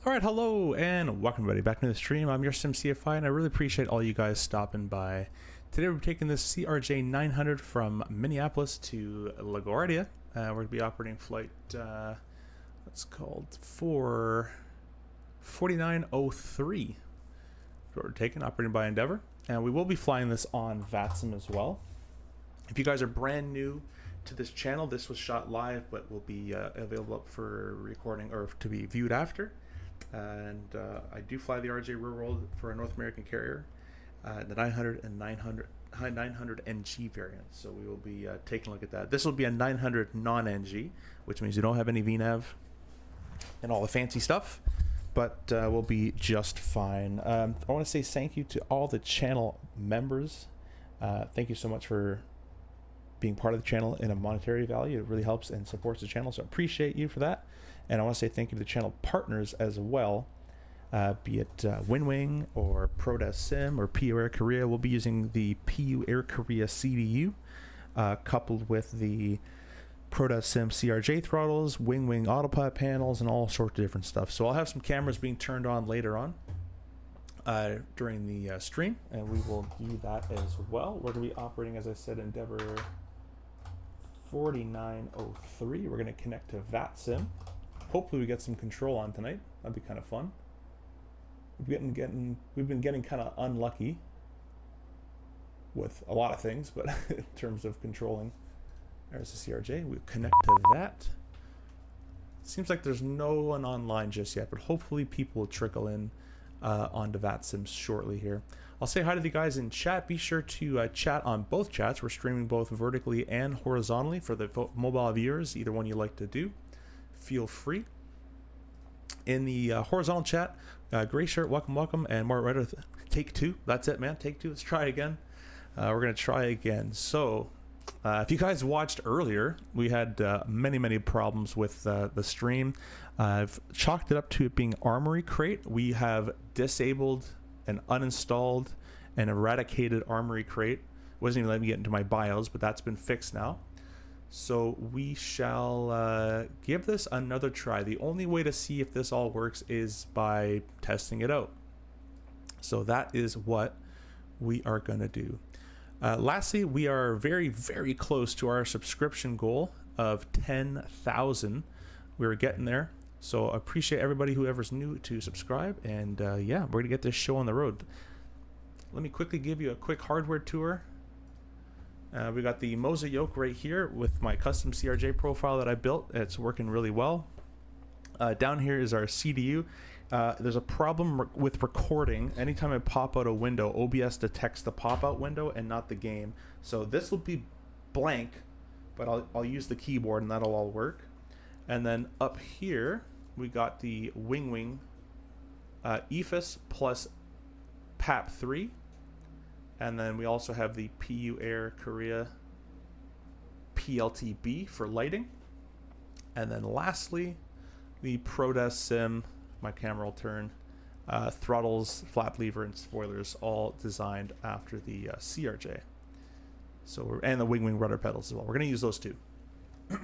All right, hello and welcome everybody back to the stream. I'm your SimCFI and I really appreciate all you guys stopping by. Today we're taking this CRJ 900 from Minneapolis to LaGuardia. We're going to be operating flight, what's called 4903. What we're taking, operating by Endeavor. And we will be flying this on VATSIM as well. If you guys are brand new to this channel, this was shot live but will be available up for recording or to be viewed after. And I do fly the RJ real world for a North American carrier, the 900 and 900 NG variants. So we will be taking a look at that. This will be a 900 non-NG, which means you don't have any VNAV and all the fancy stuff, but we'll be just fine. I want to say thank you to all the channel members. Thank you so much for being part of the channel in a monetary value. It really helps and supports the channel, so I appreciate you for that. And I want to say thank you to the channel partners as well, be it Winwing or ProDesk Sim or PU Air Korea. We'll be using the PU Air Korea CDU coupled with the ProDesk Sim CRJ throttles, Winwing autopilot panels, and all sorts of different stuff. So I'll have some cameras being turned on later on during the stream, and we will do that as well. We're going to be operating, as I said, Endeavor 4903. We're going to connect to VATSIM. Hopefully we get some control on tonight. That'd be kind of fun. We've been getting kind of unlucky with a lot of things, but in terms of controlling, there's the CRJ. We'll connect to that. Seems like there's no one online just yet, but hopefully people will trickle in onto VATSIM shortly here. I'll say hi to the guys in chat. Be sure to chat on both chats. We're streaming both vertically and horizontally for the mobile viewers, either one you like to do. Feel free. In the horizontal chat, Gray Shirt, welcome, and Mark Ryder, take two. That's it, man. Take two. Let's try again. We're gonna try again. So, if you guys watched earlier, we had many problems with the stream. I've chalked it up to it being Armory Crate. We have disabled and uninstalled and eradicated Armory Crate. Wasn't even letting me get into my BIOS, but that's been fixed now. So we shall give this another try. The only way to see if this all works is by testing it out. So that is what we are going to do. Lastly, we are very close to our subscription goal of 10,000. We're getting there. So I appreciate everybody whoever's new to subscribe. And yeah, we're going to get this show on the road. Let me quickly give you a quick hardware tour. We got the Moza yoke right here with my custom CRJ profile that I built. It's working really well. Down here is our CDU. There's a problem with recording. Anytime I pop out a window, OBS detects the pop-out window and not the game. So this will be blank, but I'll use the keyboard and that'll all work. And then up here, we got the Winwing EFIS plus PAP3. And then we also have the PU Air Korea PLTB for lighting. And then lastly, the ProDesk Sim, my camera will turn, throttles, flap lever, and spoilers, all designed after the CRJ. So and the Winwing rudder pedals as well. We're going to use those two.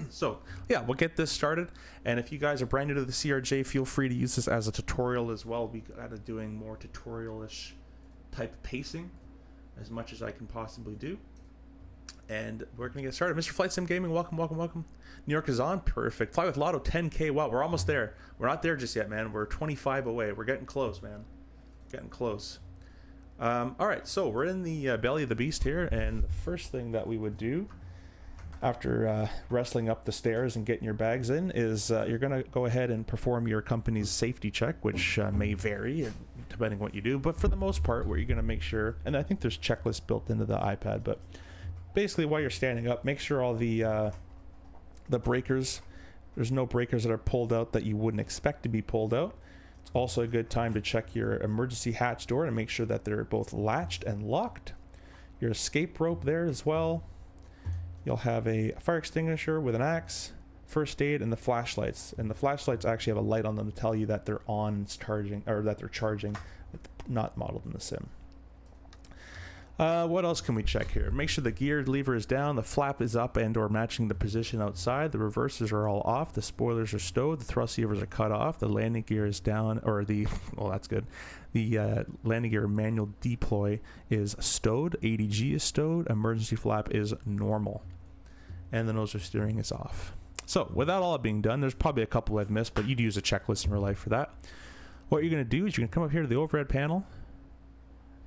So yeah, we'll get this started. And if you guys are brand new to the CRJ, feel free to use this as a tutorial as well. We got doing more tutorial-ish type of pacing as much as I can possibly do. And we're gonna get started. Mr. Flight Sim Gaming, welcome. New York is on, perfect. Fly with Lotto, 10K. Wow, we're almost there. We're not there just yet, man. We're 25 away. We're getting close, man. Getting close. All right, so we're in the belly of the beast here, and the first thing that we would do after wrestling up the stairs and getting your bags in is you're gonna go ahead and perform your company's safety check, which may vary depending on what you do, but for the most part, where you're gonna make sure, and I think there's checklists built into the iPad, but basically while you're standing up, make sure all the breakers, there's no breakers that are pulled out that you wouldn't expect to be pulled out. It's also a good time to check your emergency hatch door and make sure that they're both latched and locked. Your escape rope there as well. You'll have a fire extinguisher with an axe, first aid, and the flashlights. And the flashlights actually have a light on them to tell you that they're on, it's charging, or that they're charging, not modeled in the sim. What else can we check here? Make sure the gear lever is down, the flap is up and or matching the position outside, the reversers are all off, the spoilers are stowed, the thrust levers are cut off, the landing gear is down, or the, well, that's good. The landing gear manual deploy is stowed, ADG is stowed, emergency flap is normal, and the noser steering is off. So with that all being done, there's probably a couple I've missed, but you'd use a checklist in real life for that. What you're going to do is you're going to come up here to the overhead panel,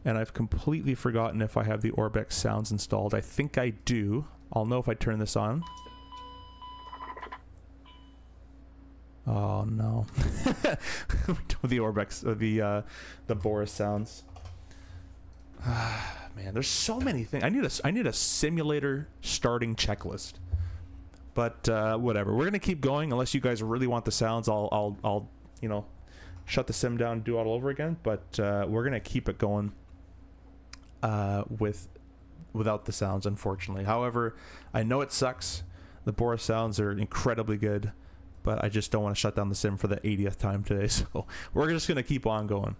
and I've completely forgotten if I have the Orbex sounds installed. I think I do. I'll know if I turn this on. Oh no. The Orbex, the Boris sounds. Man, there's so many things. I need a simulator starting checklist. But whatever. We're gonna keep going unless you guys really want the sounds. I'll you know, shut the sim down and do it all over again. But we're gonna keep it going. Without the sounds, unfortunately. However, I know it sucks. The Boris sounds are incredibly good, but I just don't want to shut down the sim for the 80th time today, so we're just gonna keep on going.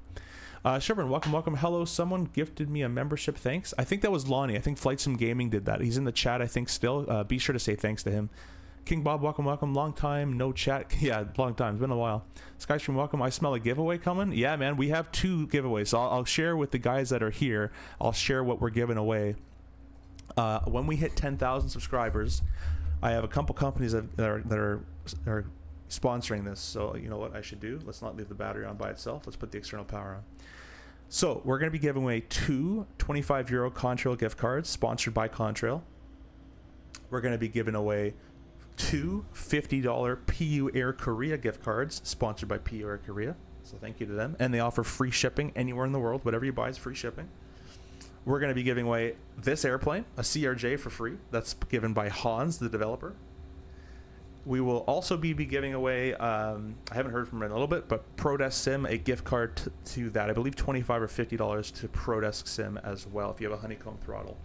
Sherburne, welcome. Hello, someone gifted me a membership, thanks. I think that was Lonnie. I think Flight Sim Gaming did that. He's in the chat, I think, still. Be sure to say thanks to him. King Bob, welcome. Long time, no chat. Yeah, long time. It's been a while. Skystream, welcome. I smell a giveaway coming. Yeah, man, we have 2 giveaways. So I'll share with the guys that are here. I'll share what we're giving away. When we hit 10,000 subscribers, I have a couple companies that are sponsoring this. So you know what I should do? Let's not leave the battery on by itself. Let's put the external power on. So we're going to be giving away 2 €25 Contrail gift cards sponsored by Contrail. We're going to be giving away 2 $50 PU Air Korea gift cards sponsored by PU Air Korea, so thank you to them, and they offer free shipping anywhere in the world. Whatever you buy is free shipping. We're going to be giving away this airplane, a CRJ, for free. That's given by Hans, the developer. We will also be giving away, I haven't heard from him in a little bit, but ProDesk Sim, a gift card to that, I believe $25 or $50 to ProDesk Sim as well if you have a honeycomb throttle.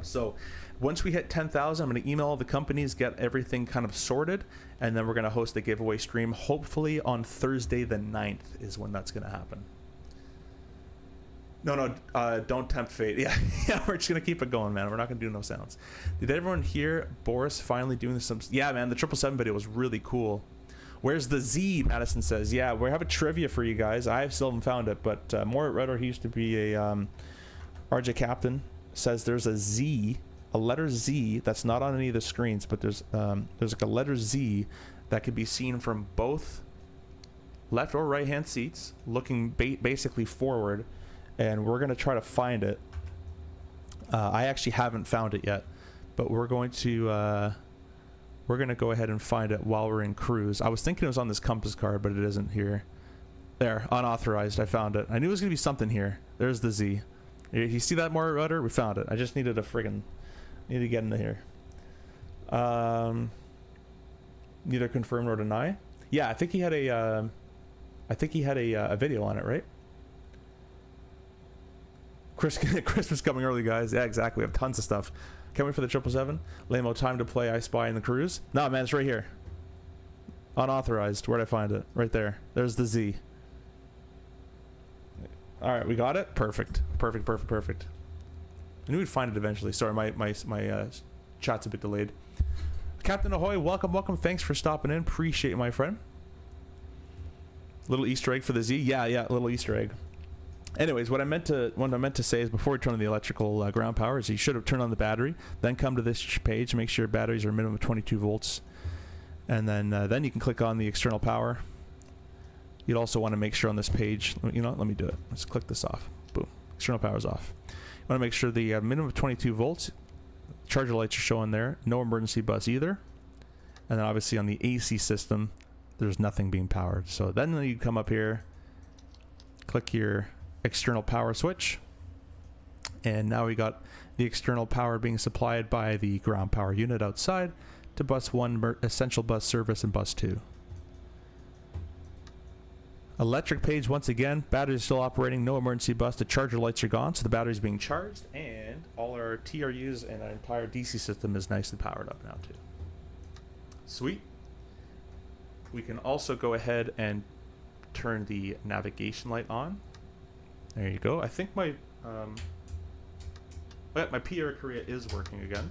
So once we hit 10,000, I'm going to email all the companies, get everything kind of sorted, and then we're going to host the giveaway stream. Hopefully on Thursday the 9th is when that's going to happen. No, don't tempt fate. Yeah, we're just going to keep it going, man. We're not going to do no sounds. Did everyone hear Boris finally doing some? Yeah, man, the 777 video was really cool. Where's the Z? Madison says. Yeah, we have a trivia for you guys. I still haven't found it, but Morit Rudder, he used to be a RJ captain, says there's a Z, a letter Z that's not on any of the screens, but there's like a letter Z that could be seen from both left or right hand seats, looking basically forward, and we're gonna try to find it. I actually haven't found it yet, but we're gonna go ahead and find it while we're in cruise. I was thinking it was on this compass card, but it isn't here. There, unauthorized. I found it. I knew it was gonna be something here. There's the Z. You see that, more rudder? We found it. I just needed need to get into here. Neither confirm nor deny. Yeah, I think he had a video on it, right? Christmas coming early, guys. Yeah, exactly. We have tons of stuff. Can't wait for the 777. Lamo, time to play I Spy in the cruise. No, man, it's right here. Unauthorized. Where'd I find it? Right there. There's the Z. All right, we got it. Perfect. I knew we'd find it eventually. Sorry, my chat's a bit delayed. Captain Ahoy, welcome. Thanks for stopping in. Appreciate it, my friend. Little Easter egg for the Z. Yeah, little Easter egg. Anyways, what I meant to say is before we turn on the electrical ground power is you should have turned on the battery, then come to this page, make sure your batteries are minimum of 22 volts, and then you can click on the external power. You'd also want to make sure on this page, you know what, let me do it. Let's click this off. Boom. External power is off. You want to make sure the minimum of 22 volts, charger lights are showing there, no emergency bus either. And then obviously on the AC system, there's nothing being powered. So then you come up here, click your external power switch, and now we got the external power being supplied by the ground power unit outside to bus 1, essential bus service, and bus 2. Electric page once again, battery is still operating, no emergency bus, the charger lights are gone, so the battery's being charged, and all our TRUs and our entire DC system is nicely powered up now too. Sweet. We can also go ahead and turn the navigation light on. There you go. I think my Oh, yeah, my PR Korea is working again.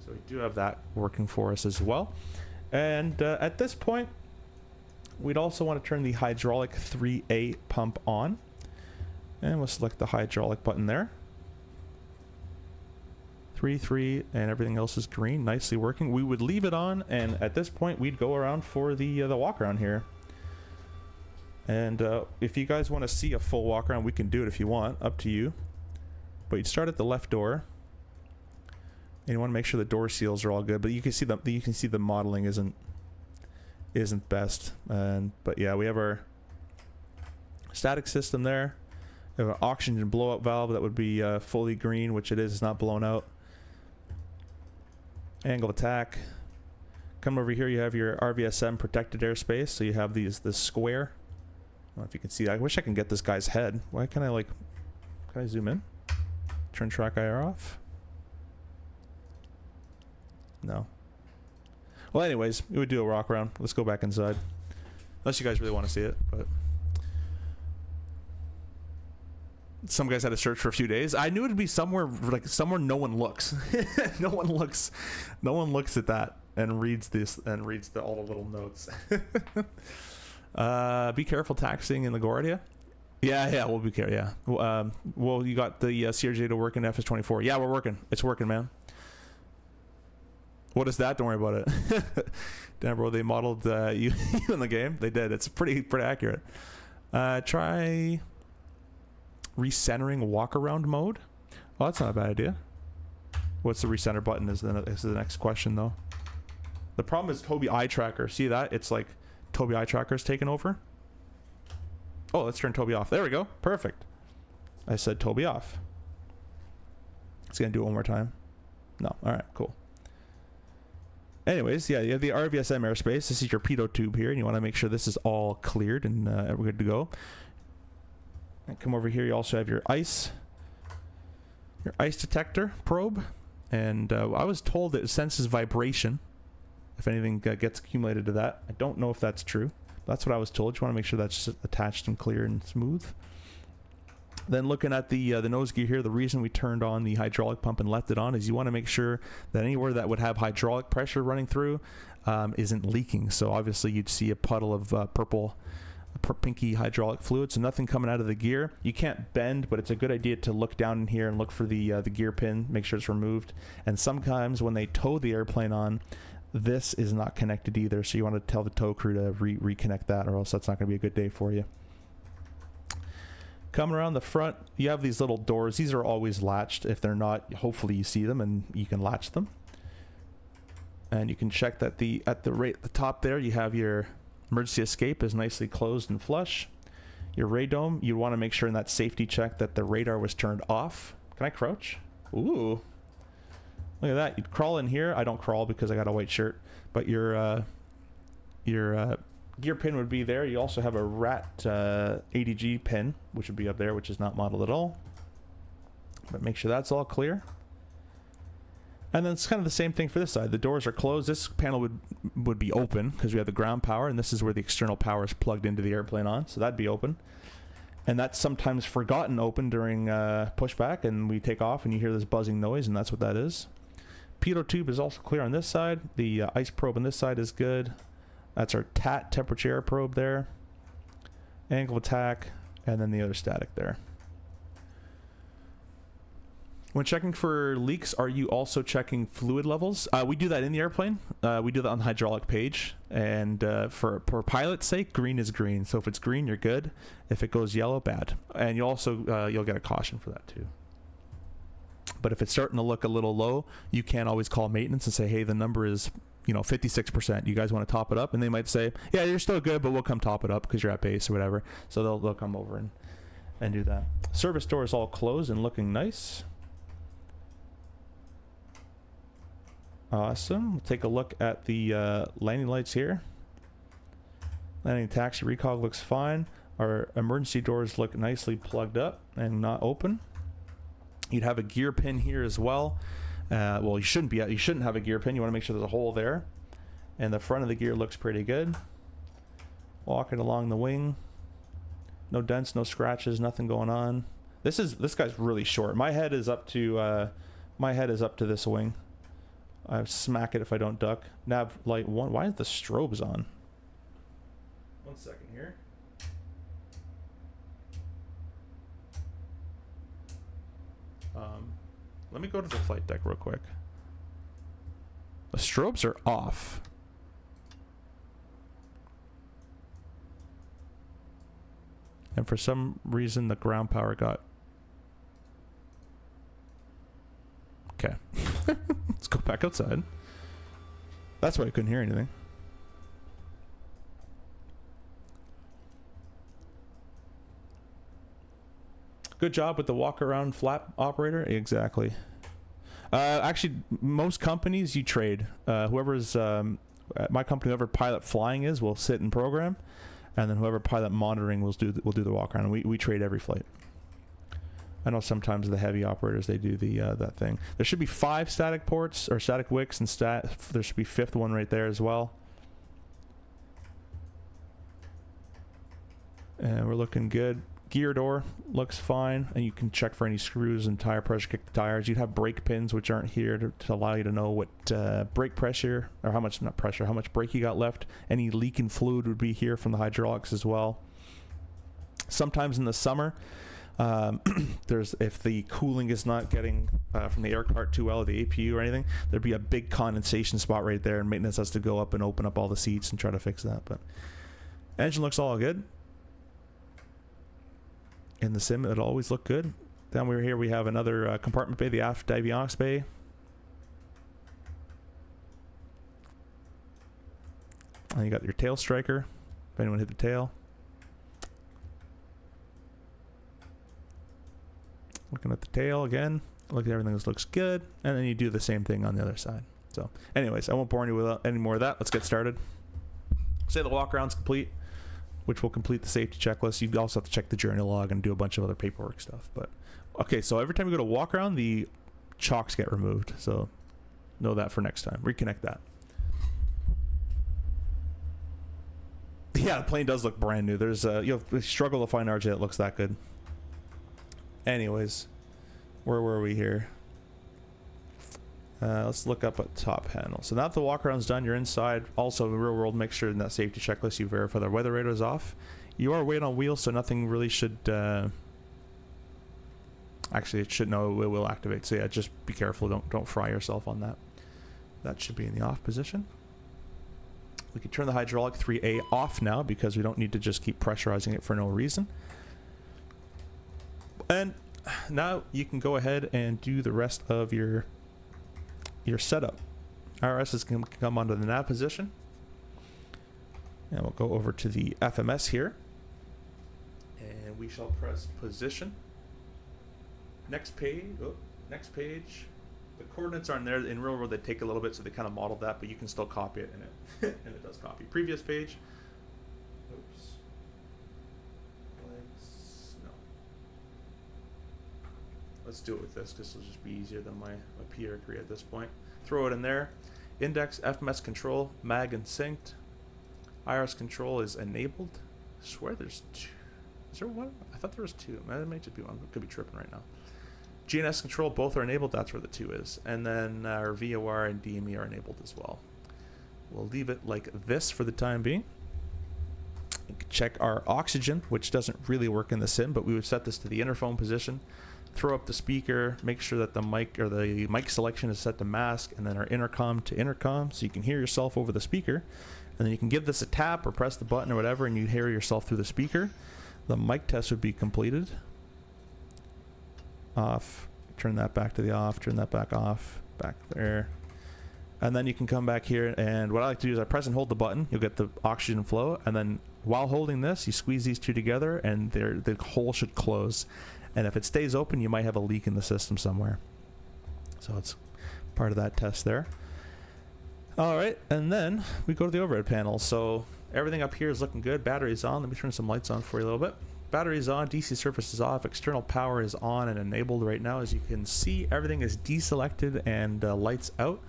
So we do have that working for us as well. And at this point, we'd also want to turn the hydraulic 3A pump on. And we'll select the hydraulic button there. 3, and everything else is green, nicely working. We would leave it on, and at this point, we'd go around for the walk around here. And if you guys want to see a full walk around, we can do it if you want, up to you. But you'd start at the left door, and you want to make sure the door seals are all good. But you can see the modeling isn't best. But yeah, we have our static system there. We have an oxygen blowout valve that would be fully green, which it is. It's not blown out. Angle of attack. Come over here. You have your RVSM protected airspace. So you have this square. I don't know if you can see that. I wish I can get this guy's head. Why can't I can I zoom in? Turn track IR off. No. Well, anyways, we would do a walk around. Let's go back inside. Unless you guys really want to see it, but some guys had to search for a few days. I knew it'd be somewhere somewhere no one looks. no one looks at that and reads this and reads all the little notes. Be careful taxiing in LaGuardia. Yeah, we'll be careful. Yeah. Well, you got the CRJ to work in FS24. Yeah, we're working. It's working, man. What is that? Don't worry about it. Damn, bro, they modeled you in the game. They did. It's pretty accurate. Try recentering walk around mode. Oh, that's not a bad idea. What's the recenter button is the next question though. The problem is Tobii eye tracker. See that? It's like Tobii eye tracker's taken over. Oh, let's turn Tobii off. There we go. Perfect. I said Tobii off. It's gonna do it one more time. No. All right. Cool. Anyways, yeah, you have the RVSM airspace. This is your pitot tube here, and you want to make sure this is all cleared and we're good to go. And come over here. You also have your ice detector probe, and I was told that it senses vibration if anything gets accumulated to that. I don't know if that's true. That's what I was told. You want to make sure that's just attached and clear and smooth. Then looking at the nose gear here, the reason we turned on the hydraulic pump and left it on is you want to make sure that anywhere that would have hydraulic pressure running through isn't leaking. So obviously you'd see a puddle of pinky hydraulic fluid, so nothing coming out of the gear. You can't bend, but it's a good idea to look down in here and look for the gear pin, make sure it's removed. And sometimes when they tow the airplane on, this is not connected either, so you want to tell the tow crew to reconnect that, or else that's not going to be a good day for you. Coming around the front, you have these little doors. These are always latched. If they're not, hopefully you see them and you can latch them. And you can check that at the top there, you have your emergency escape is nicely closed and flush. Your radome, you want to make sure in that safety check that the radar was turned off. Can I crouch? Ooh. Look at that. You'd crawl in here. I don't crawl because I got a white shirt. But your gear pin would be there. You also have a RAT ADG pin, which would be up there, which is not modeled at all. But make sure that's all clear. And then it's kind of the same thing for this side. The doors are closed. This panel would be open because we have the ground power, and this is where the external power is plugged into the airplane on. So that'd be open. And that's sometimes forgotten open during pushback, and we take off and you hear this buzzing noise, and that's what that is. Pitot tube is also clear on this side. The ice probe on this side is good. That's our TAT temperature air probe there. Angle of attack, and then the other static there. When checking for leaks, are you also checking fluid levels? We do that in the airplane. We do that on the hydraulic page. And for pilot's sake, green is green. So if it's green, you're good. If it goes yellow, bad. And you also you'll get a caution for that too. But if it's starting to look a little low, you can always call maintenance and say, hey, the number is 56%. You guys want to top it up? And they might say, yeah, you're still good, but we'll come top it up because you're at base or whatever. So they'll come over and do that. Service door is all closed and looking nice. Awesome. We'll take a look at the landing lights here. Landing taxi recog looks fine. Our emergency doors look nicely plugged up and not open. You'd have a gear pin here as well. Well, you shouldn't have a gear pin. You want to make sure there's a hole there. And the front of the gear looks pretty good. Walking along the wing. No dents, no scratches, nothing going on. This guy's really short. My head is up to My head is up to this wing. I smack it if I don't duck. Nav light 1. Why is the strobes on? 1 second here. Let me go to the flight deck real quick. The strobes are off. And for some reason the ground power got... Okay. Let's go back outside. That's why I couldn't hear anything. Good job with the walk-around flap operator. Exactly. Actually, most companies you trade. Whoever's... at my company, whoever pilot flying is will sit and program. And then whoever pilot monitoring will do the walk-around. We trade every flight. I know sometimes the heavy operators, they do the that thing. There should be 5 static ports, or static wicks, and there should be 5th one right there as well. And we're looking good. Gear door looks fine, and you can check for any screws and tire pressure, kick the tires. You'd have brake pins, which aren't here to allow you to know what brake pressure, or how much, not pressure, how much brake you got left. Any leaking fluid would be here from the hydraulics as well. Sometimes in the summer, if the cooling is not getting from the air cart too well, or the APU or anything, there'd be a big condensation spot right there, and maintenance has to go up and open up all the seats and try to fix that. But engine looks all good. In the sim, it'll always look good. Down here we have another compartment bay, the aft avionics bay. And you got your tail striker, if anyone hit the tail. Looking at the tail again, look at everything that looks good, and then you do the same thing on the other side. So anyways, I won't bore you with any more of that. Let's get started. Say the walk around's complete, which will complete the safety checklist. You also have to check the journey log and do a bunch of other paperwork stuff. But okay, so every time you go to walk around, the chocks get removed. So know that for next time. Reconnect that. Yeah, the plane does look brand new. There's you'll struggle to find RJ that looks that good. Anyways, where were we here? Let's look up at top panel. So now that the walk around's done, you're inside. Also, in real world, make sure in that safety checklist you verify the weather radar is off. You are weight on wheels, so nothing really should... actually, it should know it will activate. So yeah, just be careful. Don't fry yourself on that. That should be in the off position. We can turn the hydraulic 3A off now because we don't need to just keep pressurizing it for no reason. And now you can go ahead and do the rest of your setup. IRS is going to come onto the nav position, and we'll go over to the FMS here, and we shall press position. Next page. Oh, next page. The coordinates aren't there. In real world, they take a little bit, so they kind of modeled that, but you can still copy it, and and it does copy. Previous page. Oops. No. Let's do it with this because it'll just be easier than my PRQ at this point. Throw it in there. Index, FMS control, mag and synced. IRS control is enabled. I swear there's 2. Is there one? I thought there was 2. That might just be one. I could be tripping right now. GNS control, both are enabled. That's where the 2 is. And then our VOR and DME are enabled as well. We'll leave it like this for the time being. You can check our oxygen, which doesn't really work in the sim, but we would set this to the interphone position. Throw up the speaker, make sure that the mic selection is set to mask, and then our intercom to intercom, so you can hear yourself over the speaker. And then you can give this a tap or press the button or whatever, and you hear yourself through the speaker. The mic test would be completed. Off. Turn that back to the off. Turn that back off. Back there. And then you can come back here, and what I like to do is I press and hold the button. You'll get the oxygen flow, and then while holding this, you squeeze these 2 together, and the hole should close. And if it stays open, you might have a leak in the system somewhere. So it's part of that test there. All right, and then we go to the overhead panel. So everything up here is looking good. Battery's on. Let me turn some lights on for you a little bit. Battery's on, DC surface is off, external power is on and enabled right now. As you can see, everything is deselected and lights out.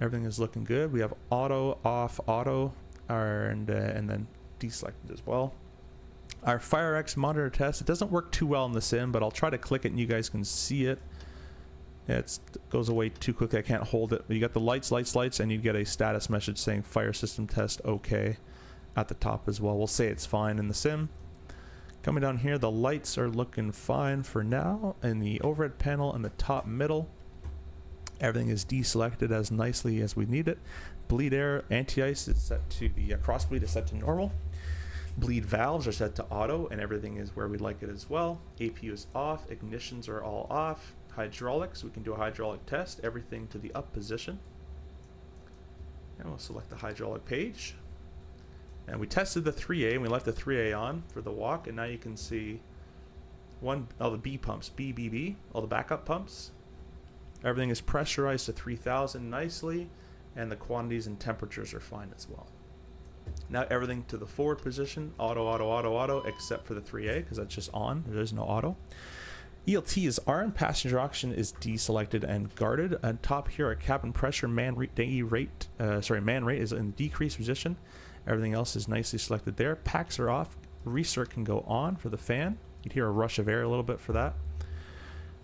Everything is looking good. We have auto, off, auto, and then deselected as well. Our FireX monitor test, it doesn't work too well in the sim, but I'll try to click it and you guys can see it. It goes away too quickly. I can't hold it. You got the lights, and you get a status message saying fire system test okay at the top as well. We'll say it's fine in the sim. Coming down here, the lights are looking fine for now. In the overhead panel in the top middle, everything is deselected as nicely as we need it. Bleed air, anti-ice is set to the cross bleed is set to normal. Bleed valves are set to auto, and everything is where we like it as well. APU is off, ignitions are all off. Hydraulics, we can do a hydraulic test, everything to the up position. And we'll select the hydraulic page. And we tested the 3A, and we left the 3A on for the walk, and now you can see all the B pumps, B, all the backup pumps. Everything is pressurized to 3000 nicely, and the quantities and temperatures are fine as well. Now everything to the forward position, auto, except for the 3A, because that's just on, there is no auto. ELT is on, passenger oxygen is deselected and guarded. On top here, our cabin pressure, man rate is in decreased position. Everything else is nicely selected there. Packs are off, recirc can go on for the fan. You'd hear a rush of air a little bit for that.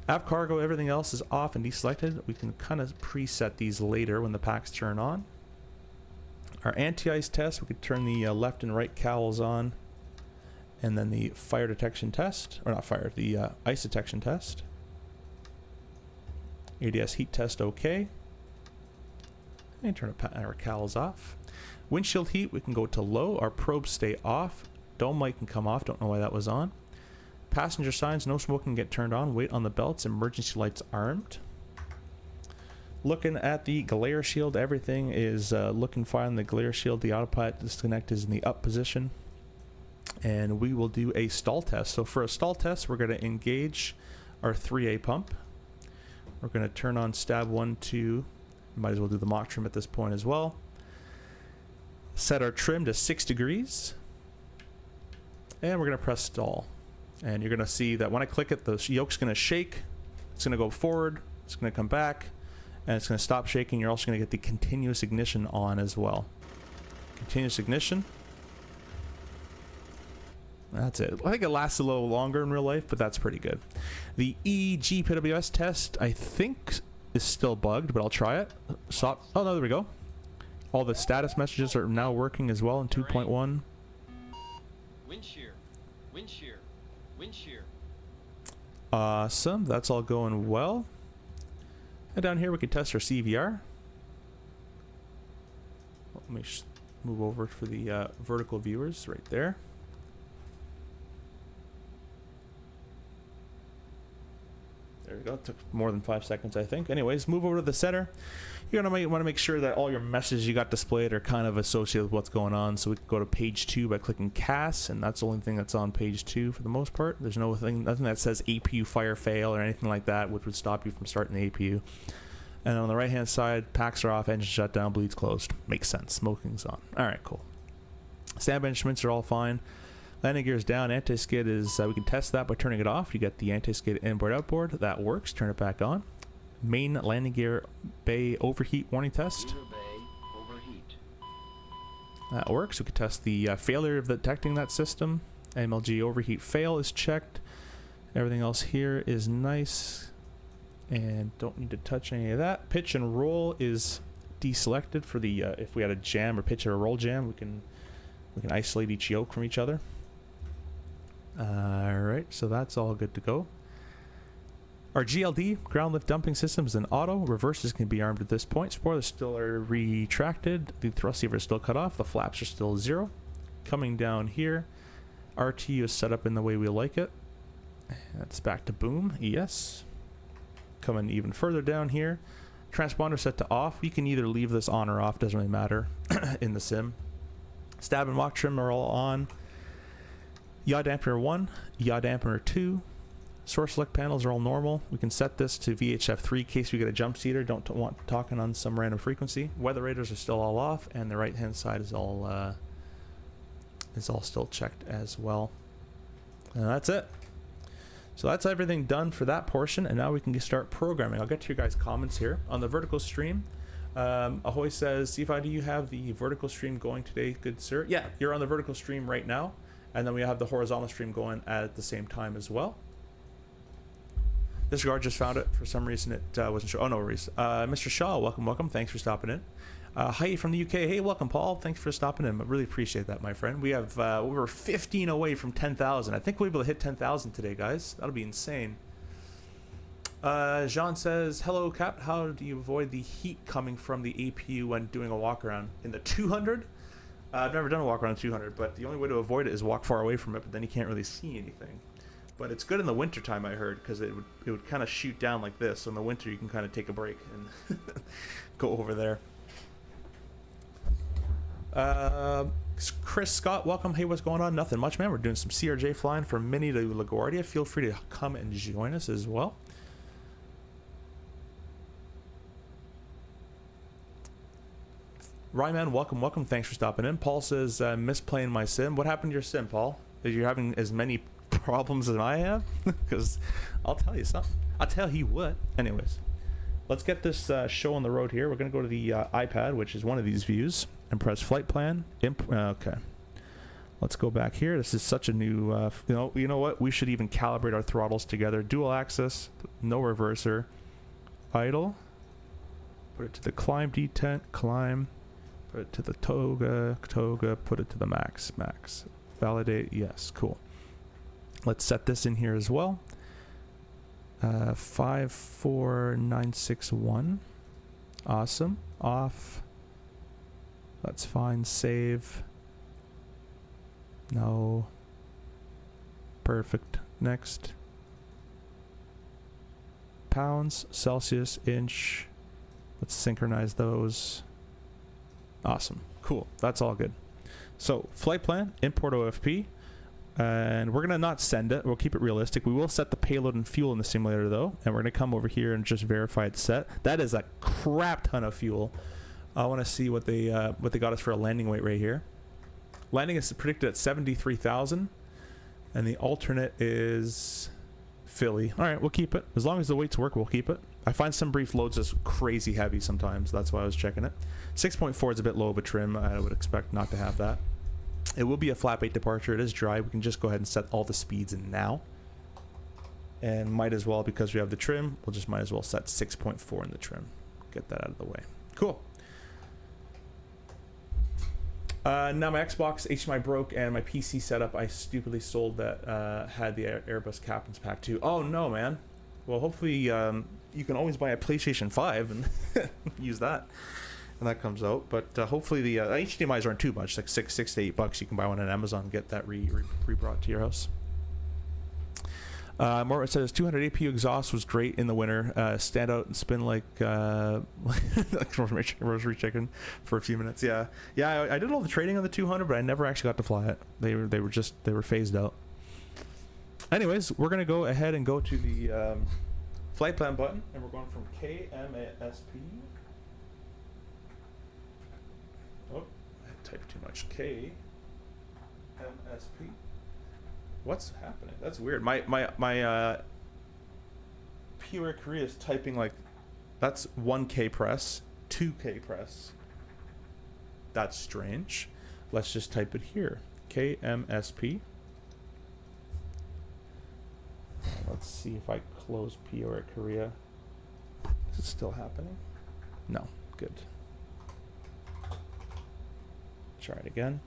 Aft cargo, everything else is off and deselected. We can kind of preset these later when the packs turn on. Our anti-ice test, we could turn the left and right cowls on. And then the fire detection test, or not fire, the ice detection test. ADS heat test okay. And turn our cowls off. Windshield heat, we can go to low. Our probes stay off. Dome light can come off, don't know why that was on. Passenger signs, no smoke can get turned on. Weight on the belts, emergency lights armed. Looking at the glare shield, everything is looking fine. The glare shield, the autopilot disconnect is in the up position. And we will do a stall test. So for a stall test, we're going to engage our 3A pump. We're going to turn on stab 1, 2. Might as well do the mock trim at this point as well. Set our trim to 6 degrees. And we're going to press stall. And you're going to see that when I click it, the yoke's going to shake. It's going to go forward. It's going to come back. And it's going to stop shaking. You're also going to get the continuous ignition on as well. Continuous ignition. That's it. I think it lasts a little longer in real life, but that's pretty good. The EGPWS test, I think, is still bugged, but I'll try it. Oh, no, there we go. All the status messages are now working as well in 2.1. Wind shear. Wind shear. Wind shear. Awesome. That's all going well. And down here, we can test our CVR. Let me move over for the vertical viewers right there. There we go. It took more than 5 seconds, I think. Anyways, move over to the center. You're going to want to make sure that all your messages you got displayed are kind of associated with what's going on. So we can go to page 2 by clicking CAS, and that's the only thing that's on page 2 for the most part. There's nothing that says APU fire fail or anything like that, which would stop you from starting the APU. And on the right-hand side, packs are off, engine shut down, bleeds closed. Makes sense. Smoking's on. All right, cool. Standby instruments are all fine. Landing gear is down. Anti-skid is, we can test that by turning it off. You get the anti-skid inboard, outboard. That works. Turn it back on. Main landing gear bay overheat warning test. Bay overheat. That works. We can test the failure of detecting that system. MLG overheat fail is checked. Everything else here is nice. And don't need to touch any of that. Pitch and roll is deselected for the, if we had a jam or pitch or a roll jam, we can isolate each yoke from each other. Alright, so that's all good to go. Our GLD, ground lift dumping system, is in auto. Reverses can be armed at this point. Spoilers still are retracted. The thrust lever is still cut off. The flaps are still 0. Coming down here, RTU is set up in the way we like it. That's back to boom. Yes. Coming even further down here, transponder set to off. You can either leave this on or off, doesn't really matter in the sim. Stab and mock trim are all on. Yaw dampener 1, yaw dampener 2. Source select panels are all normal. We can set this to VHF3 in case we get a jump seater. Don't want talking on some random frequency. Weather radars are still all off, and the right hand side is all still checked as well. And that's it. So that's everything done for that portion, and now we can start programming. I'll get to your guys' comments here on the vertical stream. Ahoy says, Steve, do you have the vertical stream going today, good sir? Yeah, you're on the vertical stream right now, and then we have the horizontal stream going at the same time as well. Disregard just found it. For some reason, it wasn't sure. Oh, no worries. Mr. Shaw, welcome. Thanks for stopping in. Hi from the UK. Hey, welcome, Paul. Thanks for stopping in. I really appreciate that, my friend. We have we're 15 away from 10,000. I think we'll be able to hit 10,000 today, guys. That'll be insane. Jean says, hello, Cap. How do you avoid the heat coming from the APU when doing a walk around in the 200? I've never done a walk around 200, but the only way to avoid it is walk far away from it, but then you can't really see anything. But it's good in the winter time, I heard, because it would kind of shoot down like this. So in the winter, you can kind of take a break and go over there. Chris Scott, welcome. Hey, what's going on? Nothing much, man. We're doing some CRJ flying from Mini to LaGuardia. Feel free to come and join us as well. Ryman, welcome. Thanks for stopping in. Paul says, miss playing my sim. What happened to your sim, Paul? Are you having as many problems as I have? Because I'll tell you something. I'll tell you what. Anyways, let's get this show on the road here. We're going to go to the iPad, which is one of these views, and press flight plan. Okay. Let's go back here. This is such a new, you know what? We should even calibrate our throttles together. Dual axis, no reverser. Idle. Put it to the climb detent, climb. Put it to the toga, put it to the max. Validate, yes, cool. Let's set this in here as well. 54961. Awesome. Off. That's fine. Save. No. Perfect. Next. Pounds, Celsius, inch. Let's synchronize those. Awesome. Cool. That's all good. So flight plan, import OFP, and we're going to not send it. We'll keep it realistic. We will set the payload and fuel in the simulator though, and we're going to come over here and just verify it's set. That is a crap ton of fuel. I want to see what they got us for a landing weight right here. Landing is predicted at 73,000, and the alternate is Philly. All right, we'll keep it. As long as the weights work, we'll keep it. I find some brief loads is crazy heavy sometimes. That's why I was checking it. 6.4 is a bit low of a trim. I would expect not to have that. It will be a flap 8 departure. It is dry. We can just go ahead and set all the speeds in now. And might as well, because we have the trim, we'll just might as well set 6.4 in the trim. Get that out of the way. Cool. Now my Xbox HDMI broke and my PC setup I stupidly sold that had the Airbus Captain's Pack 2. Oh no, man. Well, hopefully you can always buy a PlayStation 5 and use that when that comes out. But hopefully the HDMIs aren't too much, like $6 to $8. You can buy one on Amazon and get that re-brought to your house. More says 200 APU exhaust was great in the winter. Stand out and spin like rosemary chicken for a few minutes. Yeah. I did all the training on the 200, but I never actually got to fly it. They were phased out. Anyways, we're gonna go ahead and go to the flight plan button, and we're going from KMSP. Oh, I typed too much. KMSP. What's happening? That's weird. My POR Korea is typing like that's 1K press, 2K press. That's strange. Let's just type it here. KMSP. Let's see if I close POR Korea. Is it still happening? No. Good. Try it again.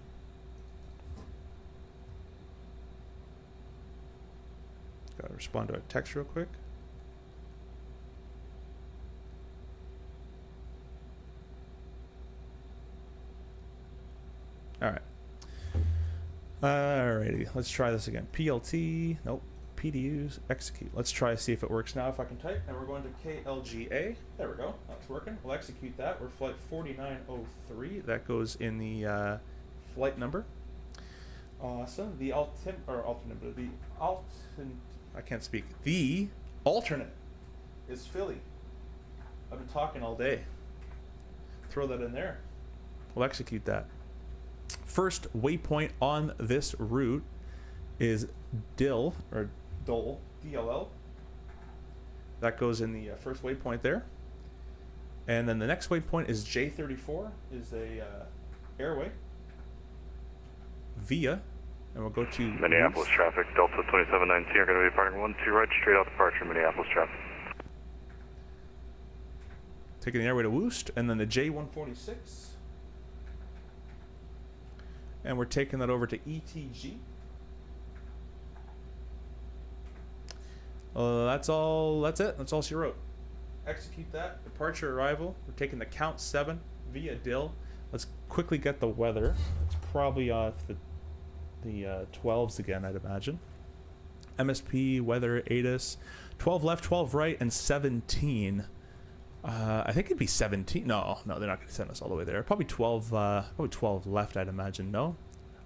Gotta respond to a text real quick. Alright. Alrighty, let's try this again. PLT, nope. PDUs, execute. Let's try to see if it works now if I can type. And we're going to KLGA. There we go. That's working. We'll execute that. We're flight 4903. That goes in the flight number. Awesome. The I can't speak. The alternate is Philly. I've been talking all day. Throw that in there. We'll execute that. First waypoint on this route is DLL. That goes in the first waypoint there. And then the next waypoint is J34, is a airway via And we'll go to Minneapolis Moose. traffic, Delta 2719 are going to be departing 12 right, straight out departure, Minneapolis traffic. Taking the airway to Woost, and then the J146. And we're taking that over to ETG. That's all. That's it. That's all she wrote. Execute that. Departure arrival. We're taking the count 7 via Dill. Let's quickly get the weather. It's probably off the 12s again, I'd imagine. MSP, weather, ATIS. 12 left, 12 right, and 17. I think it'd be 17. No, they're not going to send us all the way there. Probably 12. Probably 12 left, I'd imagine. No,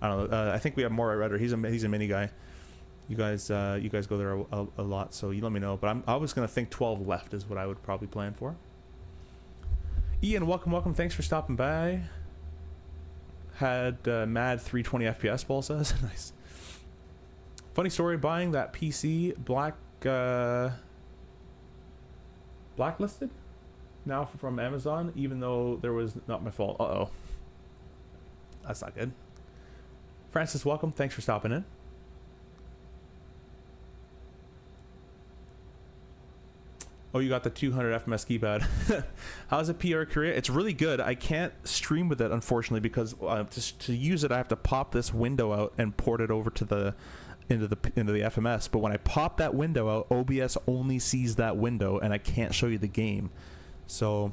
I don't know. I think we have more rudder. He's a mini guy. You guys go there a lot, so you let me know. But I was gonna think 12 left is what I would probably plan for. Ian, welcome. Thanks for stopping by. Had mad 320 FPS ball says. Nice. Funny story. Buying that PC blacklisted now from Amazon, even though there was not my fault. That's not good. Francis, welcome. Thanks for stopping in. Oh, you got the 200 FMS keypad. How's it PR Korea? It's really good. I can't stream with it, unfortunately, because to use it, I have to pop this window out and port it over to into the FMS. But when I pop that window out, OBS only sees that window, and I can't show you the game. So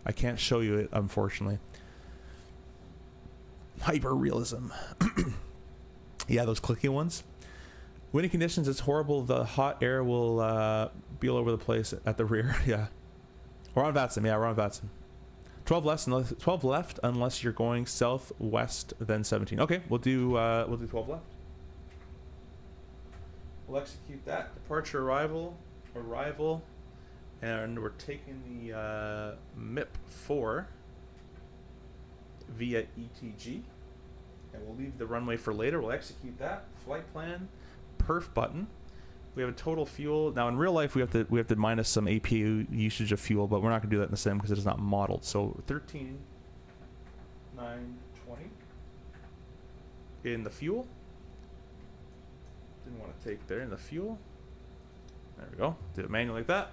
I can't show you it, unfortunately. Hyper realism. Yeah, those clicky ones. Windy conditions, it's horrible. The hot air will be all over the place at the rear. Yeah. We're on Vatsim. Yeah, we're on Vatsim. 12 left unless you're going southwest, then 17. Okay, we'll do 12 left. We'll execute that. Departure, arrival, and we're taking the MIP-4 via ETG, and we'll leave the runway for later. We'll execute that. Flight plan. Perf button. We have a total fuel. Now in real life we have to minus some APU usage of fuel, but we're not going to do that in the sim because it is not modeled. So 13,920 in the fuel. Didn't want to take there in the fuel. There we go. Do it manually like that.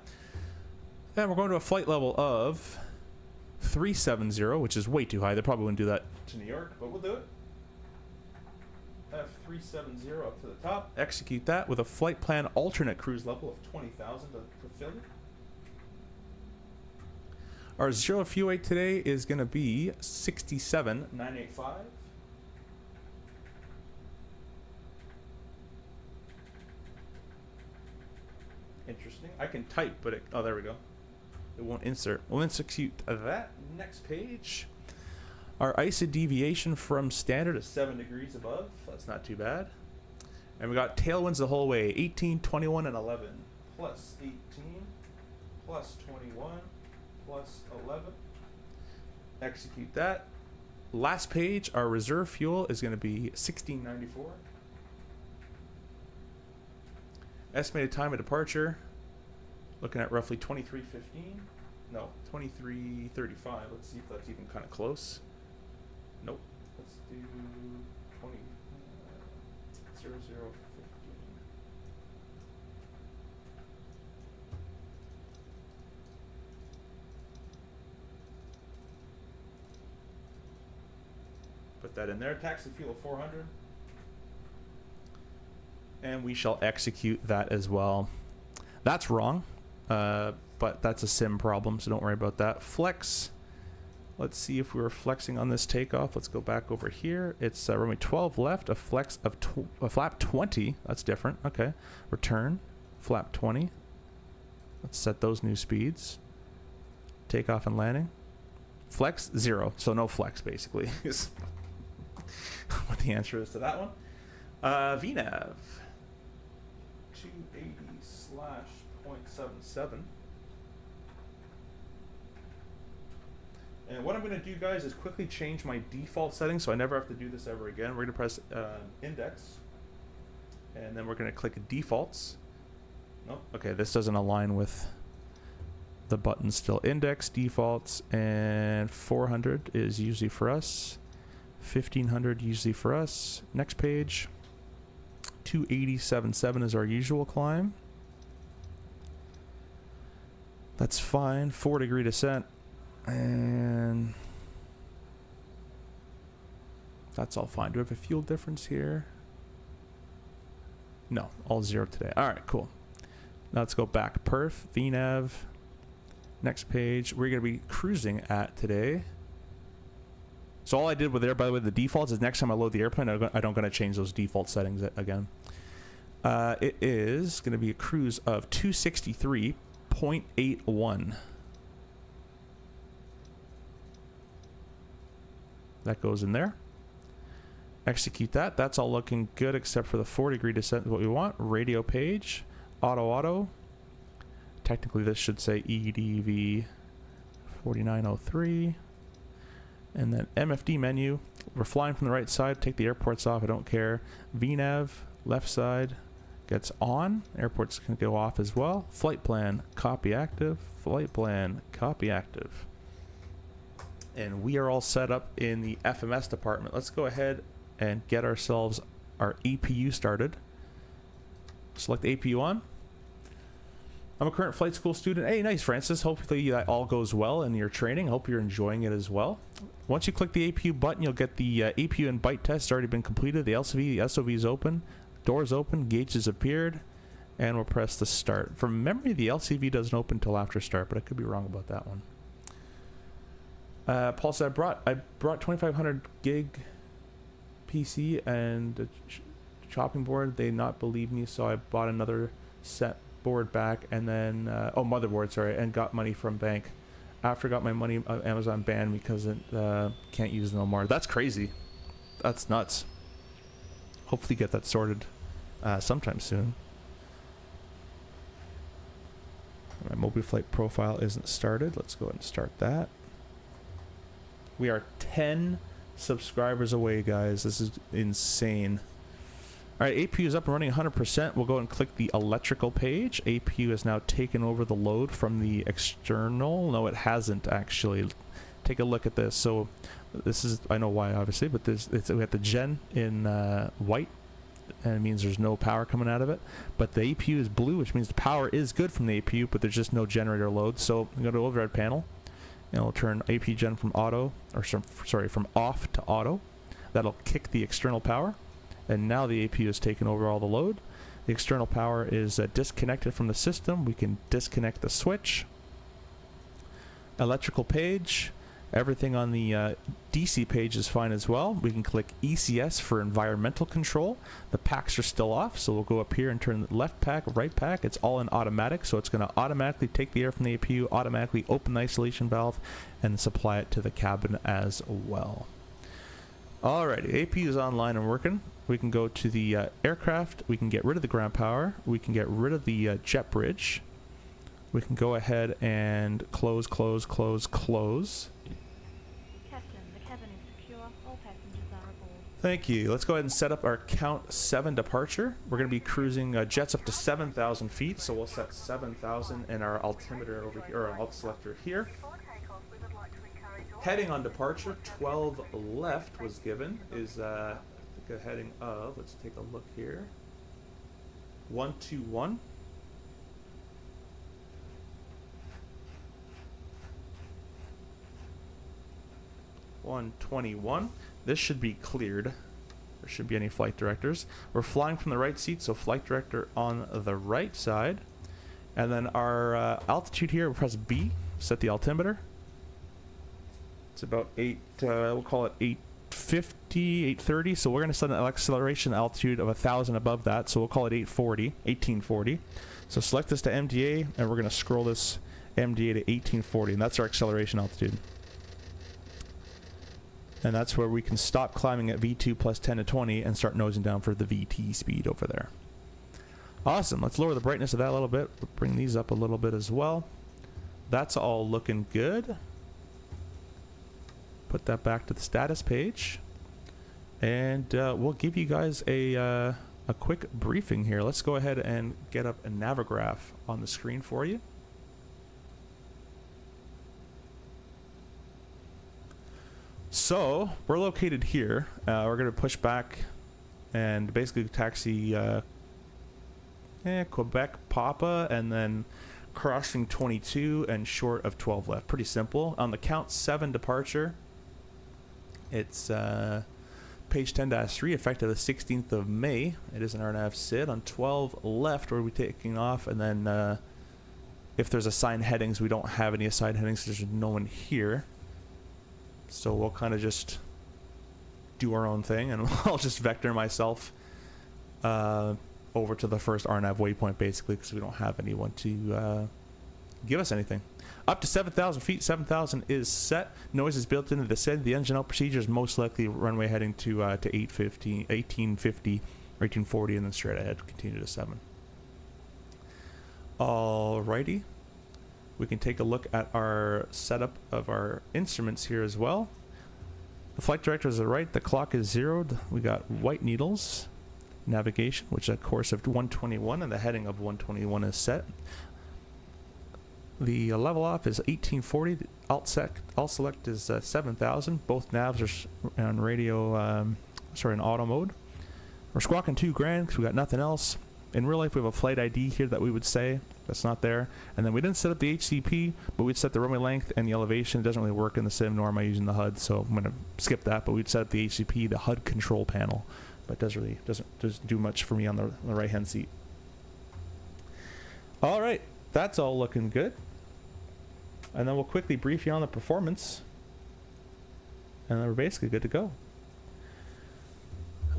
And we're going to a flight level of 370, which is way too high. They probably wouldn't do that to New York, but we'll do it. F370 up to the top. Execute that with a flight plan alternate cruise level of 20,000 to fill it. Our zero fuel weight today is going to be 67,985. Interesting. I can type, but oh, there we go. It won't insert. We'll execute that. Next page. Our ISA deviation from standard is 7 degrees above. That's not too bad. And we got tailwinds the whole way. 18, 21, and 11. Plus 18, plus 21, plus 11. Execute that. Last page, our reserve fuel is going to be 1694. Estimated time of departure, looking at roughly 23:15. No, 23:35. Let's see if that's even kind of close. Nope. Let's do 00:15. Put that in there. Taxi fuel of 400. And we shall execute that as well. That's wrong, but that's a sim problem, so don't worry about that. Flex. Let's see if we were flexing on this takeoff. Let's go back over here. It's runway 12 left, a flex of a flap 20. That's different. Okay. Return, flap 20. Let's set those new speeds. Takeoff and landing. Flex 0, so no flex basically is what the answer is to that one. VNAV 280/.77. And what I'm going to do, guys, is quickly change my default settings so I never have to do this ever again. We're going to press index, and then we're going to click defaults. Nope. Okay, this doesn't align with the button still. Index, defaults, and 400 is usually for us. 1500 usually for us. Next page. 287.7 is our usual climb. That's fine. 4-degree descent. And that's all fine. Do we have a fuel difference here? No, all 0 today. All right, cool. Now let's go back. Perf, VNav. Next page. We're going to be cruising at today. So all I did with there, by the way, the defaults is next time I load the airplane, I don't going to change those default settings again. It is going to be a cruise of 263.81. That goes in there. Execute that. That's all looking good except for the 4-degree descent is what we want. Radio page. Auto. Technically this should say EDV 4903. And then MFD menu. We're flying from the right side. Take the airports off. I don't care. VNav, left side, gets on. Airports can go off as well. Flight plan, copy active. Flight plan, copy active. And we are all set up in the FMS department. Let's go ahead and get ourselves our APU started. Select APU on. I'm a current flight school student. Hey, nice, Francis. Hopefully that all goes well in your training. Hope you're enjoying it as well. Once you click the APU button, you'll get the APU and bite test has already been completed. The LCV, the SOV is open. Doors open. Gauges appeared. And we'll press the start. From memory, the LCV doesn't open until after start, but I could be wrong about that one. Paul said, I brought 2500 gig PC and a chopping board. They not believe me, so I bought another set board back and then motherboard, sorry, and got money from bank. After got my money, Amazon banned me because it can't use no more. That's crazy. That's nuts. Hopefully get that sorted sometime soon. My MobiFlight profile isn't started. Let's go ahead and start that. We are 10 subscribers away, guys. This is insane. All right, APU is up and running 100%. We'll go and click the electrical page. APU has now taken over the load from the external. No, it hasn't actually. Take a look at this. So this is, I know why obviously, but we have the gen in white, and it means there's no power coming out of it. But the APU is blue, which means the power is good from the APU, but there's just no generator load. So I'm going to go to override panel, and we'll turn APU gen from auto, or sorry, from off to auto. That'll kick the external power. And now the APU has taken over all the load. The external power is disconnected from the system. We can disconnect the switch. Electrical page. Everything on the DC page is fine as well. We can click ECS for environmental control. The packs are still off, so we'll go up here and turn the left pack, right pack. It's all in automatic, so it's going to automatically take the air from the APU, automatically open the isolation valve, and supply it to the cabin as well. Alrighty, APU is online and working. We can go to the aircraft. We can get rid of the ground power. We can get rid of the jet bridge. We can go ahead and close. Captain, the cabin is secure. All passengers are aboard. Thank you. Let's go ahead and set up our count 7 departure. We're going to be cruising jets up to 7,000 feet, so we'll set 7,000 in our altimeter over here, or our alt selector here. Heading on departure, 12 left was given, is a heading of, let's take a look here, 121. This should be cleared. There shouldn't be any flight directors. We're flying from the right seat, so flight director on the right side. And then our altitude here, we'll press B, set the altimeter. It's about we'll call it 850, 830. So we're going to set an acceleration altitude of 1,000 above that. So we'll call it 1840. So select this to MDA, and we're going to scroll this MDA to 1840, and that's our acceleration altitude. And that's where we can stop climbing at V2 plus 10 to 20 and start nosing down for the VT speed over there. Awesome. Let's lower the brightness of that a little bit. Bring these up a little bit as well. That's all looking good. Put that back to the status page. And we'll give you guys a quick briefing here. Let's go ahead and get up a Navigraph on the screen for you. So we're located here. We're going to push back and basically taxi Quebec Papa, and then crossing 22 and short of 12 left. Pretty simple. On the count 7 departure, it's page 10-3, effective the 16th of May. It is an RNAV SID. On 12 left, where we're taking off, and then if there's assigned headings, we don't have any assigned headings. There's no one here, so we'll kind of just do our own thing, and I'll just vector myself over to the first RNAV waypoint, basically, because we don't have anyone to give us anything. Up to 7,000 feet. 7,000 is set. Noise is built into the SID. The engine out procedure is most likely runway heading to 1850 or 1840, and then straight ahead, continue to 7. Alrighty. We can take a look at our setup of our instruments here as well. The flight director is right. The clock is zeroed. We got white needles. Navigation, which is a course of 121, and the heading of 121 is set. The level off is 1840. The alt select is 7,000. Both navs are on radio, in auto mode. We're squawking 2 grand because we got nothing else. In real life, we have a flight ID here that we would say. That's not there. And then we didn't set up the HCP, but we'd set the runway length and the elevation. It doesn't really work in the sim, nor am I using the HUD, so I'm going to skip that. But we'd set up the HCP, the HUD control panel. But it doesn't do much for me on the right-hand seat. All right, that's all looking good. And then we'll quickly brief you on the performance. And then we're basically good to go.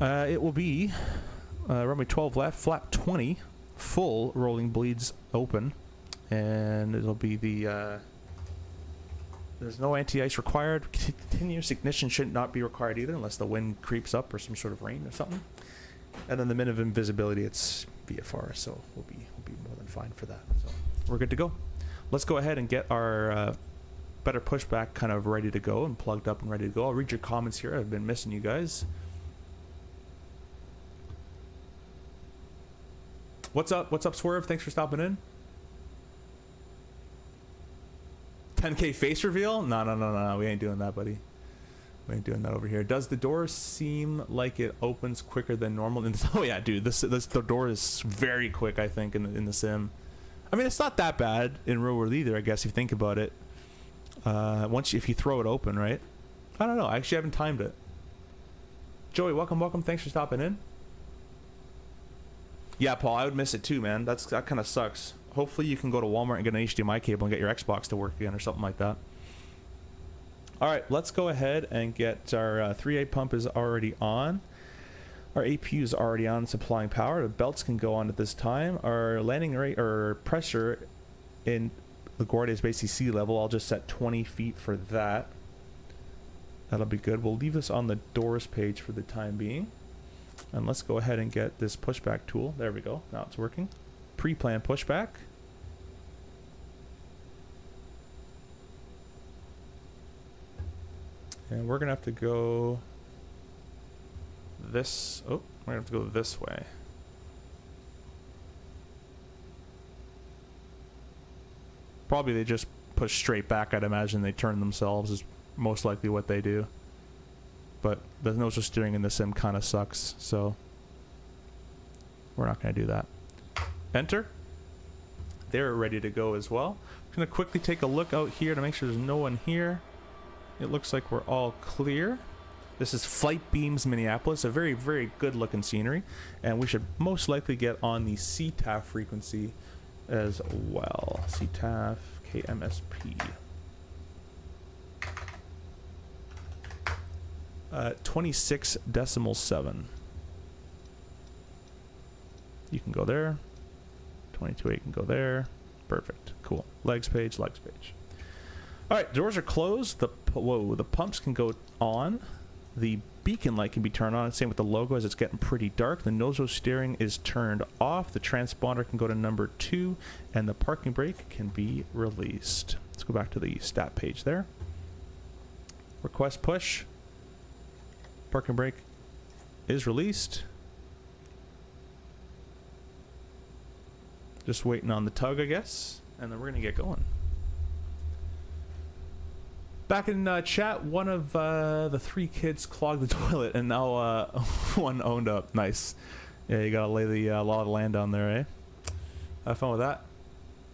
It will be runway 12 left, flap 20, full rolling bleeds open. And it'll be the... there's no anti-ice required. Continuous ignition should not be required either, unless the wind creeps up or some sort of rain or something. And then the minimum visibility, it's VFR, so we'll be more than fine for that. So we're good to go. Let's go ahead and get our better pushback kind of ready to go and plugged up and ready to go. I'll read your comments here. I've been missing you guys. What's up? What's up, Swerve? Thanks for stopping in. 10K face reveal? No. We ain't doing that, buddy. We ain't doing that over here. Does the door seem like it opens quicker than normal? Oh yeah, dude. The door is very quick, I think, in the sim. I mean, it's not that bad in real world either, I guess, if you think about it. If you throw it open, right? I don't know. I actually haven't timed it. Joey, welcome. Thanks for stopping in. Yeah, Paul, I would miss it too, man. That kind of sucks. Hopefully you can go to Walmart and get an HDMI cable and get your Xbox to work again or something like that. Alright, let's go ahead and get our 3A pump is already on. Our APU is already on, supplying power. The belts can go on at this time. Our landing rate or pressure in LaGuardia is basically sea level. I'll just set 20 feet for that. That'll be good. We'll leave this on the doors page for the time being. And let's go ahead and get this pushback tool. There we go. Now it's working. Pre-plan pushback. And we're gonna have to go this. Oh, we're gonna have to go this way. Probably they just push straight back. I'd imagine they turn themselves is most likely what they do. But the nose steering in the sim kind of sucks, so we're not gonna do that. Enter. They're ready to go as well. I'm gonna quickly take a look out here to make sure there's no one here. It looks like we're all clear. This is Flight Beams Minneapolis, a very, very good looking scenery, and we should most likely get on the CTAF frequency as well. CTAF KMSP. 26.7. You can go there. 22.8 can go there. Perfect. Cool. Legs page. All right, doors are closed. The pumps can go on. The beacon light can be turned on. Same with the logo as it's getting pretty dark. The nose steering is turned off. The transponder can go to number 2, and the parking brake can be released. Let's go back to the stat page there. Request push. Parking brake is released. Just waiting on the tug, I guess, and then we're gonna get going. Back in chat, one of the 3 kids clogged the toilet, and now one owned up. Nice. Yeah, you gotta lay the law of the land down there, eh? Have fun with that.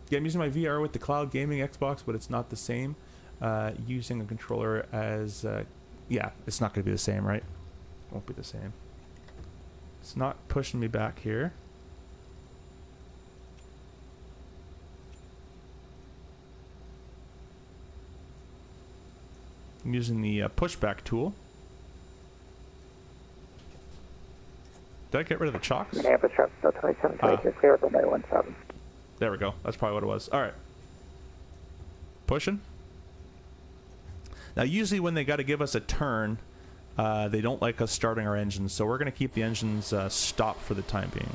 Yeah, I'm using my VR with the cloud gaming Xbox, but it's not the same. Using a controller as... yeah, it's not gonna be the same, right? Won't be the same. It's not pushing me back here. I'm using the pushback tool. Did I get rid of the chocks? Minneapolis traffic, still 2726, clear for 17. There we go. That's probably what it was. All right. Pushing. Now, usually when they got to give us a turn, they don't like us starting our engines, so we're going to keep the engines stopped for the time being.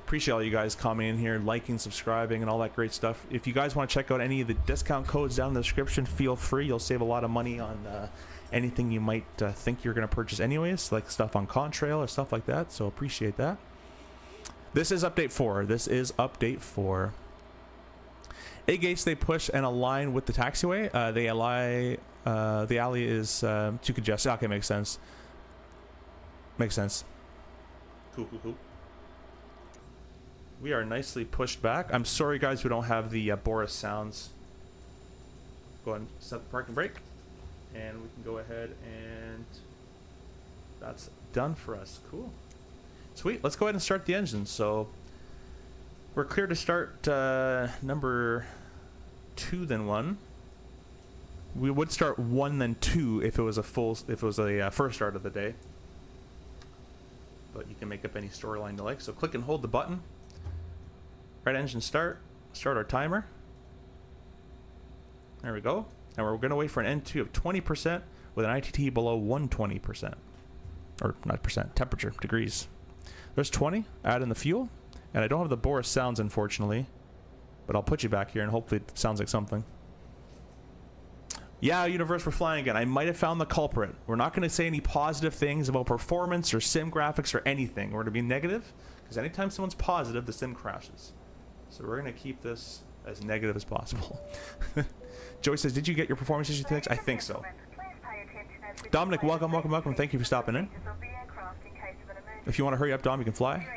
Appreciate all you guys coming in here, liking, subscribing, and all that great stuff. If you guys want to check out any of the discount codes down in the description, feel free. You'll save a lot of money on anything you might think you're going to purchase anyways, like stuff on Contrail or stuff like that, so appreciate that. This is update 4. This is update 4. 8 gates, they push and align with the taxiway. The alley is too congested. Okay, makes sense. Makes sense. Cool. We are nicely pushed back. I'm sorry, guys, we don't have the Boris sounds. Go ahead and set the parking brake. And we can go ahead and... that's done for us. Cool. Sweet. Let's go ahead and start the engine. So we're clear to start number 2 then 1. We would start 1 then 2 if it was a first start of the day. But you can make up any storyline you like. So click and hold the button. Right engine start. Start our timer. There we go. And we're going to wait for an N2 of 20% with an ITT below 120%. Or not percent, temperature, degrees. There's 20. Add in the fuel. And I don't have the Boris sounds, unfortunately. But I'll put you back here and hopefully it sounds like something. Yeah, Universe, we're flying again. I might have found the culprit. We're not going to say any positive things about performance or sim graphics or anything. We're going to be negative. Because anytime someone's positive, the sim crashes. So we're going to keep this as negative as possible. Joey says, did you get your performance issue fixed? I think so. Dominic, welcome. Thank you for stopping in. If you want to hurry up, Dom, you can fly.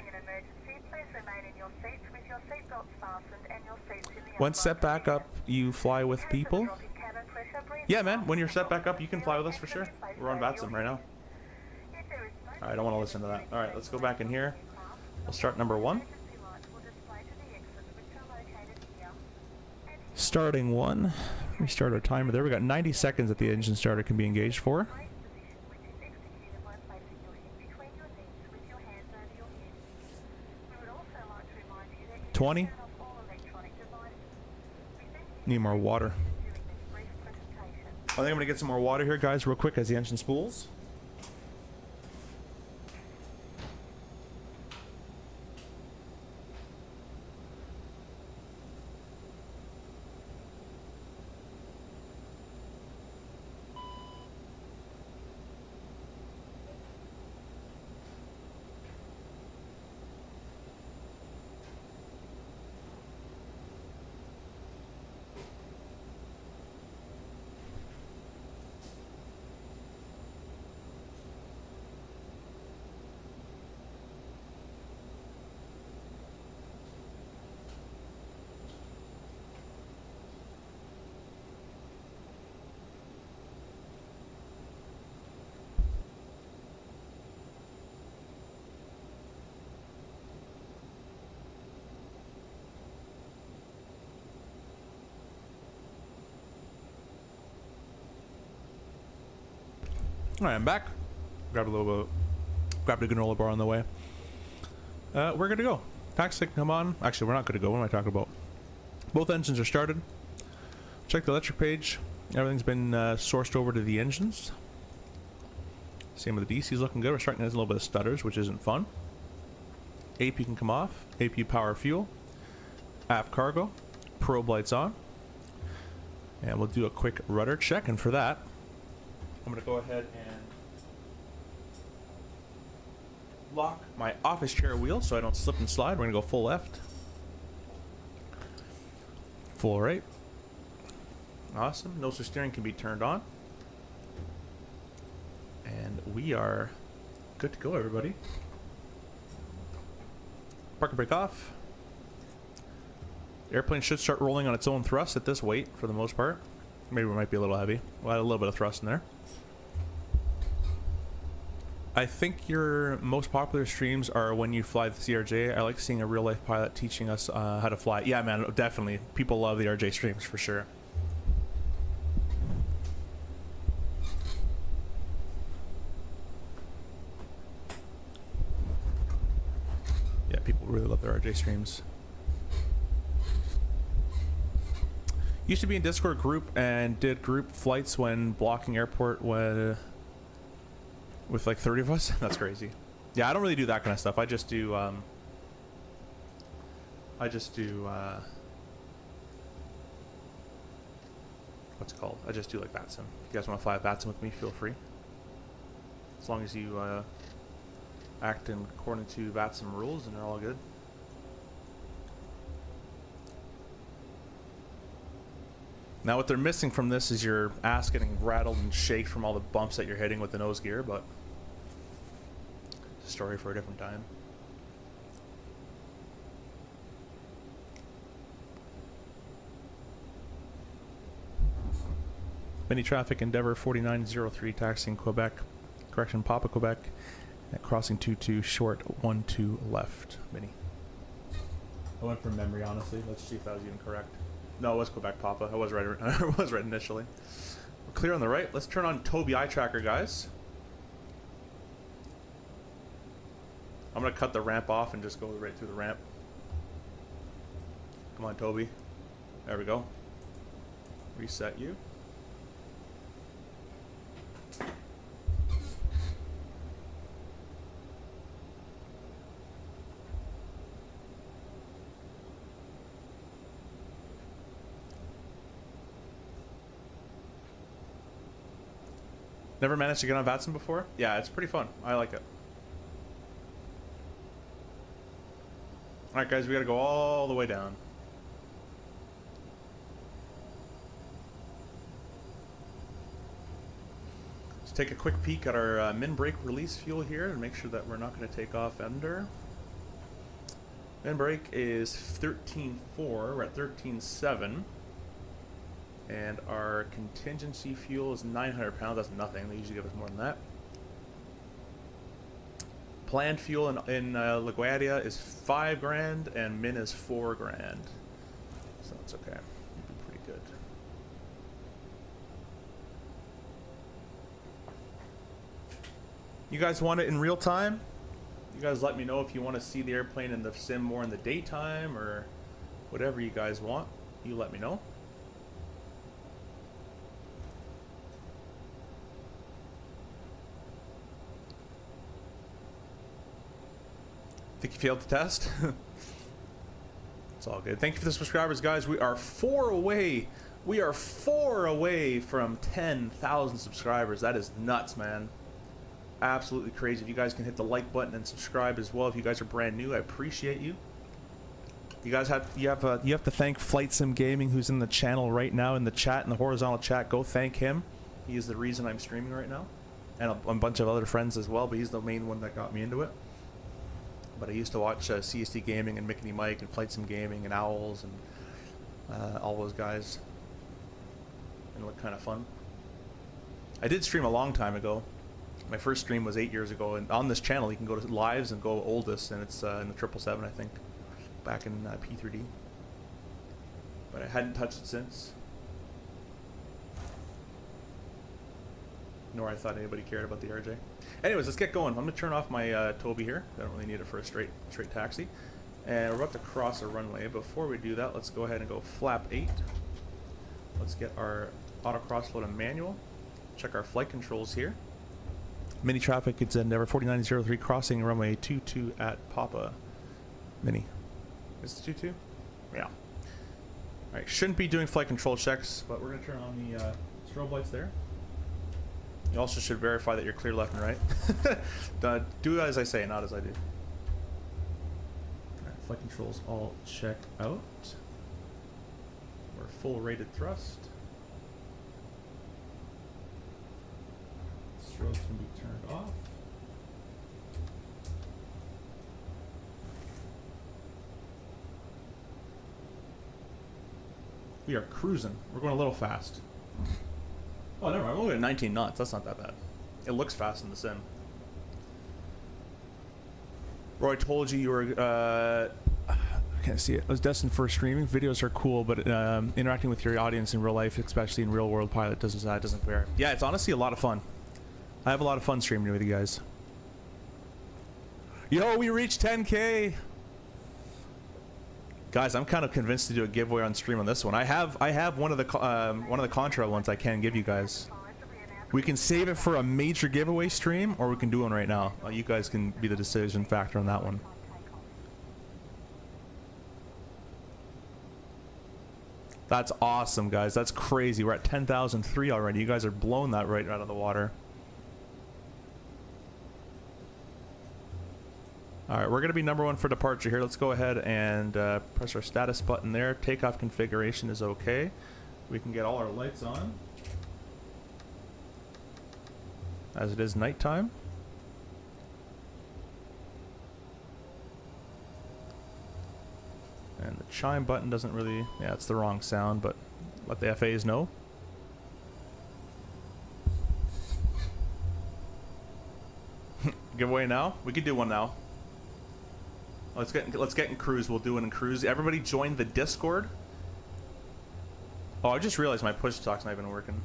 Once set back up, you fly with people? Yeah, man. When you're set back up, you can fly with us for sure. We're on Batsim right now. Alright, I don't want to listen to that. Alright, let's go back in here. We'll start number 1. Starting 1. Restart our timer there. We got 90 seconds that the engine starter can be engaged for. 20. Need more water. I think I'm gonna get some more water here, guys, real quick as the engine spools. Alright, I'm back. Grabbed a granola bar on the way. We're good to go. Taxi, come on. Actually, we're not good to go. What am I talking about? Both engines are started. Check the electric page. Everything's been sourced over to the engines. Same with the DC's looking good. We're starting to have a little bit of stutters, which isn't fun. AP can come off. AP power fuel. Aft cargo. Probe lights on. And we'll do a quick rudder check. And for that, I'm going to go ahead and lock my office chair wheel so I don't slip and slide. We're going to go full left. Full right. Awesome. Nose to steering can be turned on. And we are good to go, everybody. Park and brake off. The airplane should start rolling on its own thrust at this weight for the most part. Maybe it might be a little heavy. We'll add a little bit of thrust in there. I think your most popular streams are when you fly the CRJ. I like seeing a real life pilot teaching us how to fly. Yeah, man, definitely. People love the RJ streams for sure. Yeah, people really love their RJ streams. Used to be in Discord group and did group flights when blocking airport with like 30 of us. That's crazy. Yeah, I don't really do that kind of stuff. I just do what's it called? I just do like VATSIM. If you guys want to fly a VATSIM with me, feel free. As long as you act in according to VATSIM rules, and they're all good. Now what they're missing from this is your ass getting rattled and shaked from all the bumps that you're hitting with the nose gear, but it's a story for a different time. Mini traffic Endeavour 4903 taxiing Quebec, correction Papa Quebec, at crossing 22 short 12 left. Mini. I went from memory, honestly. Let's see if that was even correct. No, it was Quebec Papa. I was right. I was right initially. We're clear on the right. Let's turn on Toby eye tracker, guys. I'm gonna cut the ramp off and just go right through the ramp. Come on, Toby. There we go. Reset you. Never managed to get on VATSIM before? Yeah, it's pretty fun. I like it. Alright guys, we gotta go all the way down. Let's take a quick peek at our min brake release fuel here and make sure that we're not going to take off under. Min brake is 13.4, we're at 13.7. And our contingency fuel is 900 pounds. That's nothing. They usually give us more than that. Planned fuel in LaGuardia is 5 grand, and min is 4 grand. So that's okay. It'll be pretty good. You guys want it in real time? You guys let me know if you want to see the airplane in the sim more in the daytime or whatever you guys want. You let me know. Think you failed the test? It's all good. Thank you for the subscribers, guys. We are 4 away. We are 4 away from 10,000 subscribers. That is nuts, man. Absolutely crazy. If you guys can hit the like button and subscribe as well. If you guys are brand new, I appreciate you. You guys have to thank Flight Sim Gaming, who's in the channel right now in the chat, in the horizontal chat. Go thank him. He is the reason I'm streaming right now, and a bunch of other friends as well. But he's the main one that got me into it. But I used to watch CST Gaming and Mickey Mike and Flight Sim Gaming and Owls and all those guys. And looked kind of fun. I did stream a long time ago. My first stream was 8 years ago, and on this channel you can go to lives and go oldest, and it's in the 777, I think, back in P3D. But I hadn't touched it since. Nor I thought anybody cared about the RJ. Anyways, let's get going. I'm gonna turn off my Toby here. I don't really need it for a straight taxi. And we're about to cross a runway. Before we do that, let's go ahead and go flap 8. Let's get our auto crossflow to manual. Check our flight controls here. Mini traffic, it's Endeavour 4903 crossing runway 22 at Papa. Mini. Is it 22? Yeah. Alright, shouldn't be doing flight control checks, but we're gonna turn on the strobe lights there. You also should verify that you're clear left and right. Do as I say, not as I do. Alright, flight controls all check out. full rated thrust. Strobes can be turned off. We are cruising. We're going a little fast. Oh, never mind. We're only at 19 knots. That's not that bad. It looks fast in the sim. Roy told you were, I can't see it. I was destined for streaming. Videos are cool, but interacting with your audience in real life, especially in real world pilot, doesn't compare. Yeah, it's honestly a lot of fun. I have a lot of fun streaming with you guys. Yo, we reached 10K. Guys, I'm kind of convinced to do a giveaway on stream on this one. I have one of the Contra ones I can give you guys. We can save it for a major giveaway stream, or we can do one right now. You guys can be the decision factor on that one. That's awesome, guys. That's crazy. We're at 10,003 already. You guys are blowing that right out of the water. Alright, we're going to be number 1 for departure here. Let's go ahead and press our status button there. Takeoff configuration is okay. We can get all our lights on, as it is nighttime. And the chime button doesn't really... Yeah, it's the wrong sound, but let the FAs know. Giveaway now? We could do one now. Let's get in cruise. We'll do it in cruise. Everybody join the Discord. Oh, I just realized my push talk's not even working.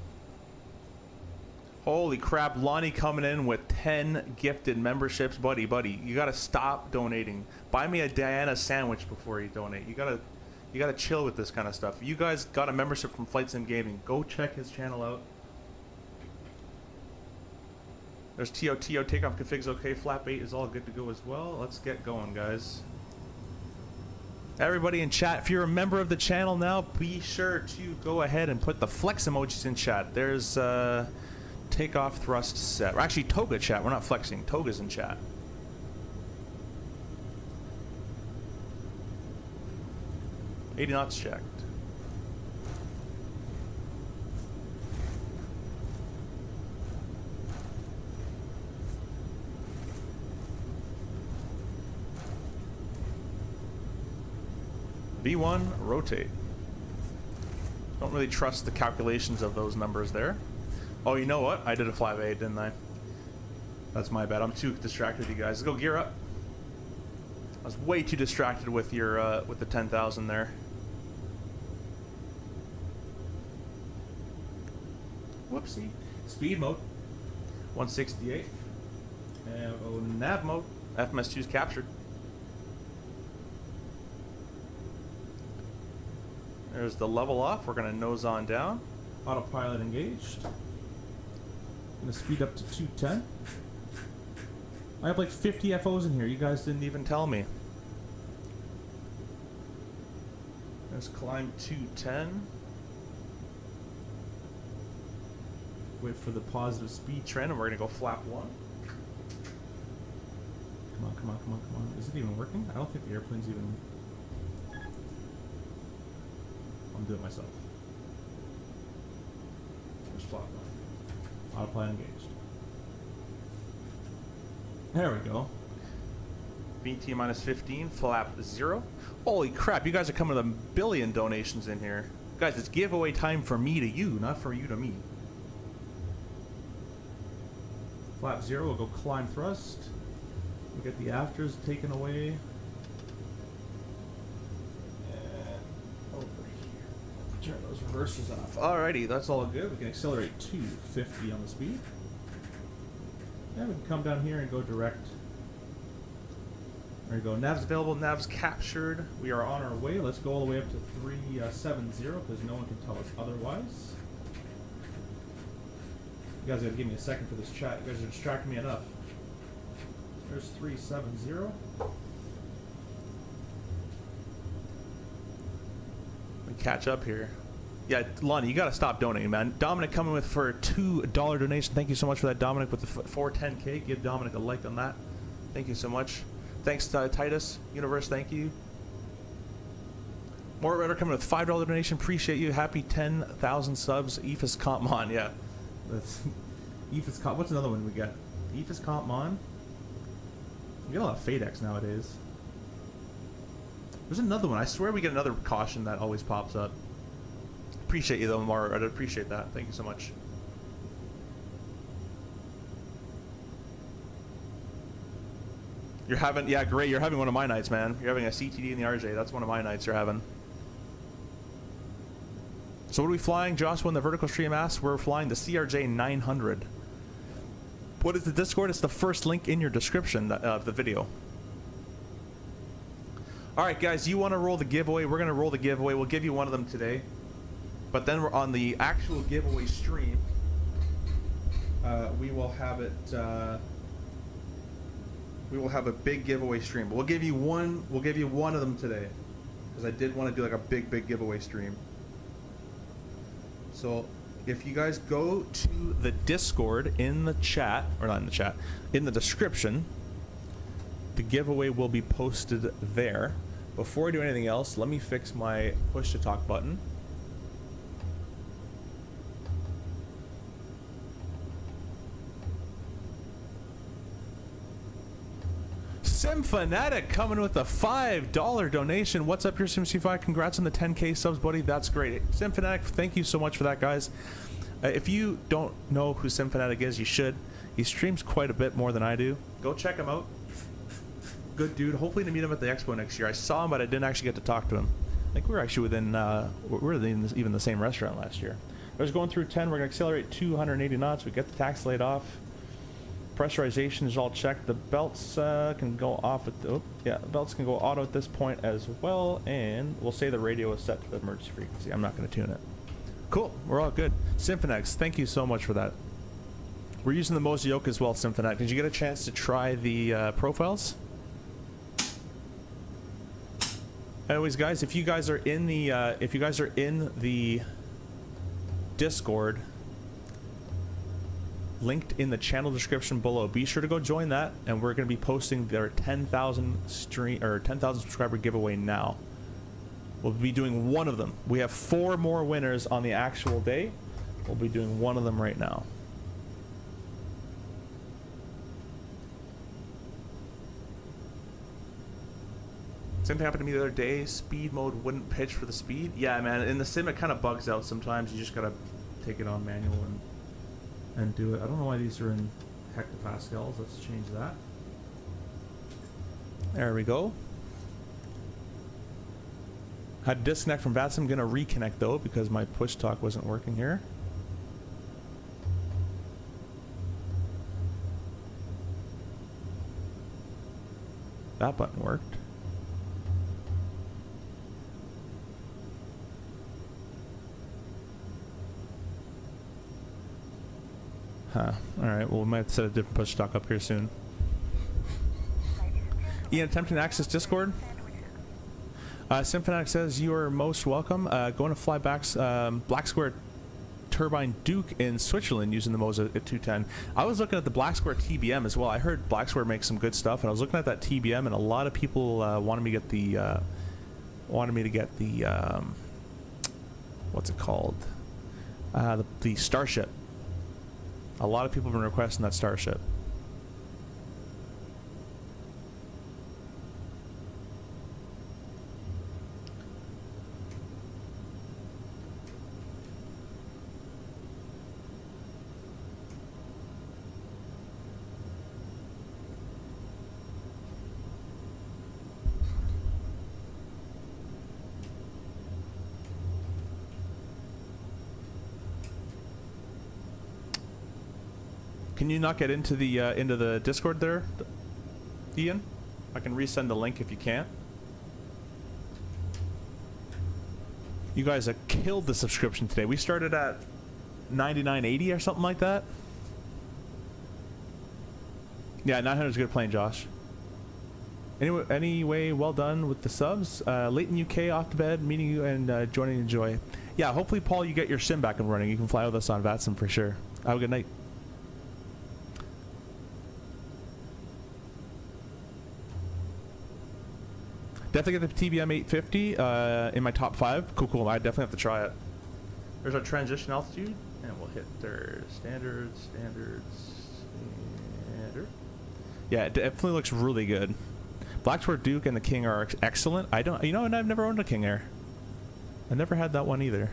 Holy crap, Lonnie coming in with 10 gifted memberships. Buddy, you gotta stop donating. Buy me a Diana sandwich before you donate. You gotta chill with this kind of stuff. You guys got a membership from Flight Sim Gaming. Go check his channel out. There's TO, takeoff config's okay. Flap 8 is all good to go as well. Let's get going, guys. Everybody in chat, if you're a member of the channel now, be sure to go ahead and put the flex emojis in chat. There's takeoff thrust set. Or actually, toga chat. We're not flexing. Toga's in chat. $80 knots checked. V1, rotate. Don't really trust the calculations of those numbers there. Oh, you know what? I did a fly 8, didn't I? That's my bad. I'm too distracted, you guys. Let's go gear up. I was way too distracted with your with the 10,000 there. Whoopsie. Speed mode. 168. And oh, nav mode. FMS2 is captured. There's the level off. We're going to nose on down. Autopilot engaged. Going to speed up to 210. I have like 50 FOs in here. You guys didn't even tell me. Let's climb 210. Wait for the positive speed trend, and we're going to go flap 1. Come on, come on, come on, come on. Is it even working? I don't think the airplane's even... I'm doing it myself. There's flap 1. Autopilot engaged. There we go. BT minus 15, flap 0. Holy crap, you guys are coming with a billion donations in here. Guys, it's giveaway time for me to you, not for you to me. Flap 0, we'll go climb thrust. We'll get the afters taken away. Turn those reversers off. Alrighty, that's all good. We can accelerate to 50 on the speed. And we can come down here and go direct. There we go. Nav's available, nav's captured. We are on our way. Let's go all the way up to 370 because no one can tell us otherwise. You guys gotta give me a second for this chat. You guys are distracting me enough. There's 370. Catch up here. Yeah, Lonnie, you gotta stop donating, man. Dominic coming with for a $2 donation. Thank you so much for that, Dominic, with the 410K. Give Dominic a like on that. Thank you so much. Thanks to Titus Universe. Thank you. More Redder coming with $5 donation. Appreciate you. Happy 10,000 subs. Ephus Compmon. Yeah. That's Ephus Comp. What's another one we got? Ephus Compmon. We get a lot of FadeX nowadays. There's another one. I swear we get another caution that always pops up. Appreciate you though, More Redder. Appreciate that. Thank you so much. You're having, yeah, great. You're having one of my nights, man. You're having a CTD in the RJ. That's one of my nights you're having. So what are we flying? Joshua in the vertical stream asks, we're flying the CRJ 900. What is the Discord? It's the first link in your description of the video. All right, guys, you want to roll the giveaway? We're going to roll the giveaway. We'll give you one of them today. But then we're on the actual giveaway stream. We will have it... we will have a big giveaway stream. But we'll give you one of them today. Because I did want to do like a big giveaway stream. So if you guys go to the Discord in the chat, or not in the chat, in the description, the giveaway will be posted there. Before I do anything else, let me fix my push to talk button. Simfanatic coming with a $5 donation. What's up, your SimC5? Congrats on the 10K subs, buddy. That's great. Simfanatic, thank you so much for that, guys. If you don't know who Simfanatic is, you should. He streams quite a bit more than I do. Go check him out. Good dude. Hopefully to meet him at the expo next year. I saw him, but I didn't actually get to talk to him. I think we were actually within, we were in even the same restaurant last year. I was going through 10. We're going to accelerate 280 knots. We get the tax laid off. Pressurization is all checked. The belts can go off at the, oh, yeah, the belts can go auto at this point as well, and we'll say the radio is set to the emergency frequency. I'm not going to tune it. Cool, we're all good. Symphonex, thank you so much for that. We're using the Moza yoke as well, Symphonex. Did you get a chance to try the profiles? Anyways, guys, if you guys are in the Discord, linked in the channel description below, be sure to go join that, and we're going to be posting their 10,000 subscriber giveaway now. We'll be doing one of them. We have 4 more winners on the actual day. We'll be doing one of them right now. Same thing happened to me the other day. Speed mode wouldn't pitch for the speed. Yeah, man, in the sim it kind of bugs out sometimes. You just gotta take it on manual and do it. I don't know why these are in hectopascals. Let's change that. There we go. Had to disconnect from VATS. I'm gonna reconnect though because my push talk wasn't working here. That button worked. Huh. Alright, well we might have to set a different push talk up here soon. Ian attempting to access Discord. Symphonic says you are most welcome. Going to fly back Black Square Turbine Duke in Switzerland using the Moza at 210. I was looking at the Black Square TBM as well. I heard Black Square makes some good stuff, and I was looking at that TBM, and a lot of people wanted me to get the what's it called? The Starship. A lot of people have been requesting that Starship. Can you not get into the Discord there, Ian? I can resend the link if you can't. You guys have killed the subscription today. We started at $99.80 or something like that. Yeah, 900 is a good plan, Josh. Anyway, well done with the subs. Leighton UK off to bed, meeting you and joining Enjoy. Yeah, hopefully, Paul, you get your sim back and running. You can fly with us on VATSIM for sure. Have a good night. Definitely get the TBM 850 in my top 5. Cool. I definitely have to try it. There's our transition altitude, and we'll hit their standard. Yeah, it definitely looks really good. Blacksport Duke and the King are excellent. And I've never owned a King Air. I never had that one either.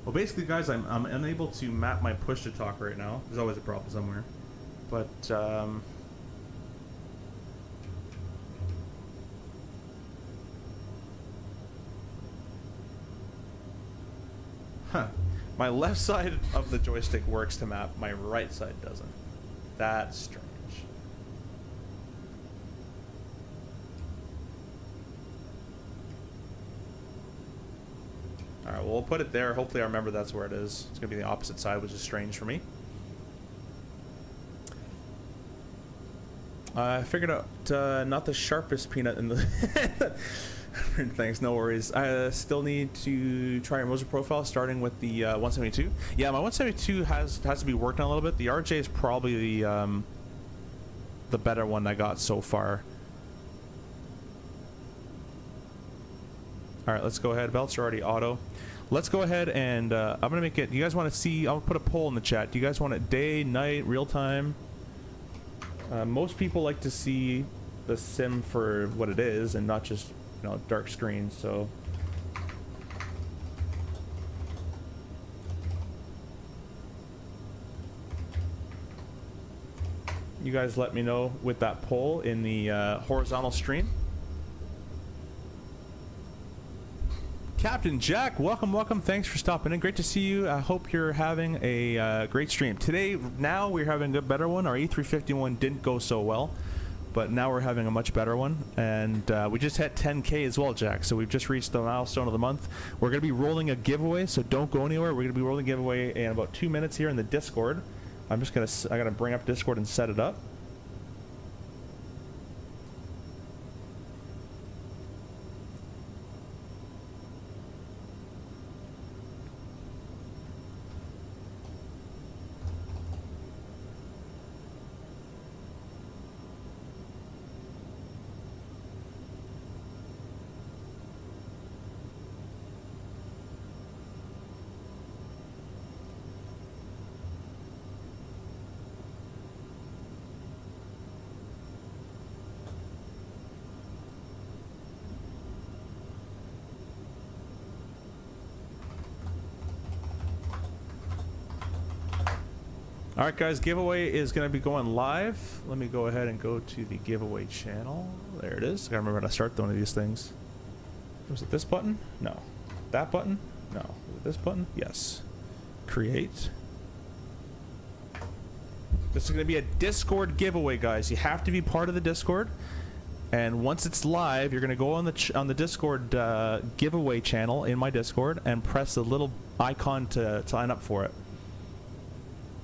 Well, basically, guys, I'm unable to map my push to talk right now. There's always a problem somewhere. But, my left side of the joystick works to map, my right side doesn't. That's strange. Alright, well, we'll put it there. Hopefully I remember that's where it is. It's going to be the opposite side, which is strange for me. I figured out not the sharpest peanut in the... Thanks, no worries. I still need to try your Moza profile, starting with the 172. Yeah, my 172 has to be worked on a little bit. The RJ is probably the better one I got so far. All right, let's go ahead. Belts are already auto. Let's go ahead and I'm gonna make it. You guys want to see? I'll put a poll in the chat. Do you guys want it day, night, real time? Most people like to see the sim for what it is and not just, you know, dark screens. So you guys let me know with that poll in the horizontal stream. Captain Jack, welcome. Thanks for stopping in. Great to see you. I hope you're having a great stream. Today, now we're having a better one. Our E351 didn't go so well, but now we're having a much better one. And we just hit 10K as well, Jack. So we've just reached the milestone of the month. We're going to be rolling a giveaway, so don't go anywhere. We're going to be rolling a giveaway in about 2 minutes here in the Discord. I got to bring up Discord and set it up. Alright guys, giveaway is going to be going live. Let me go ahead and go to the giveaway channel. There it is. I gotta remember how to start one of these things. Was it this button? No. That button? No. Was it this button? Yes. Create. This is going to be a Discord giveaway, guys. You have to be part of the Discord. And once it's live, you're going to go on the Discord giveaway channel in my Discord and press the little icon to sign up for it.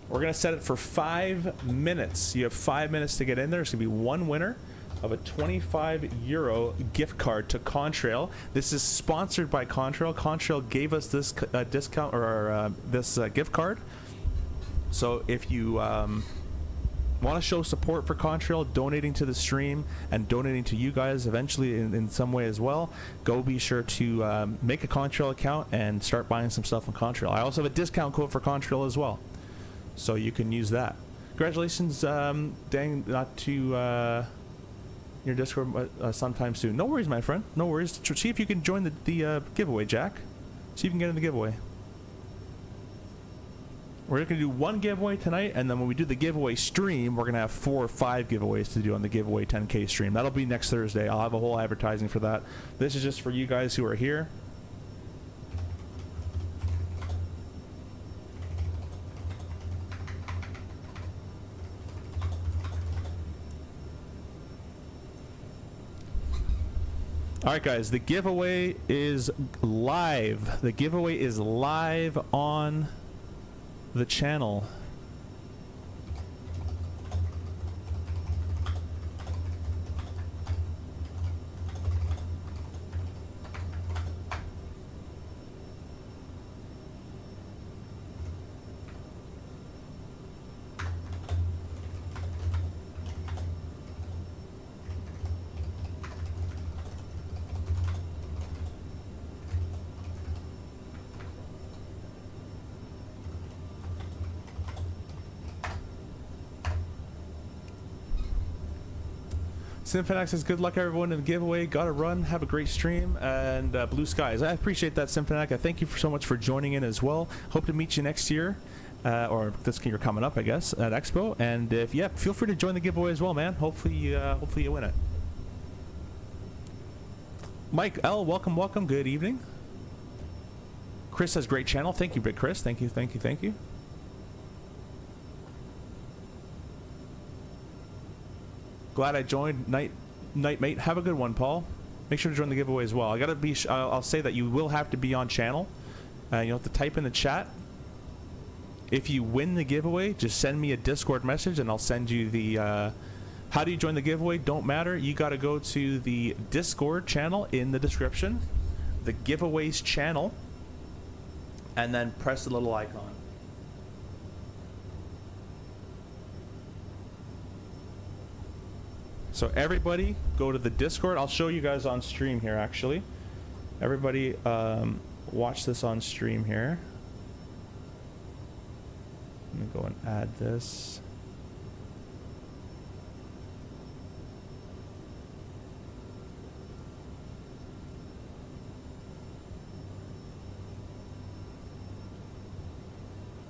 We're going to set it for 5 minutes. You have 5 minutes to get in there. There's going to be one winner of a €25 gift card to Contrail. This is sponsored by Contrail. Contrail gave us this discount or this gift card. So if you want to show support for Contrail, donating to the stream and donating to you guys eventually in some way as well, go be sure to make a Contrail account and start buying some stuff on Contrail. I also have a discount code for Contrail as well, so you can use that. Congratulations, dang, not to your Discord sometime soon. No worries, my friend. No worries. See if you can join the giveaway, Jack. See if you can get in the giveaway. We're going to do one giveaway tonight, and then when we do the giveaway stream, we're going to have 4 or 5 giveaways to do on the giveaway 10K stream. That'll be next Thursday. I'll have a whole advertising for that. This is just for you guys who are here. Alright guys, the giveaway is live. The giveaway is live on the channel. Symphonic says, good luck everyone in the giveaway. Gotta run. Have a great stream. And blue skies. I appreciate that, Symphonic. I thank you so much for joining in as well. Hope to meet you next year. Or this year coming up, I guess, at Expo. And if, yeah, feel free to join the giveaway as well, man. Hopefully you win it. Mike L, welcome, welcome. Good evening. Chris says, great channel. Thank you, Big Chris. Thank you, thank you, thank you. Glad I joined. Night mate. Have a good one, Paul. Make sure to join the giveaway as well. I gotta be. I'll say that you will have to be on channel. You'll have to type in the chat. If you win the giveaway, just send me a Discord message, and I'll send you the. How do you join the giveaway? Don't matter. You gotta go to the Discord channel in the description, the giveaways channel, and then press the little icon. So everybody go to the Discord. I'll show you guys on stream here, actually. Everybody watch this on stream here. Let me go and add this.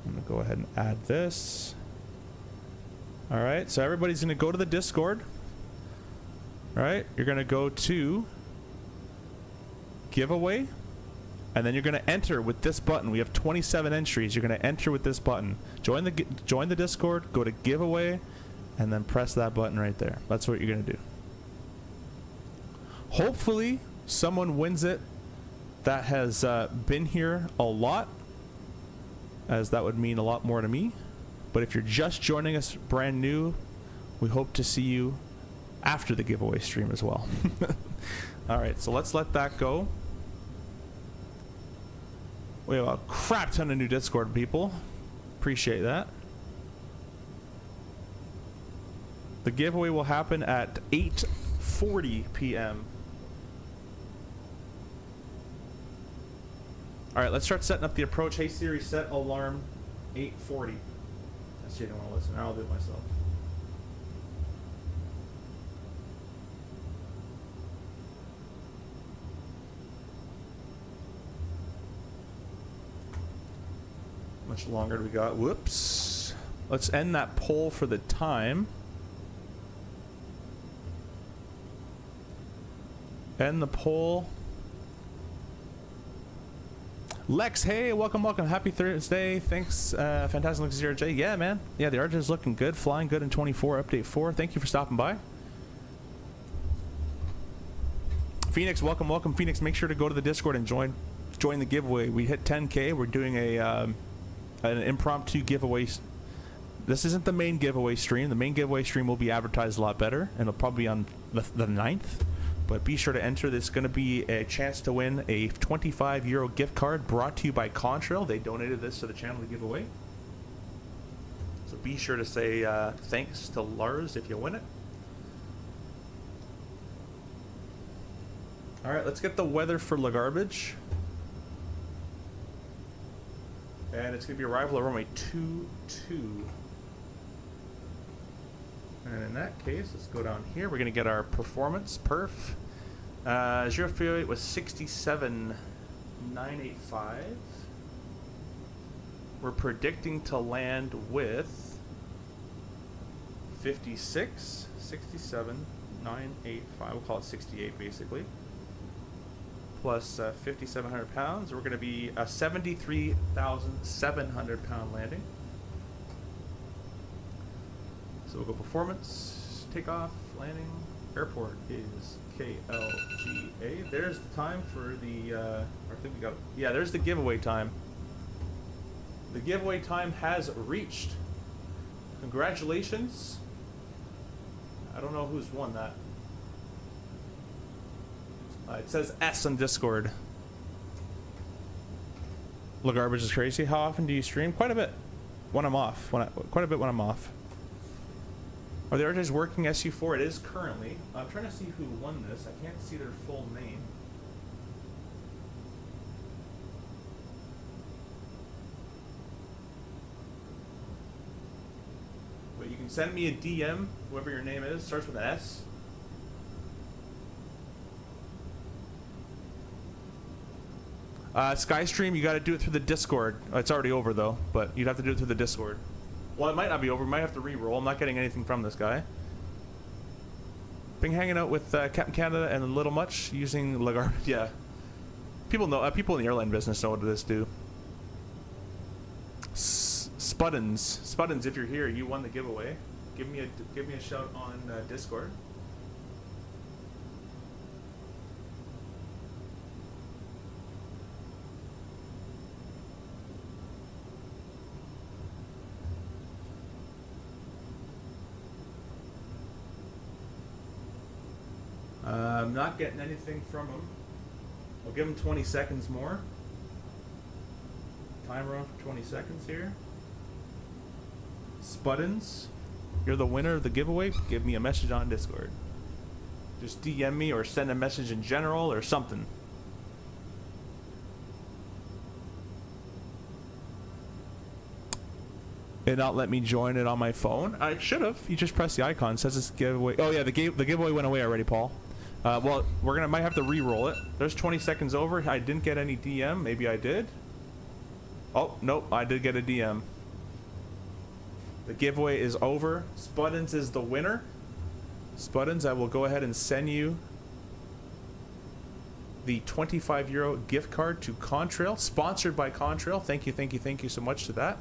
I'm going to go ahead and add this. All right, so everybody's going to go to the Discord. All right, you're going to go to giveaway, and then you're going to enter with this button. We have 27 entries. You're going to enter with this button. Join the Discord, go to giveaway, and then press that button right there. That's what you're going to do. Hopefully, someone wins it that has been here a lot, as that would mean a lot more to me. But if you're just joining us brand new, we hope to see you after the giveaway stream as well. All right, so let's let that go. We have a crap ton of new Discord people. Appreciate that. The giveaway will happen at 8:40 p.m. All right, let's start setting up the approach. Hey Siri, set alarm 8:40. That's you don't want to listen. I'll do it myself. Much longer do we got? Whoops. Let's end that poll for the time. End the poll. Lex, hey, welcome, welcome. Happy Thursday. Thanks, fantastic CRJ. Yeah, man. Yeah, the RJ is looking good. Flying good in 24, update 4. Thank you for stopping by. Phoenix, welcome, welcome. Phoenix, make sure to go to the Discord and join the giveaway. We hit 10K. We're doing an impromptu giveaway. This isn't the main giveaway stream. The main giveaway stream will be advertised a lot better, and it'll probably be on the 9th. But be sure to enter. There's going to be a chance to win a €25 gift card brought to you by Contrail. They donated this to the channel to give away. So be sure to say thanks to Lars if you win it. All right, let's get the weather for La Garbage. And it's going to be arrival at runway 22. And in that case, let's go down here. We're going to get our performance perf. 038 was 67,985. We're predicting to land with 67,985. We'll call it 68 basically. Plus 5,700 pounds. We're going to be a 73,700 pound landing. So we'll go performance, takeoff, landing. Airport is KLGA. There's the time for the, I think we got, yeah, there's the giveaway time. The giveaway time has reached. Congratulations. I don't know who's won that. It says S on Discord. La Garbage is crazy. How often do you stream? Quite a bit. When I'm off. Quite a bit when I'm off. Are the RJs working SU4? It is currently. I'm trying to see who won this. I can't see their full name. But you can send me a DM, whoever your name is. Starts with an S. Skystream, you got to do it through the Discord. It's already over though, but you'd have to do it through the Discord. Well, it might not be over. We might have to re-roll. I'm not getting anything from this guy. Been hanging out with Captain Canada and Little Much using Lagar. Yeah, people know. People in the airline business know what this do. Spuddins, if you're here, you won the giveaway. Give me a shout on Discord. I'm not getting anything from him. We'll give him 20 seconds more. Timer on for 20 seconds here. Spuddins, you're the winner of the giveaway. Give me a message on Discord. Just DM me or send a message in general or something. It not let me join it on my phone. I should have. You just press the icon. It says it's giveaway. Oh yeah, the giveaway went away already, Paul. Well, might have to re-roll it. There's 20 seconds over. I didn't get any DM. Maybe I did. Oh nope, I did get a DM. The giveaway is over. Spuddins is the winner. Spuddins, I will go ahead and send you the €25 gift card to Contrail, sponsored by Contrail. Thank you so much to that.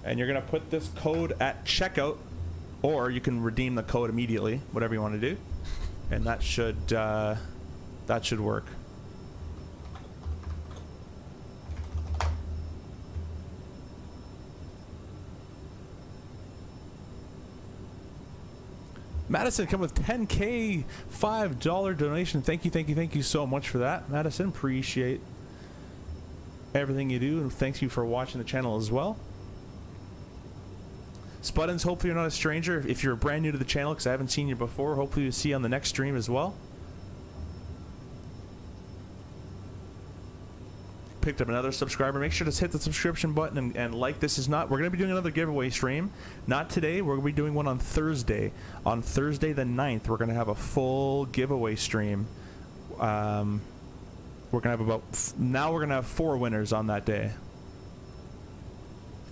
And you're gonna put this code at checkout, or you can redeem the code immediately, whatever you want to do, and that should work. Madison come with 10K $5 donation. Thank you so much for that, Madison. Appreciate everything you do, and thanks you for watching the channel as well. Spuddins, hopefully you're not a stranger. If you're brand new to the channel, because I haven't seen you before, hopefully you'll see you on the next stream as well. Picked up another subscriber. Make sure to hit the subscription button and like. This is not, we're going to be doing another giveaway stream. Not today. We're going to be doing one on Thursday. On Thursday the 9th, we're going to have a full giveaway stream. We're going to have now we're going to have 4 winners on that day.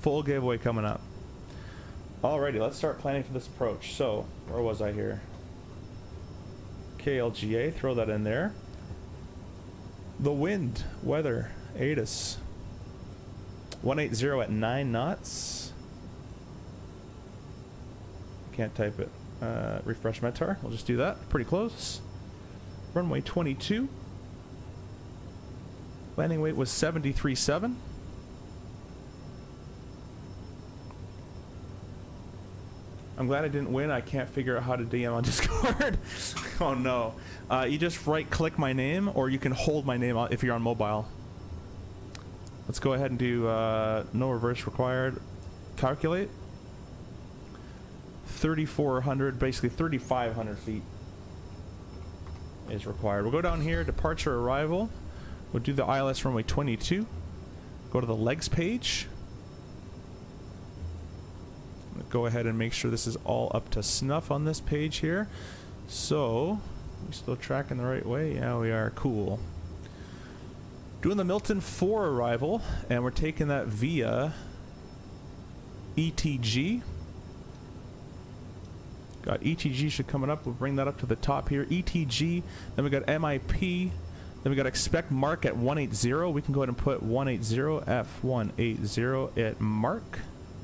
Full giveaway coming up. Alrighty, let's start planning for this approach. So, where was I here? KLGA, throw that in there. The wind, weather, ATIS. 180 at 9 knots. Can't type it. Refresh Metar, we'll just do that. Pretty close. Runway 22. Landing weight was 73.7. I'm glad I didn't win. I can't figure out how to DM on Discord. Oh no. You just right click my name, or you can hold my name if you're on mobile. Let's go ahead and do no reverse required. Calculate. 3,400, basically 3,500 feet is required. We'll go down here, departure arrival. We'll do the ILS runway 22. Go to the legs page. Go ahead and make sure this is all up to snuff on this page here. So, we still tracking the right way? Yeah, we are. Cool. Doing the Milton 4 arrival, and we're taking that via ETG. Got ETG should coming up. We'll bring that up to the top here. ETG. Then we got MIP. Then we got expect mark at 180. We can go ahead and put 180 F180 at mark.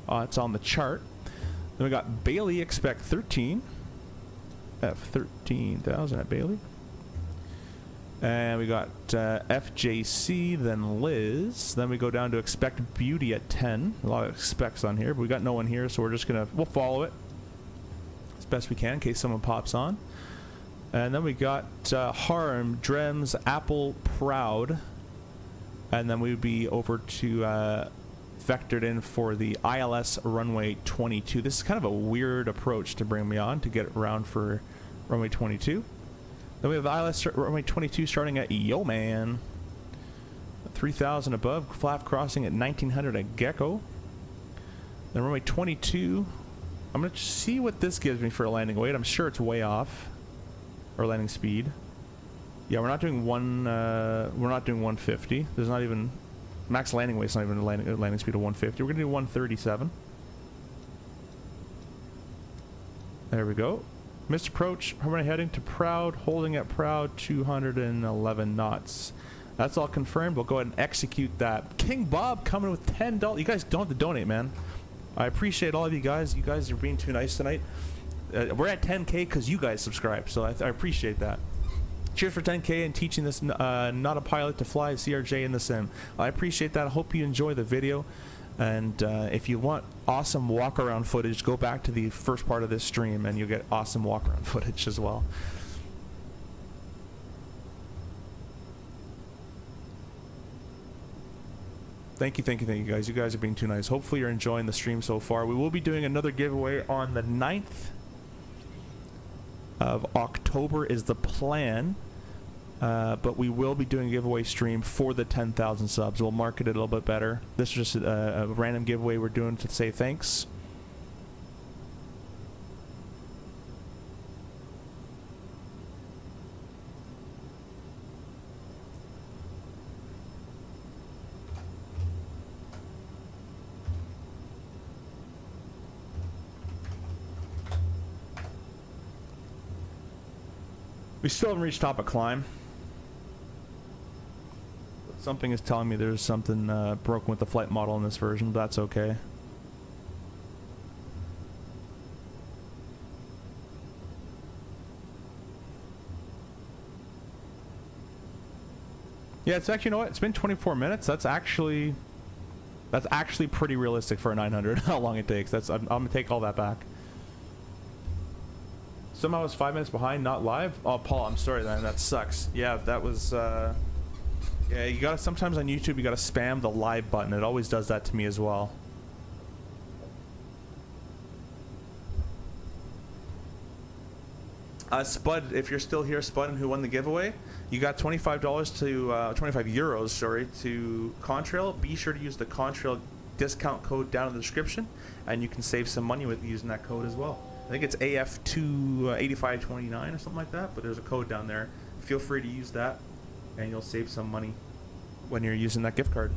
It's on the chart. Then we got Bailey expect 13. F13,000 at Bailey. And we got FJC, then Liz. Then we go down to expect Beauty at 10. A lot of expects on here, but we got no one here, so we're just gonna, we'll follow it as best we can in case someone pops on. And then we got Harm, Drems, Apple, Proud. And then we would be over to vectored in for the ILS runway 22. This is kind of a weird approach to bring me on to get around for runway 22. Then we have the ILS runway 22 starting at Yo Man, 3,000 above, flap crossing at 1,900 at Gecko. Then runway 22 I'm gonna see what this gives me for a landing weight. I'm sure it's way off. Or landing speed. Yeah, we're not doing 150. There's not even max landing weight's not even a landing speed of 150. We're gonna do 137. There we go. Missed approach. How many heading to Proud? Holding at Proud. 211 knots. That's all confirmed. We'll go ahead and execute that. King Bob coming with $10. You guys don't have to donate, man. I appreciate all of you guys. You guys are being too nice tonight. We're at 10K because you guys subscribe, so I appreciate that. Cheers for 10K and teaching this not a pilot to fly CRJ in the sim. I appreciate that. I hope you enjoy the video. And if you want awesome walk-around footage, go back to the first part of this stream and you'll get awesome walk-around footage as well. Thank you guys. You guys are being too nice. Hopefully you're enjoying the stream so far. We will be doing another giveaway on the 9th of October is the plan. But we will be doing a giveaway stream for the 10,000 subs. We'll market it a little bit better. This is just a random giveaway we're doing to say thanks. We still haven't reached top of climb. Something is telling me there's something broken with the flight model in this version, but that's okay. Yeah, it's actually, you know what? It's been 24 minutes. That's actually pretty realistic for a 900. How long it takes? I'm gonna take all that back. Somehow I was 5 minutes behind, not live. Oh, Paul, I'm sorry, man. That sucks. Yeah, that was. Yeah, you gotta, sometimes on YouTube you gotta spam the live button. It always does that to me as well. Spud, if you're still here, Spud, and who won the giveaway, you got $25 to 25 euros, sorry, to Contrail. Be sure to use the Contrail discount code down in the description, and you can save some money with using that code as well. I think it's AF28529 or something like that, but there's a code down there. Feel free to use that, and you'll save some money when you're using that gift card.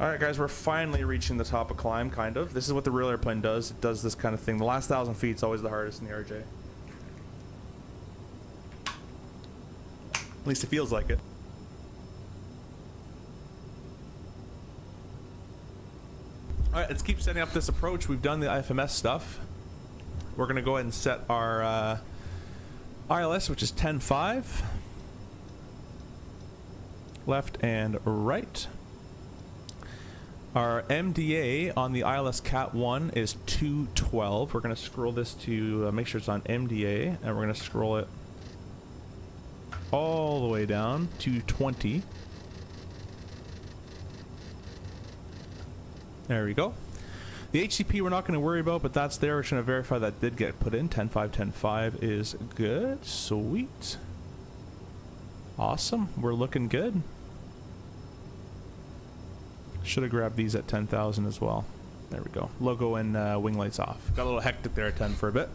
Alright guys, we're finally reaching the top of climb, kind of. This is what the real airplane does. It does this kind of thing. The last 1,000 feet is always the hardest in the RJ. At least it feels like it. Alright, let's keep setting up this approach. We've done the IFMS stuff. We're going to go ahead and set our ILS, which is 10.5. Left and right. Our MDA on the ILS Cat 1 is 212. We're going to scroll this to make sure it's on MDA, and we're going to scroll it all the way down to 20. There we go. The HCP we're not going to worry about, but that's there. We're going to verify that did get put in. 10.5, 10.5 is good. Sweet. Awesome. We're looking good. Should have grabbed these at 10,000 as well. There we go. Logo and wing lights off. Got a little hectic there at 10 for a bit.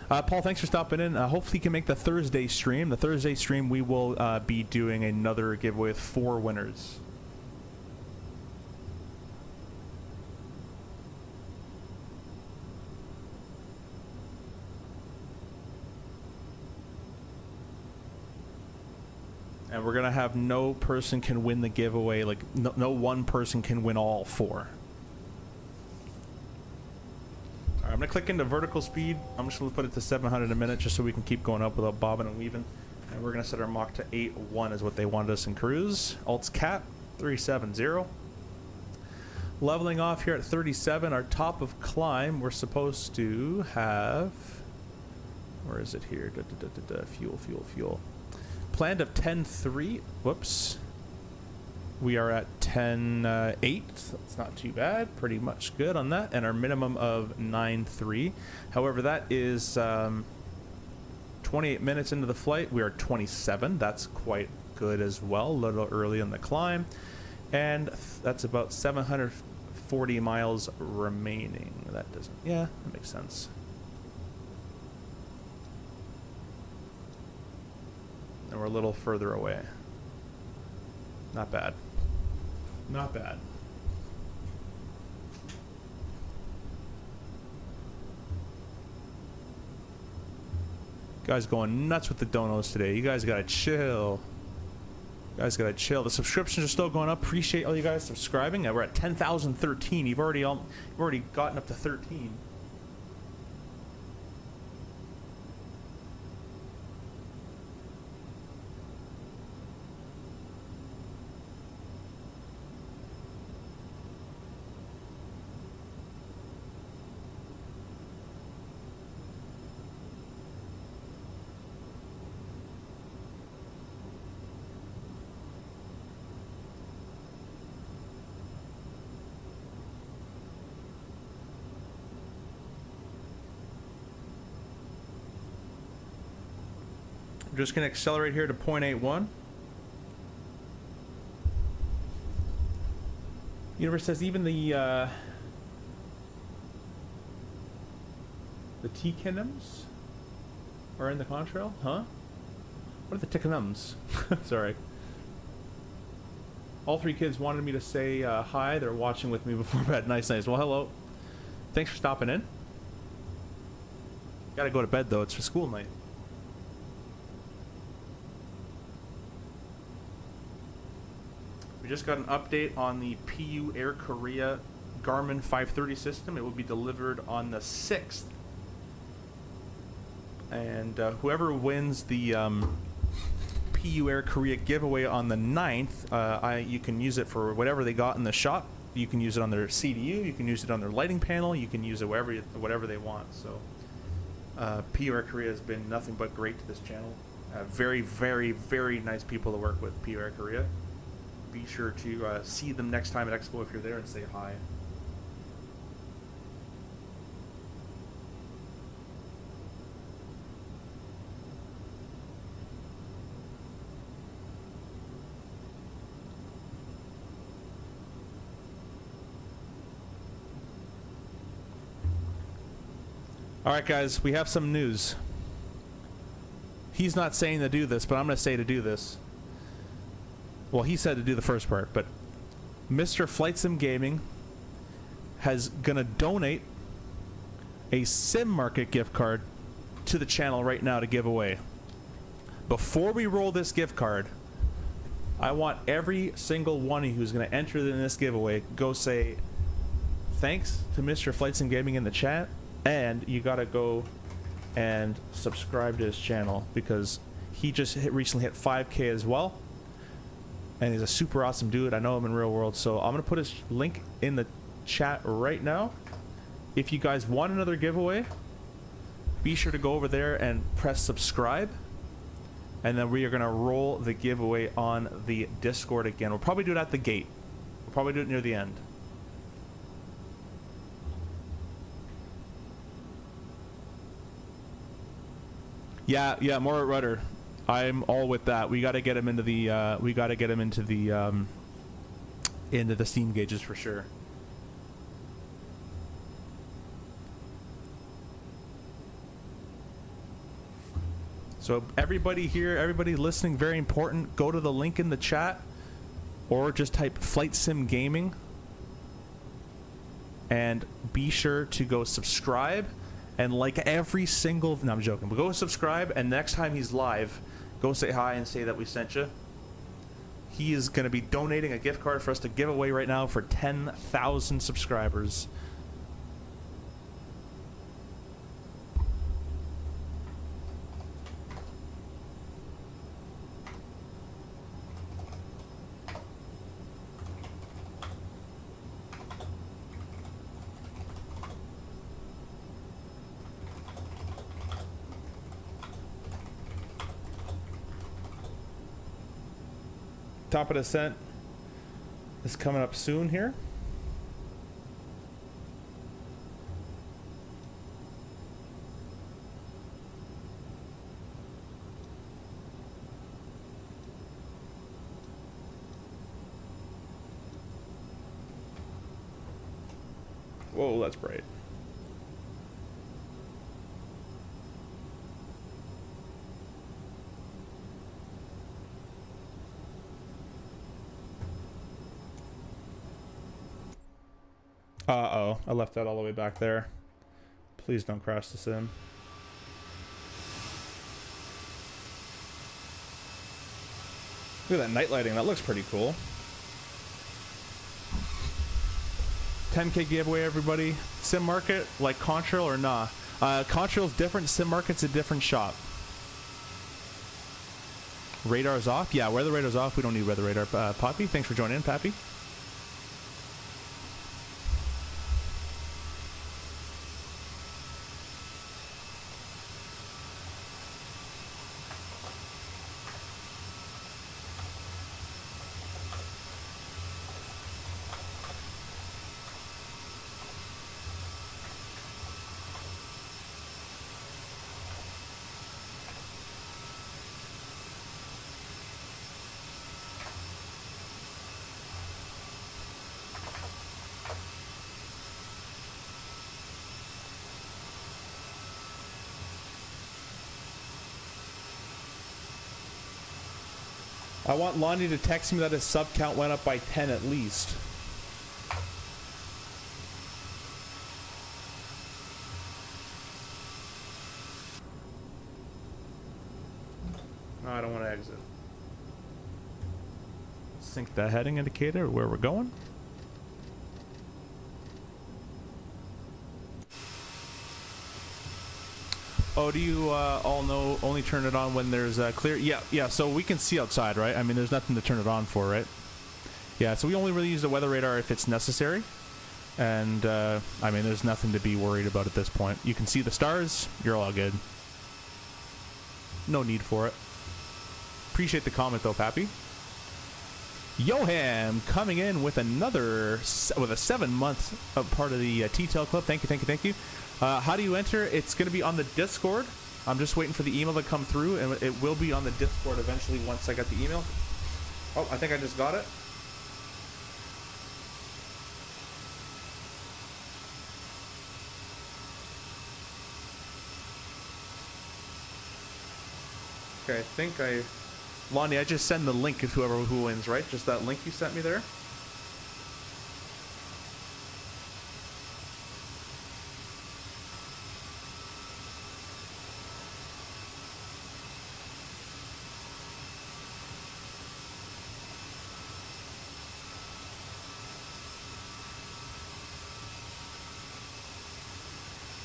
Paul, thanks for stopping in. Hopefully you can make the Thursday stream. The Thursday stream we will be doing another giveaway with 4 winners. And we're gonna have no person can win the giveaway, like no one person can win all 4. Alright, I'm gonna click into vertical speed. I'm just gonna put it to 700 a minute just so we can keep going up without bobbing and weaving. And we're gonna set our Mach to 8.1 is what they wanted us in cruise. Alt's Cat 370. Leveling off here at 37, our top of climb, we're supposed to have, where is it here? Fuel. Planned of 10.3. Whoops. We are at 10.8. That's not too bad. Pretty much good on that. And our minimum of 9.3. However, that is 28 minutes into the flight. We are 27. That's quite good as well. A little early on the climb. And that's about 740 miles remaining. That doesn't, yeah, that makes sense. And we're a little further away. Not bad. Not bad. Guys going nuts with the donos today. You guys gotta chill. You guys gotta chill. The subscriptions are still going up. Appreciate all you guys subscribing. We're at 10,013. You've already gotten up to 13. I'm just going to accelerate here to 0.81. Universe says even the T-Kinums are in the contrail? Huh? What are the T-Kinums? Sorry. All three kids wanted me to say hi. They're watching with me before bed. Nice, nice. Well, hello. Thanks for stopping in. Gotta go to bed, though. It's for school night. We just got an update on the PU Air Korea Garmin 530 system. It will be delivered on the 6th. And whoever wins the PU Air Korea giveaway on the 9th, you can use it for whatever they got in the shop. You can use it on their CDU, you can use it on their lighting panel, you can use it whatever they want. So PU Air Korea has been nothing but great to this channel. Very, very, very nice people to work with, PU Air Korea. Be sure to see them next time at Expo if you're there and say hi. Alright guys, we have some news. He's not saying to do this, but I'm going to say to do this. Well, he said to do the first part, but Mr. Flight Sim Gaming has gonna donate a Sim Market gift card to the channel right now to give away. Before we roll this gift card, I want every single one of you who's gonna enter in this giveaway go say thanks to Mr. Flight Sim Gaming in the chat, and you gotta go and subscribe to his channel because he just recently hit 5K as well. And he's a super awesome dude. I know him in real world. So I'm going to put his link in the chat right now. If you guys want another giveaway, be sure to go over there and press subscribe. And then we are going to roll the giveaway on the Discord again. We'll probably do it at the gate. We'll probably do it near the end. Yeah, more at rudder. I'm all with that. We got to get him into the into the steam gauges for sure. So everybody here, everybody listening, very important. Go to the link in the chat, or just type Flight Sim Gaming, and be sure to go subscribe. And like every single, no, I'm joking, but go subscribe, and next time he's live, go say hi and say that we sent you. He is going to be donating a gift card for us to give away right now for 10,000 subscribers. Top of descent is coming up soon here. Whoa, that's bright. Uh-oh, I left that all the way back there. Please don't crash the sim. Look at that night lighting, that looks pretty cool. 10K giveaway, everybody. Sim market, like Contrail or nah? Contrail's different, sim market's a different shop. Radar's off? Yeah, weather radar's off. We don't need weather radar. Poppy, thanks for joining in, Pappy. I want Lonnie to text me that his sub count went up by 10 at least. No, I don't want to exit. Sync the heading indicator where we're going. Oh, do you all know only turn it on when there's clear? Yeah, so we can see outside, right? I mean, there's nothing to turn it on for, right? Yeah, so we only really use the weather radar if it's necessary. And, I mean, there's nothing to be worried about at this point. You can see the stars, you're all good. No need for it. Appreciate the comment, though, Pappy. Yoham coming in with another, with a 7-month part of the T-Tail Club. Thank you. How do you enter? It's going to be on the Discord. I'm just waiting for the email to come through, and it will be on the Discord eventually once I get the email. Oh, I think I just got it. Okay, I think Lonnie, I just send the link to who wins, right? Just that link you sent me there?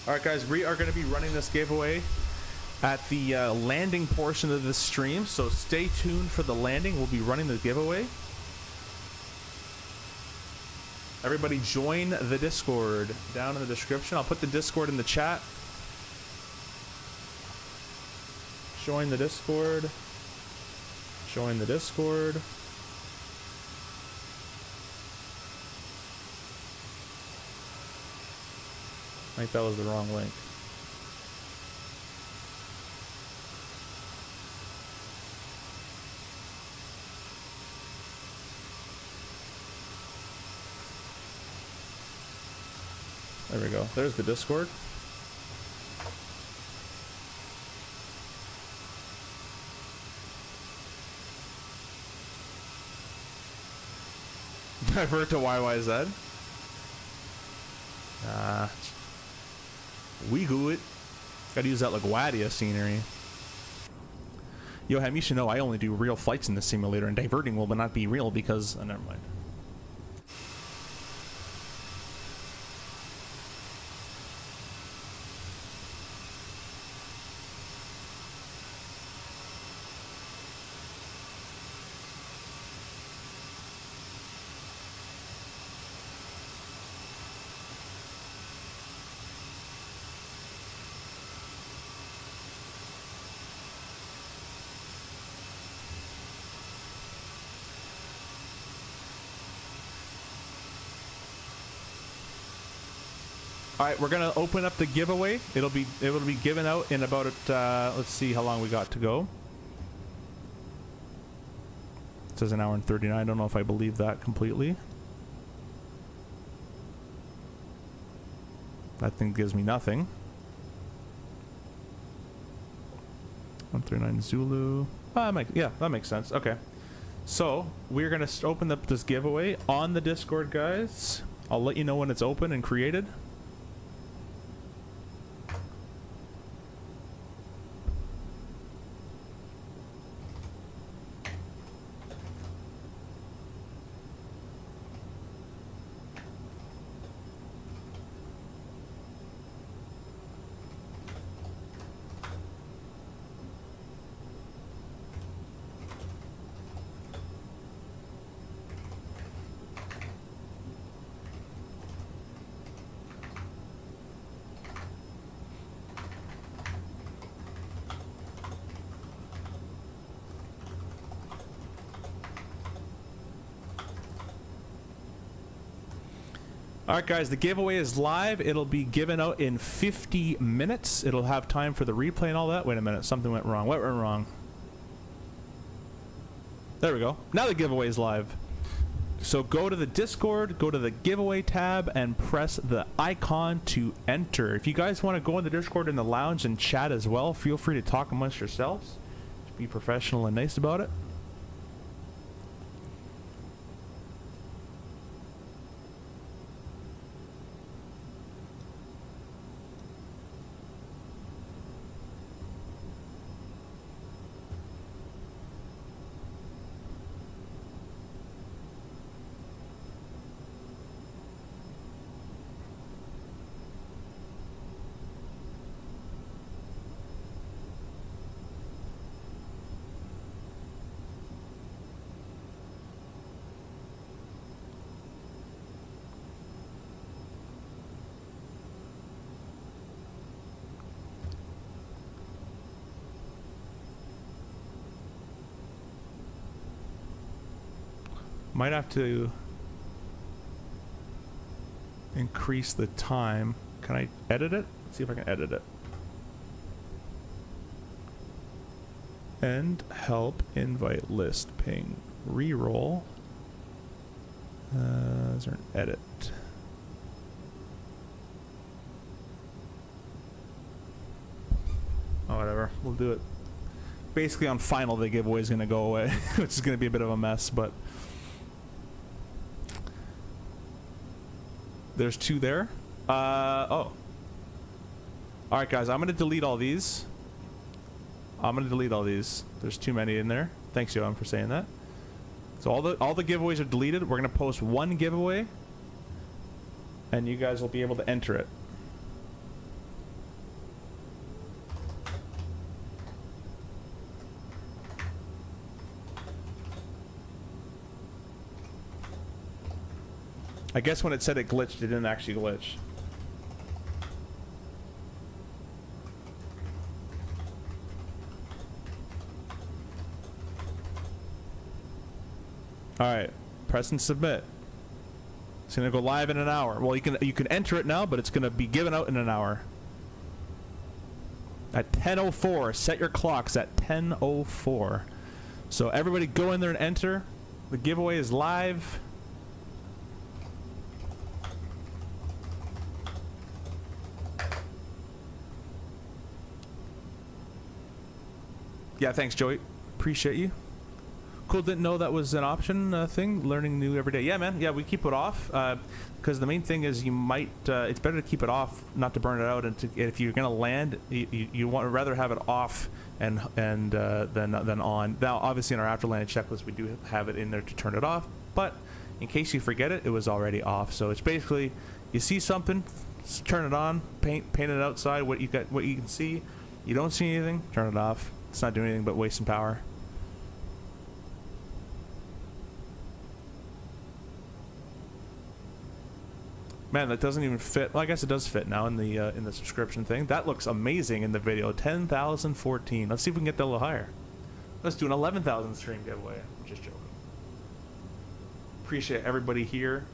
Alright guys, we are going to be running this giveaway at the landing portion of this stream, so stay tuned for the landing. We'll be running the giveaway. Everybody join the Discord down in the description. I'll put the Discord in the chat. Join the Discord. Join the Discord. I think that was the wrong link. There we go. There's the Discord. Divert to YYZ. We good. Gotta use that LaGuardia scenery. Yo, Ham, you should know I only do real flights in this simulator, and diverting will not be real because... Oh, never mind. All right, we're gonna open up the giveaway. It'll be given out in about let's see how long we got to go. It says an hour and 39. I don't know if I believe that completely. That thing gives me nothing. 139 Zulu. Yeah, that makes sense. Okay. So, we're going to open up this giveaway on the Discord, guys. I'll let you know when it's open and created. Alright guys, the giveaway is live. It'll be given out in 50 minutes. It'll have time for the replay and all that. Wait a minute, something went wrong. What went wrong? There we go. Now the giveaway is live. So go to the Discord, go to the giveaway tab, and press the icon to enter. If you guys want to go in the Discord in the lounge and chat as well, feel free to talk amongst yourselves. Just be professional and nice about it. Might have to increase the time. Can I edit it? Let's see if I can edit it. End, help, invite, list, ping, reroll. Is there an edit? Oh, whatever. We'll do it. Basically on final, the giveaway is going to go away, which is going to be a bit of a mess, but... There's two there. Oh. Alright guys, I'm gonna delete all these. There's too many in there. Thanks, Johan, for saying that. So all the giveaways are deleted. We're gonna post one giveaway, and you guys will be able to enter it. I guess when it said it glitched, it didn't actually glitch. Alright, press and submit. It's gonna go live in an hour. Well, you can enter it now, but it's gonna be given out in an hour. At 10:04, set your clocks at 10:04. So everybody go in there and enter. The giveaway is live. Yeah, thanks, Joey. Appreciate you. Cool, didn't know that was an option thing. Learning new every day. Yeah, man. Yeah, we keep it off because the main thing is you might. It's better to keep it off, not to burn it out. And if you're gonna land, you want to rather have it off than on. Now, obviously, in our after landing checklist, we do have it in there to turn it off. But in case you forget it, it was already off. So it's basically you see something, turn it on, paint it outside. What you can see. You don't see anything, turn it off. It's not doing anything but wasting power. Man, that doesn't even fit. Well, I guess it does fit now in the subscription thing. That looks amazing in the video. 10,014. Let's see if we can get that a little higher. Let's do an 11,000 stream giveaway. I'm just joking. Appreciate everybody here.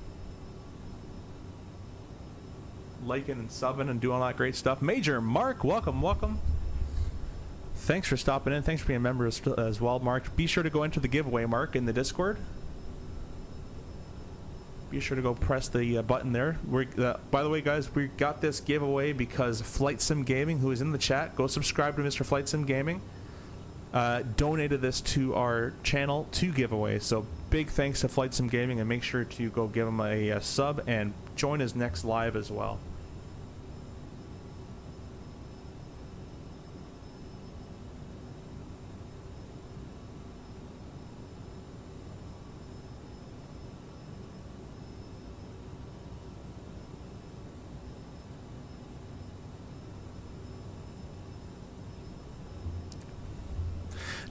Liking and subbing and doing all that great stuff. Major Mark, welcome, welcome. Thanks for stopping in. Thanks for being a member as well, Mark. Be sure to go into the giveaway, Mark, in the Discord. be sure to go press the button there. By the way, guys, we got this giveaway because Flight Sim Gaming, who is in the chat, go subscribe to Mr. Flight Sim Gaming, donated this to our channel to giveaway. So big thanks to Flight Sim Gaming, and make sure to go give him a sub and join his next live as well.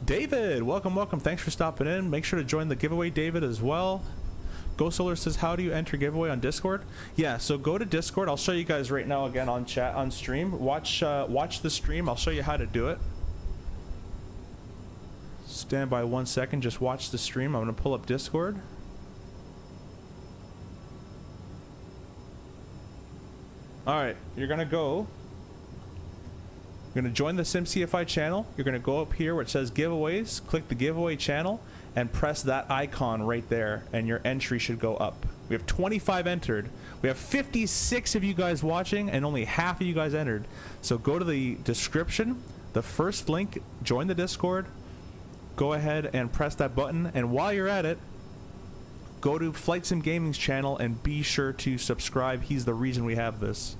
David, welcome. Thanks for stopping in. Make sure to join the giveaway, David, as well. Go Solar says, how do you enter giveaway on Discord? Yeah, so go to Discord. I'll show you guys right now again on chat, on stream. Watch the stream. I'll show you how to do it. Stand by 1 second. Just watch the stream. I'm going to pull up Discord. All right, you're going to go. You're going to join the SimCFI channel. You're going to go up here where it says giveaways, click the giveaway channel, and press that icon right there, and your entry should go up. We have 25 entered. We have 56 of you guys watching, and only half of you guys entered. So go to the description, the first link, join the Discord, go ahead and press that button, and while you're at it, go to Flight Sim Gaming's channel and be sure to subscribe. He's the reason we have this.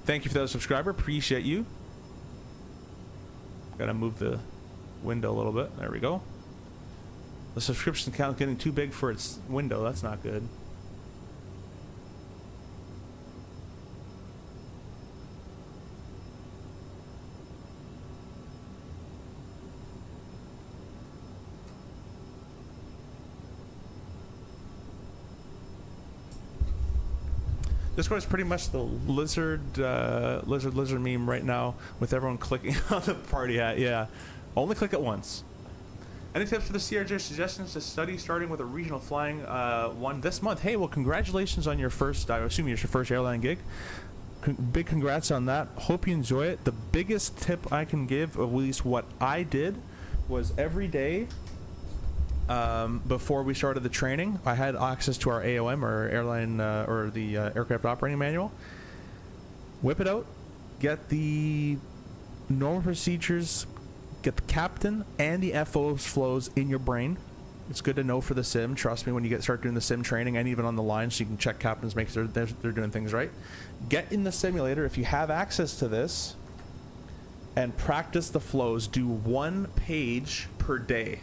Thank you for that subscriber. Appreciate you. Gotta move the window a little bit. There we go. The subscription count getting too big for its window. That's not good. Discord is pretty much the lizard meme right now, with everyone clicking on the party hat. Yeah, only click it once. Any tips for the CRJ suggestions to study starting with a regional flying one this month? Hey, well, congratulations on your first, I assume it's your first airline gig. Big congrats on that. Hope you enjoy it. The biggest tip I can give, at least what I did, was every day before we started the training, I had access to our AOM, or airline, or the aircraft operating manual. Whip it out, get the normal procedures, get the captain and the FO's flows in your brain. It's good to know for the sim. Trust me, when you start doing the sim training, and even on the line, so you can check captains, make sure they're doing things right. Get in the simulator if you have access to this, and practice the flows. Do 1 page per day.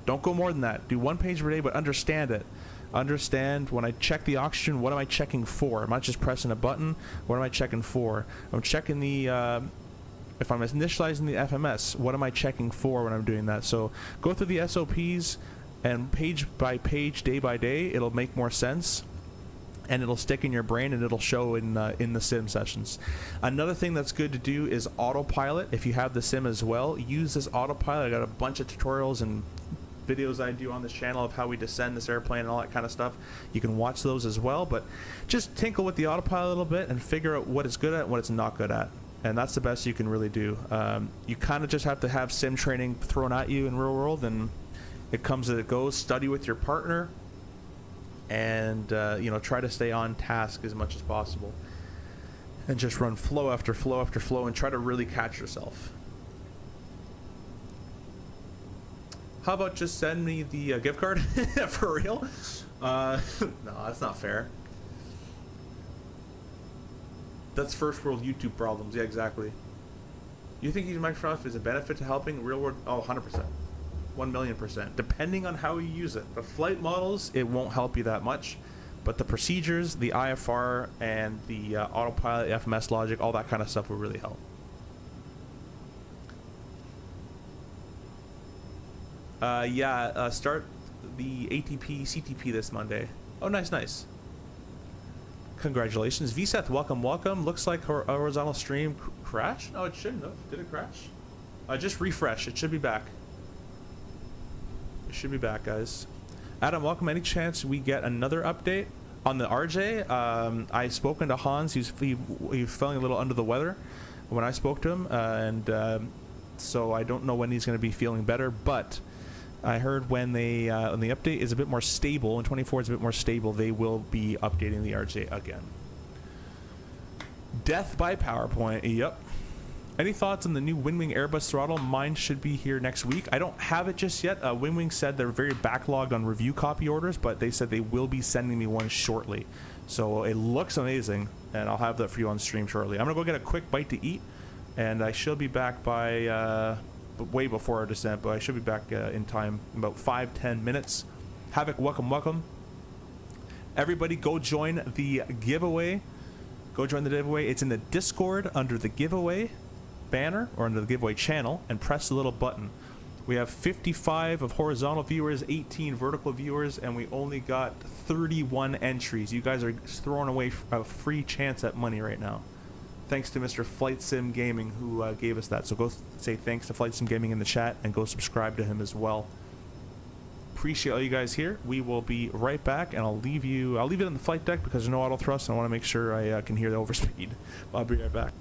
Don't go more than that. Do 1 page per day, but understand it. Understand, when I check the oxygen, what am I checking for? I'm not just pressing a button. What am I checking for? I'm checking the, if I'm initializing the FMS, what am I checking for when I'm doing that? So go through the SOPs, and page by page, day by day, it'll make more sense. And it'll stick in your brain, and it'll show in the sim sessions. Another thing that's good to do is autopilot. If you have the sim as well, use this autopilot. I got a bunch of tutorials and videos I do on this channel of how we descend this airplane and all that kind of stuff. You can watch those as well, but just tinkle with the autopilot a little bit and figure out what it's good at and what it's not good at. And that's the best you can really do. You kind of just have to have sim training thrown at you in real world, and it comes as it goes. Study with your partner, and you know, try to stay on task as much as possible, and just run flow after flow after flow, and try to really catch yourself. How about just send me the gift card? For real? No, that's not fair. That's first world YouTube problems. Yeah, exactly. You think using Microsoft is a benefit to helping real world? Oh, 100%. 1,000,000%. Depending on how you use it. The flight models, it won't help you that much. But the procedures, the IFR, and the autopilot, FMS logic, all that kind of stuff will really help. Start the ATP CTP this Monday. Oh, nice. Congratulations, VSeth. Welcome. Looks like her horizontal stream crashed. No, it shouldn't have. Did it crash? Just refresh. It should be back. It should be back, guys. Adam, welcome. Any chance we get another update On the RJ, I spoken to Hans. He was feeling a little under the weather when I spoke to him, so I don't know when he's going to be feeling better. But I heard when the update is a bit more stable, and 24 is a bit more stable, they will be updating the RJ again. Death by PowerPoint. Yep. Any thoughts on the new Winwing Airbus throttle? Mine should be here next week. I don't have it just yet. Winwing said they're very backlogged on review copy orders, but they said they will be sending me one shortly. So it looks amazing, and I'll have that for you on stream shortly. I'm going to go get a quick bite to eat, and I should be back by way before our descent, but I should be back in time, about 5-10 minutes. Havoc, welcome. Everybody go join the giveaway. Go join the giveaway. It's in the Discord under the giveaway banner or under the giveaway channel, and press the little button. We have 55 of horizontal viewers, 18 vertical viewers, and we only got 31 entries. You guys are throwing away a free chance at money right now. Thanks to Mr. Flight Sim Gaming who gave us that. So go say thanks to Flight Sim Gaming in the chat and go subscribe to him as well. Appreciate all you guys here. We will be right back, and I'll leave it on the flight deck because there's no auto thrust, and I want to make sure I can hear the overspeed. I'll be right back.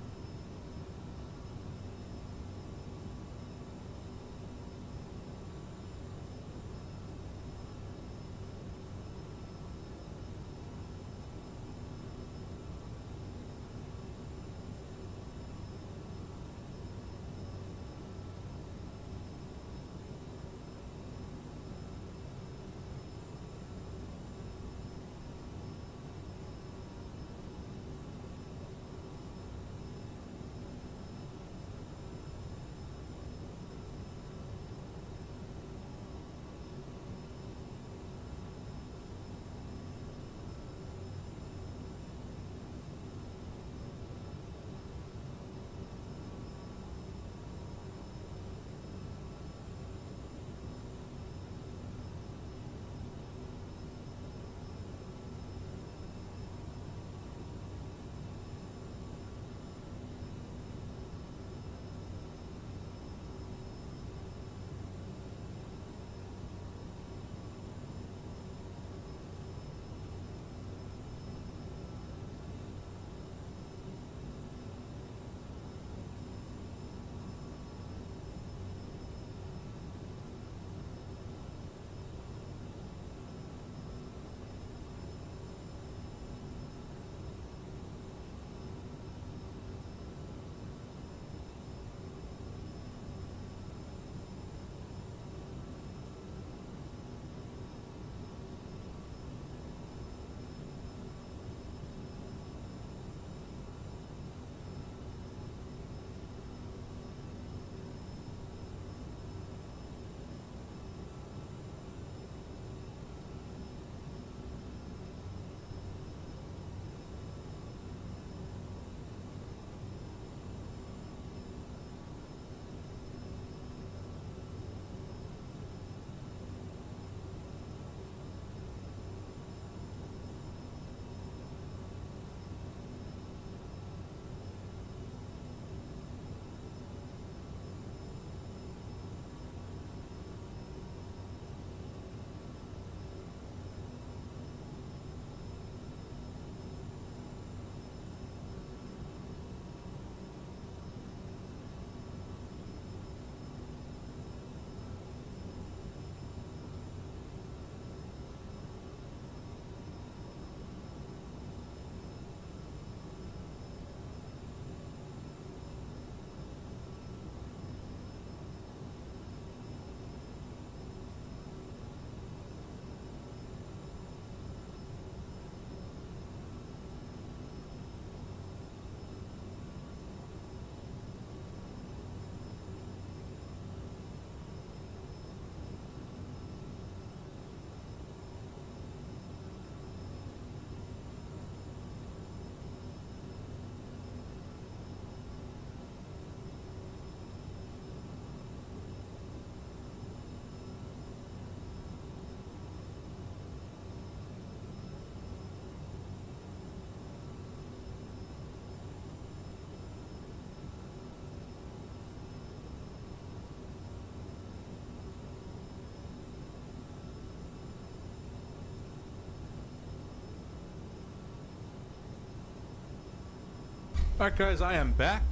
Alright guys, I am back.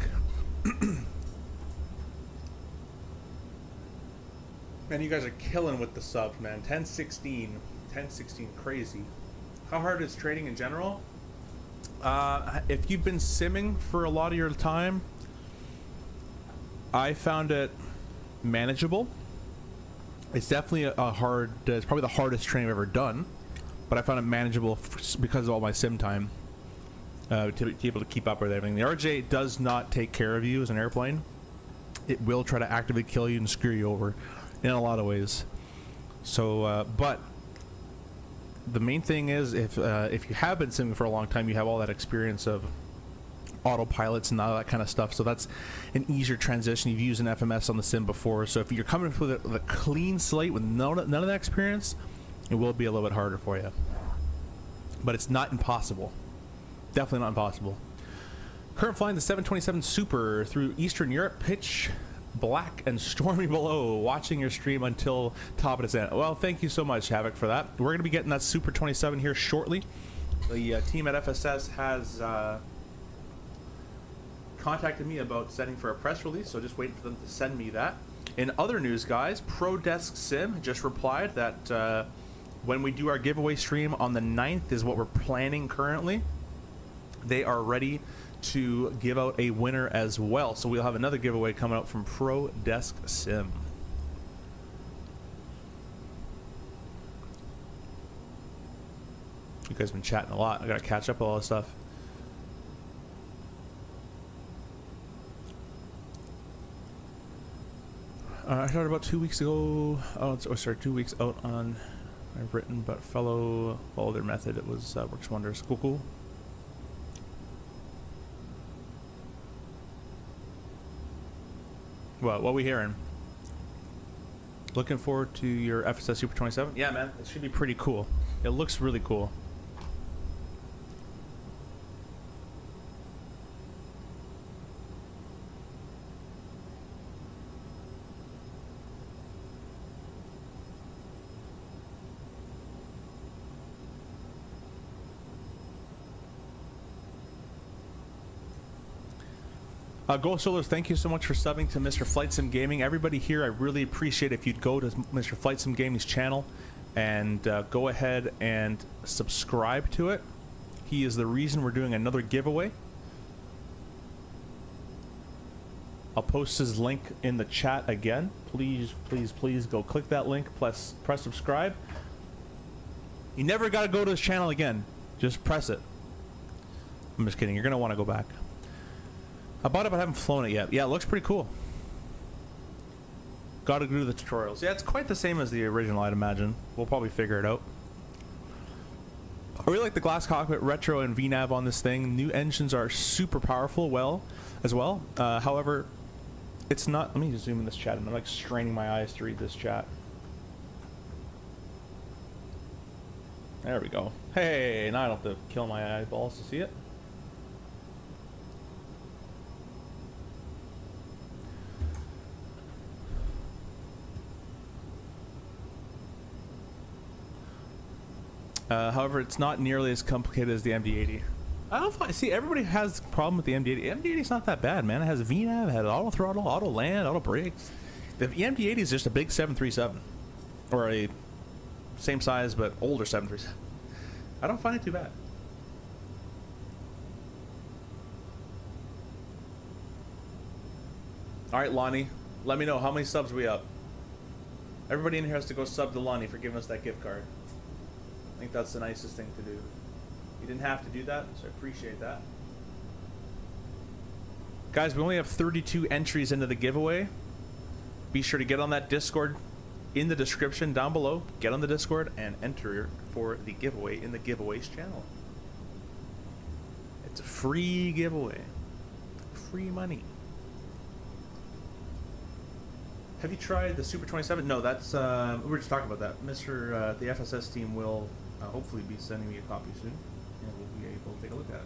Man, you guys are killing with the subs, man. 10-16. 10-16, crazy. How hard is trading in general? If you've been simming for a lot of your time, I found it manageable. It's definitely a hard, it's probably the hardest train I've ever done, but I found it manageable because of all my sim time. To be able to keep up with everything. The RJ does not take care of you as an airplane. It will try to actively kill you and screw you over in a lot of ways. So, but the main thing is if you have been simming for a long time, you have all that experience of autopilots and all that kind of stuff. So that's an easier transition. You've used an FMS on the sim before. So if you're coming with a clean slate with none of that experience, it will be a little bit harder for you. But it's not impossible. Definitely not impossible. Current flying the 727 Super through Eastern Europe, pitch black and stormy below. Watching your stream until top of descent. Well, thank you so much, Havoc, for that. We're going to be getting that Super 27 here shortly. The team at FSS has contacted me about setting for a press release, so just waiting for them to send me that. In other news, guys, ProDesk Sim just replied that when we do our giveaway stream on the 9th is what we're planning currently. They are ready to give out a winner as well. So we'll have another giveaway coming out from ProDesk Sim. You guys have been chatting a lot. I gotta catch up on all this stuff. I started about 2 weeks ago. Oh, sorry, 2 weeks out on. I've written, but follow their method. It was works wonders. Cool. What are we hearing? Looking forward to your FSS Super 27? Yeah, man, it should be pretty cool. It looks really cool. Ghost Solars, thank you so much for subbing to Mr. Flight Sim Gaming. Everybody here, I really appreciate if you'd go to Mr. Flight Sim Gaming's channel and go ahead and subscribe to it. He is the reason we're doing another giveaway. I'll post his link in the chat again. Please go click that link, plus press subscribe. You never got to go to his channel again. Just press it. I'm just kidding. You're going to want to go back. I bought it, but I haven't flown it yet. Yeah, it looks pretty cool. Gotta do the tutorials. Yeah, it's quite the same as the original, I'd imagine. We'll probably figure it out. I really like the glass cockpit, retro, and VNAV on this thing. New engines are super powerful as well. However, it's not... Let me just zoom in this chat. I'm like straining my eyes to read this chat. There we go. Hey, now I don't have to kill my eyeballs to see it. However, it's not nearly as complicated as the MD-80. I don't find, see, everybody has a problem with the MD-80. MD-80 is not that bad, man. It has VNAV, it has auto throttle, auto land, auto brakes. The MD-80 is just a big 737, or a same size but older 737. I don't find it too bad. All right, Lonnie, let me know how many subs we up. Everybody in here has to go sub to Lonnie for giving us that gift card. I think that's the nicest thing to do. You didn't have to do that, so I appreciate that. Guys, we only have 32 entries into the giveaway. Be sure to get on that Discord in the description down below. Get on the Discord and enter for the giveaway in the giveaways channel. It's a free giveaway. Free money. Have you tried the Super 27? No, that's we were just talking about that. The FSS team will hopefully be sending me a copy soon, and we'll be able to take a look at it.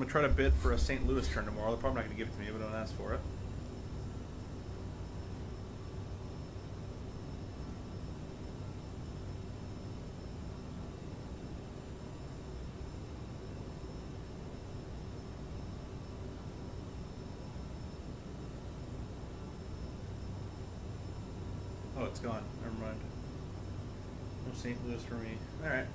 I'm gonna try to bid for a St. Louis turn tomorrow. They're probably not gonna give it to me if I don't ask for it. Oh, it's gone. Never mind. No St. Louis for me. All right.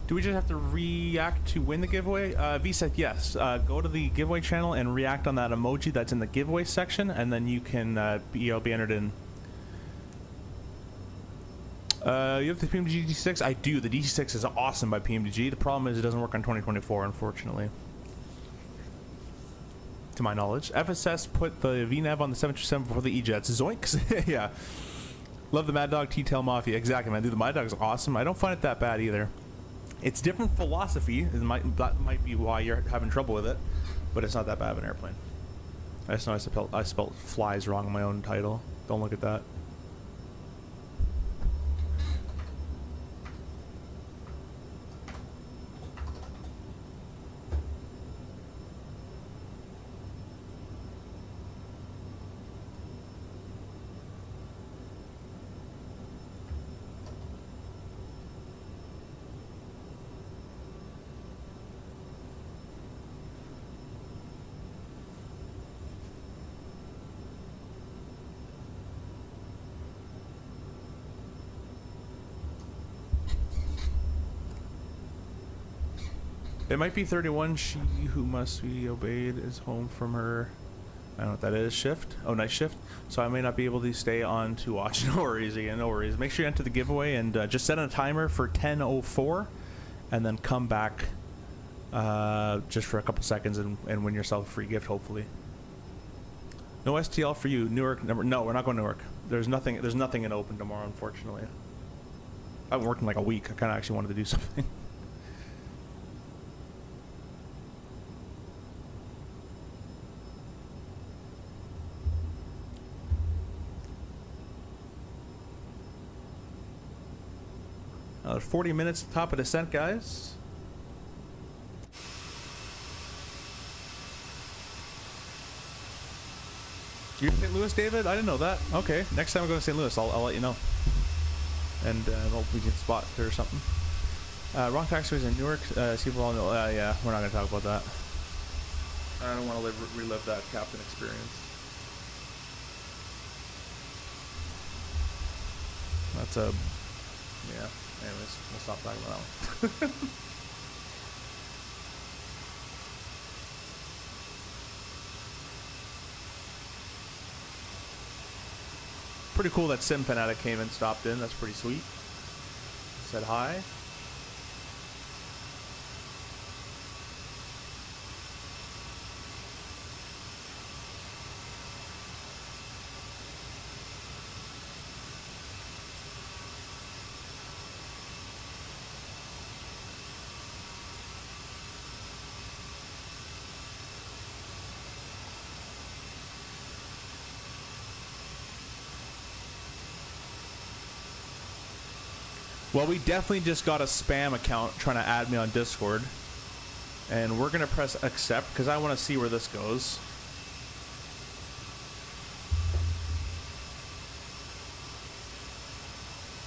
Do we just have to react to win the giveaway? V said yes. Go to the giveaway channel and react on that emoji that's in the giveaway section, and then you can you'll be entered in. You have the PMDG D6? I do. The D6 is awesome by PMDG. The problem is it doesn't work on 2024, unfortunately. To my knowledge. FSS put the VNAV on the 727 before the E-Jets. Zoinks! Yeah. Love the Mad Dog T-Tail Mafia. Exactly, man. Dude, the Mad Dog is awesome. I don't find it that bad either. It's different philosophy. That might be why you're having trouble with it, but it's not that bad of an airplane. I just know I spelled flies wrong in my own title. Don't look at that. It might be 31. She who must be obeyed is home from her, I don't know what that is, shift? Oh, night shift. So I may not be able to stay on to watch. No worries, again, no worries. Make sure you enter the giveaway and just set a timer for 10:04 and then come back just for a couple seconds and win yourself a free gift, hopefully. No STL for you. Newark number. No, we're not going to Newark. There's nothing in open tomorrow, unfortunately. I haven't worked in like a week. I kind of actually wanted to do something. Another 40 minutes to top of descent, guys. You're in St. Louis, David? I didn't know that. Okay, next time I go to St. Louis, I'll let you know. And hope we can spot it or something. Wrong taxiways in Newark. See if we all know. Yeah, we're not going to talk about that. I don't want to relive that captain experience. That's a... yeah. Anyways, we'll stop talking about that one. Pretty cool that Sim Fanatic came and stopped in. That's pretty sweet. Said hi. Well, we definitely just got a spam account trying to add me on Discord. And we're going to press accept because I want to see where this goes.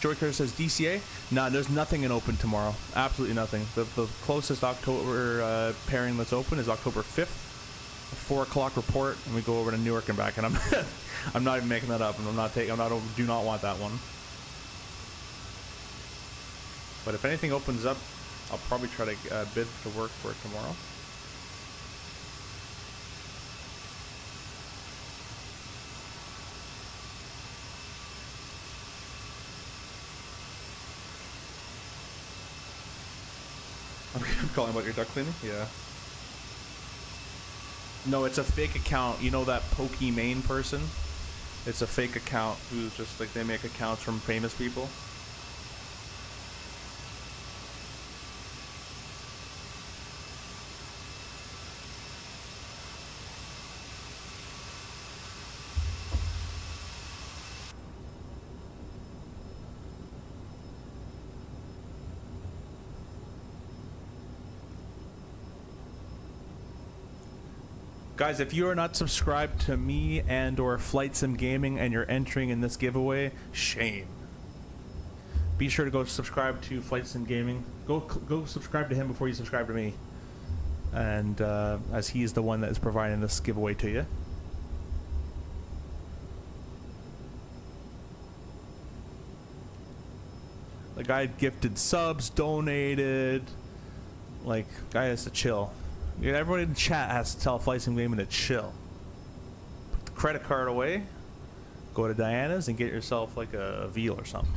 Joy Carter says DCA? Nah, there's nothing in open tomorrow. Absolutely nothing. The closest October pairing that's open is October 5th. A 4 o'clock report, and we go over to Newark and back. And I'm not even making that up. And do not want that one. But if anything opens up, I'll probably try to bid to work for it tomorrow. I'm calling about your duct cleaning? Yeah. No, it's a fake account. You know that Pokimane person? It's a fake account who's just like, they make accounts from famous people. Guys, if you are not subscribed to me and or Flight Sim Gaming and you're entering in this giveaway, shame. Be sure to go subscribe to Flight Sim Gaming. Go subscribe to him before you subscribe to me. And as he is the one that is providing this giveaway to you. The guy gifted subs, donated. Like, guy has to chill. Yeah, everybody in the chat has to tell Flight Sim Gaming to chill. Put the credit card away. Go to Diana's and get yourself like a veal or something.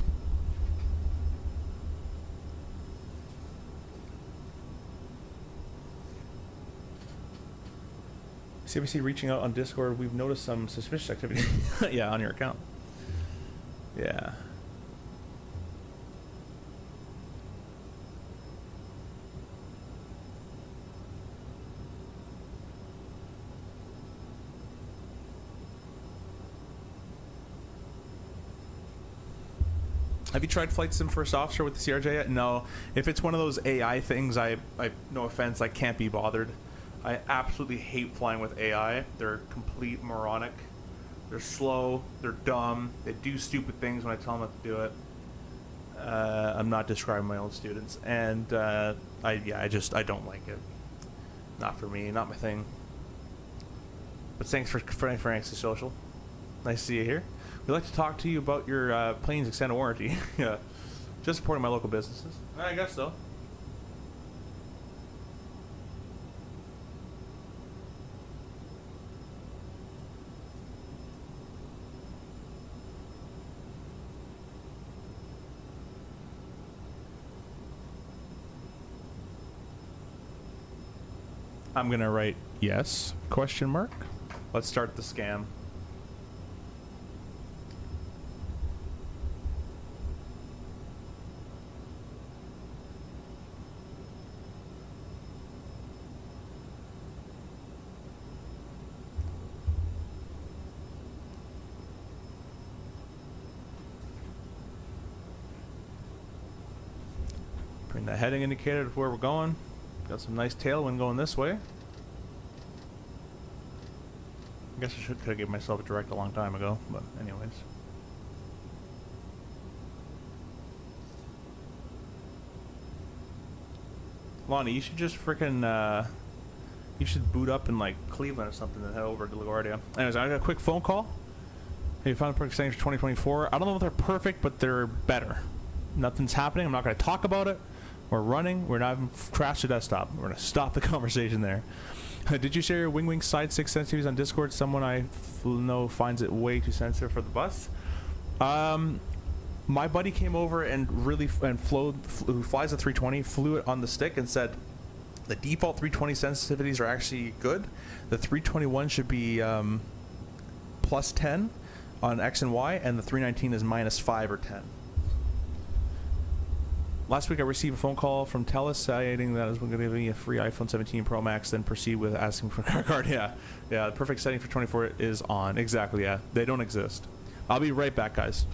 CBC reaching out on Discord. We've noticed some suspicious activity. Yeah, on your account. Yeah. Have you tried Flight Sim First Officer with the CRJ yet? No. If it's one of those AI things, I no offense, I can't be bothered. I absolutely hate flying with AI. They're complete moronic. They're slow. They're dumb. They do stupid things when I tell them not to do it. I'm not describing my own students, and I don't like it. Not for me. Not my thing. But thanks for anti-social. Nice to see you here. We'd like to talk to you about your plane's extended warranty. Yeah, just supporting my local businesses. I guess so. I'm gonna write yes, question mark. Let's start the scam. Bring the heading indicator to where we're going. Got some nice tailwind going this way. I guess I could have given myself a direct a long time ago, but anyways. Lonnie, you should just freaking you should boot up in like Cleveland or something and head over to LaGuardia. Anyways, I got a quick phone call. Hey, you found the perfect settings for 2024. I don't know if they're perfect, but they're better. Nothing's happening. I'm not going to talk about it. We're running. We're not even crashed the desktop. We're going to stop the conversation there. Did you share your Winwing side 6 sensitivities on Discord? Someone I know finds it way too sensitive for the bus. My buddy came over and really who flies a 320, flew it on the stick and said the default 320 sensitivities are actually good. The 321 should be plus 10 on X and Y, and the 319 is minus 5 or 10. Last week I received a phone call from TELUS stating that I was going to give me a free iPhone 17 Pro Max, then proceed with asking for a credit card. Yeah, the perfect setting for 24 is on. Exactly, yeah. They don't exist. I'll be right back, guys.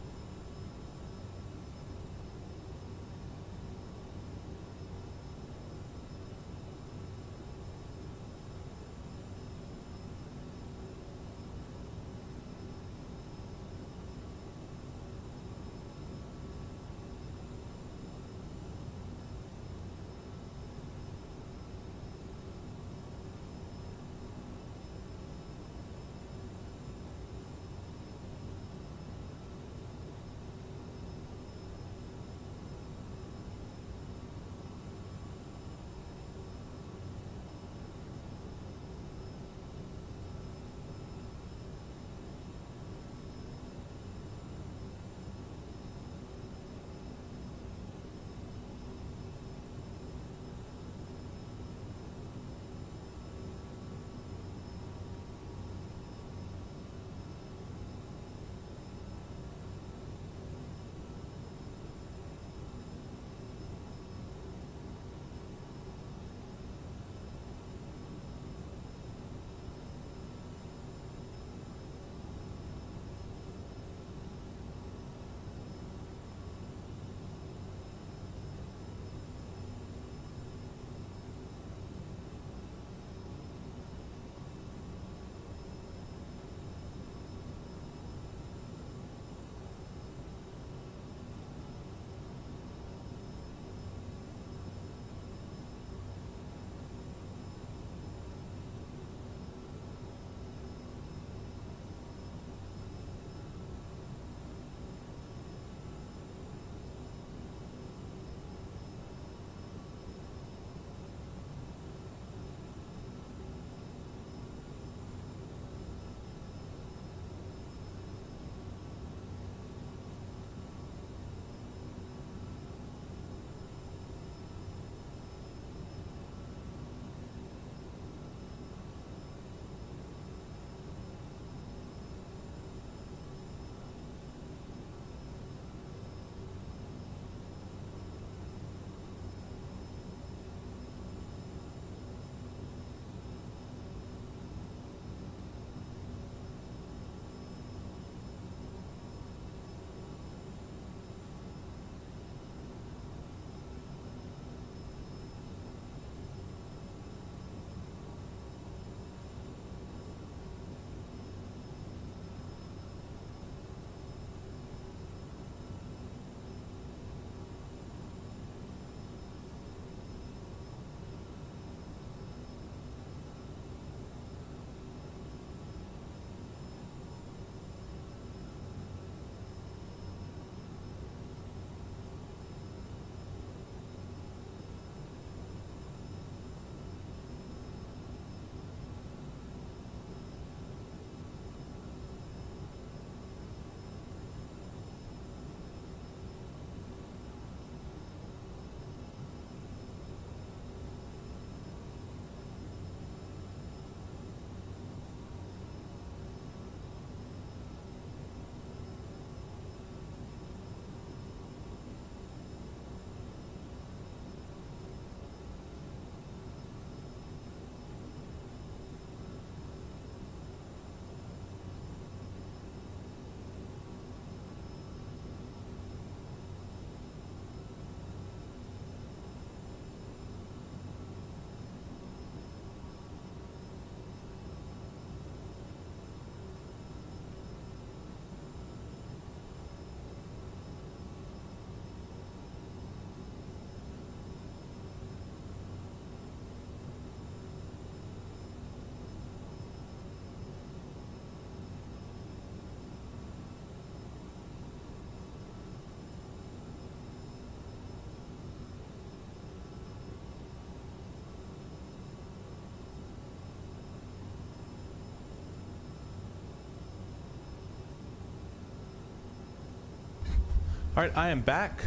Alright, I am back.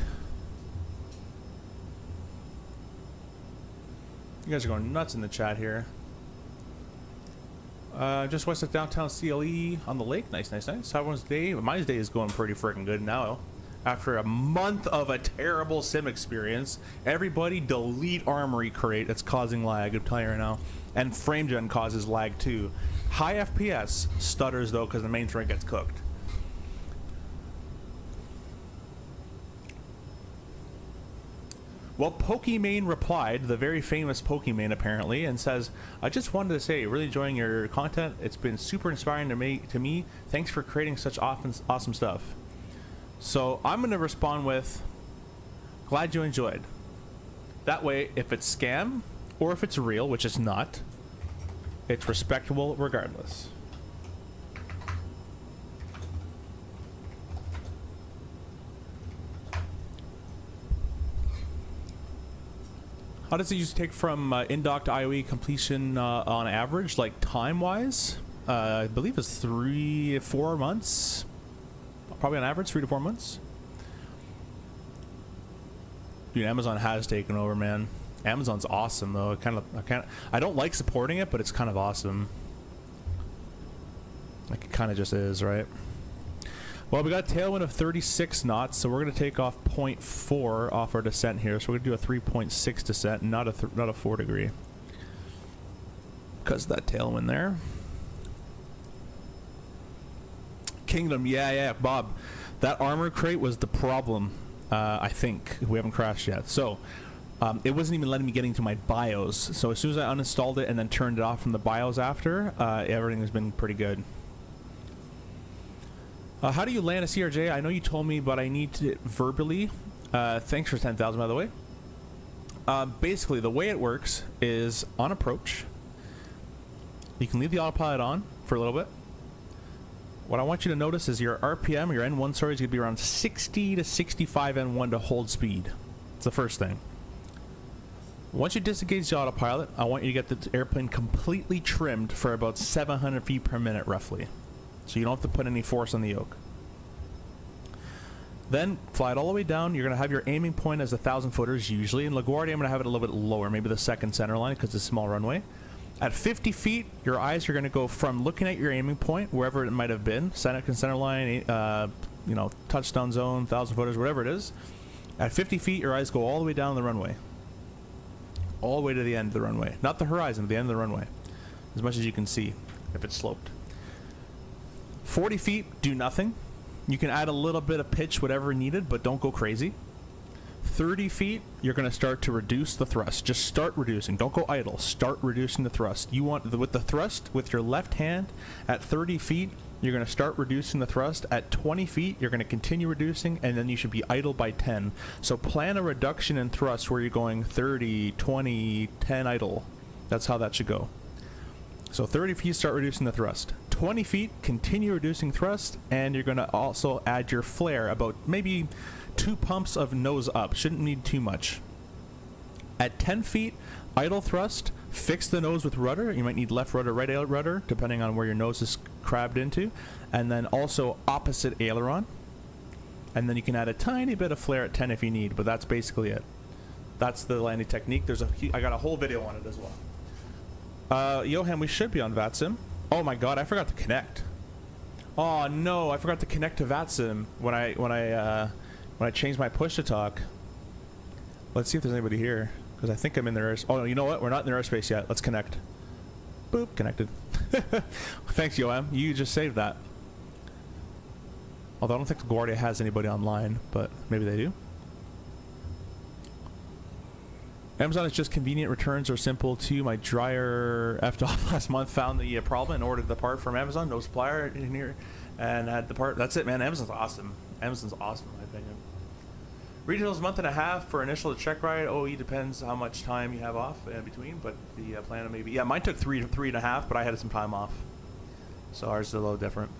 You guys are going nuts in the chat here. Just west of downtown CLE on the lake. Nice, nice, nice. How everyone's day? My day is going pretty freaking good now. After a month of a terrible sim experience, everybody delete Armory Crate. That's causing lag, I'm telling you right now. And FrameGen causes lag too. High FPS stutters though because the main thread gets cooked. Well, Pokimane replied, the very famous Pokimane apparently, and says, I just wanted to say, really enjoying your content. It's been super inspiring to me. Thanks for creating such awesome stuff. So I'm going to respond with, glad you enjoyed. That way, if it's scam, or if it's real, which it's not, it's respectable regardless. How does it usually take from in-dock to IOE completion on average, like time-wise? I believe it's 3 to 4 months. Probably on average, 3 to 4 months. Dude, Amazon has taken over, man. Amazon's awesome, though. I don't like supporting it, but it's kind of awesome. Like, it kind of just is, right? Well, we got a tailwind of 36 knots, so we're going to take off 0.4 off our descent here. So we're going to do a 3.6 descent, not a 4 degree. Because of that tailwind there. Kingdom, yeah, Bob. That armor crate was the problem, I think. We haven't crashed yet. So, it wasn't even letting me get into my BIOS. So as soon as I uninstalled it and then turned it off from the BIOS after, everything has been pretty good. How do you land a CRJ? I know you told me, but I need to verbally. Thanks for 10,000, by the way. Basically, the way it works is on approach. You can leave the autopilot on for a little bit. What I want you to notice is your RPM, your N1, sorry, is going to be around 60 to 65 N1 to hold speed. It's the first thing. Once you disengage the autopilot, I want you to get the airplane completely trimmed for about 700 feet per minute, roughly. So you don't have to put any force on the yoke. Then fly it all the way down. You're going to have your aiming point as 1,000 footers usually. In LaGuardia, I'm going to have it a little bit lower, maybe the second center line because it's a small runway. At 50 feet, your eyes are going to go from looking at your aiming point, wherever it might have been, center line, you know, touchdown zone, 1,000 footers, whatever it is. At 50 feet, your eyes go all the way down the runway. All the way to the end of the runway. Not the horizon, the end of the runway. As much as you can see, if it's sloped. 40 feet, do nothing. You can add a little bit of pitch, whatever needed, but don't go crazy. 30 feet, you're going to start to reduce the thrust. Just start reducing. Don't go idle. Start reducing the thrust. You want, with the thrust, with your left hand, at 30 feet, you're going to start reducing the thrust. At 20 feet, you're going to continue reducing, and then you should be idle by 10. So plan a reduction in thrust where you're going 30, 20, 10 idle. That's how that should go. So 30 feet, start reducing the thrust. 20 feet, continue reducing thrust, and you're going to also add your flare, about maybe 2 pumps of nose up. Shouldn't need too much. At 10 feet, idle thrust, fix the nose with rudder. You might need left rudder, right rudder, depending on where your nose is crabbed into. And then also opposite aileron. And then you can add a tiny bit of flare at 10 if you need, but that's basically it. That's the landing technique. I got a whole video on it as well. Johan, we should be on VATSIM. Oh my god, I forgot to connect. Oh no, I forgot to connect to VATSIM when I changed my push to talk. Let's see if there's anybody here, because I think I'm in the airspace. Oh no, you know what? We're not in the airspace yet. Let's connect. Boop, connected. Thanks, Johan. You just saved that. Although I don't think LaGuardia has anybody online, but maybe they do. Amazon is just convenient. Returns are simple too. My dryer effed off last month, found the problem and ordered the part from Amazon. No supplier in here, and had the part. That's it, man. Amazon's awesome. Amazon's awesome in my opinion. Retail's a month and a half for initial to check ride. OE depends how much time you have off in between, but the plan maybe, yeah, mine took three and a half, but I had some time off, so ours is a little different.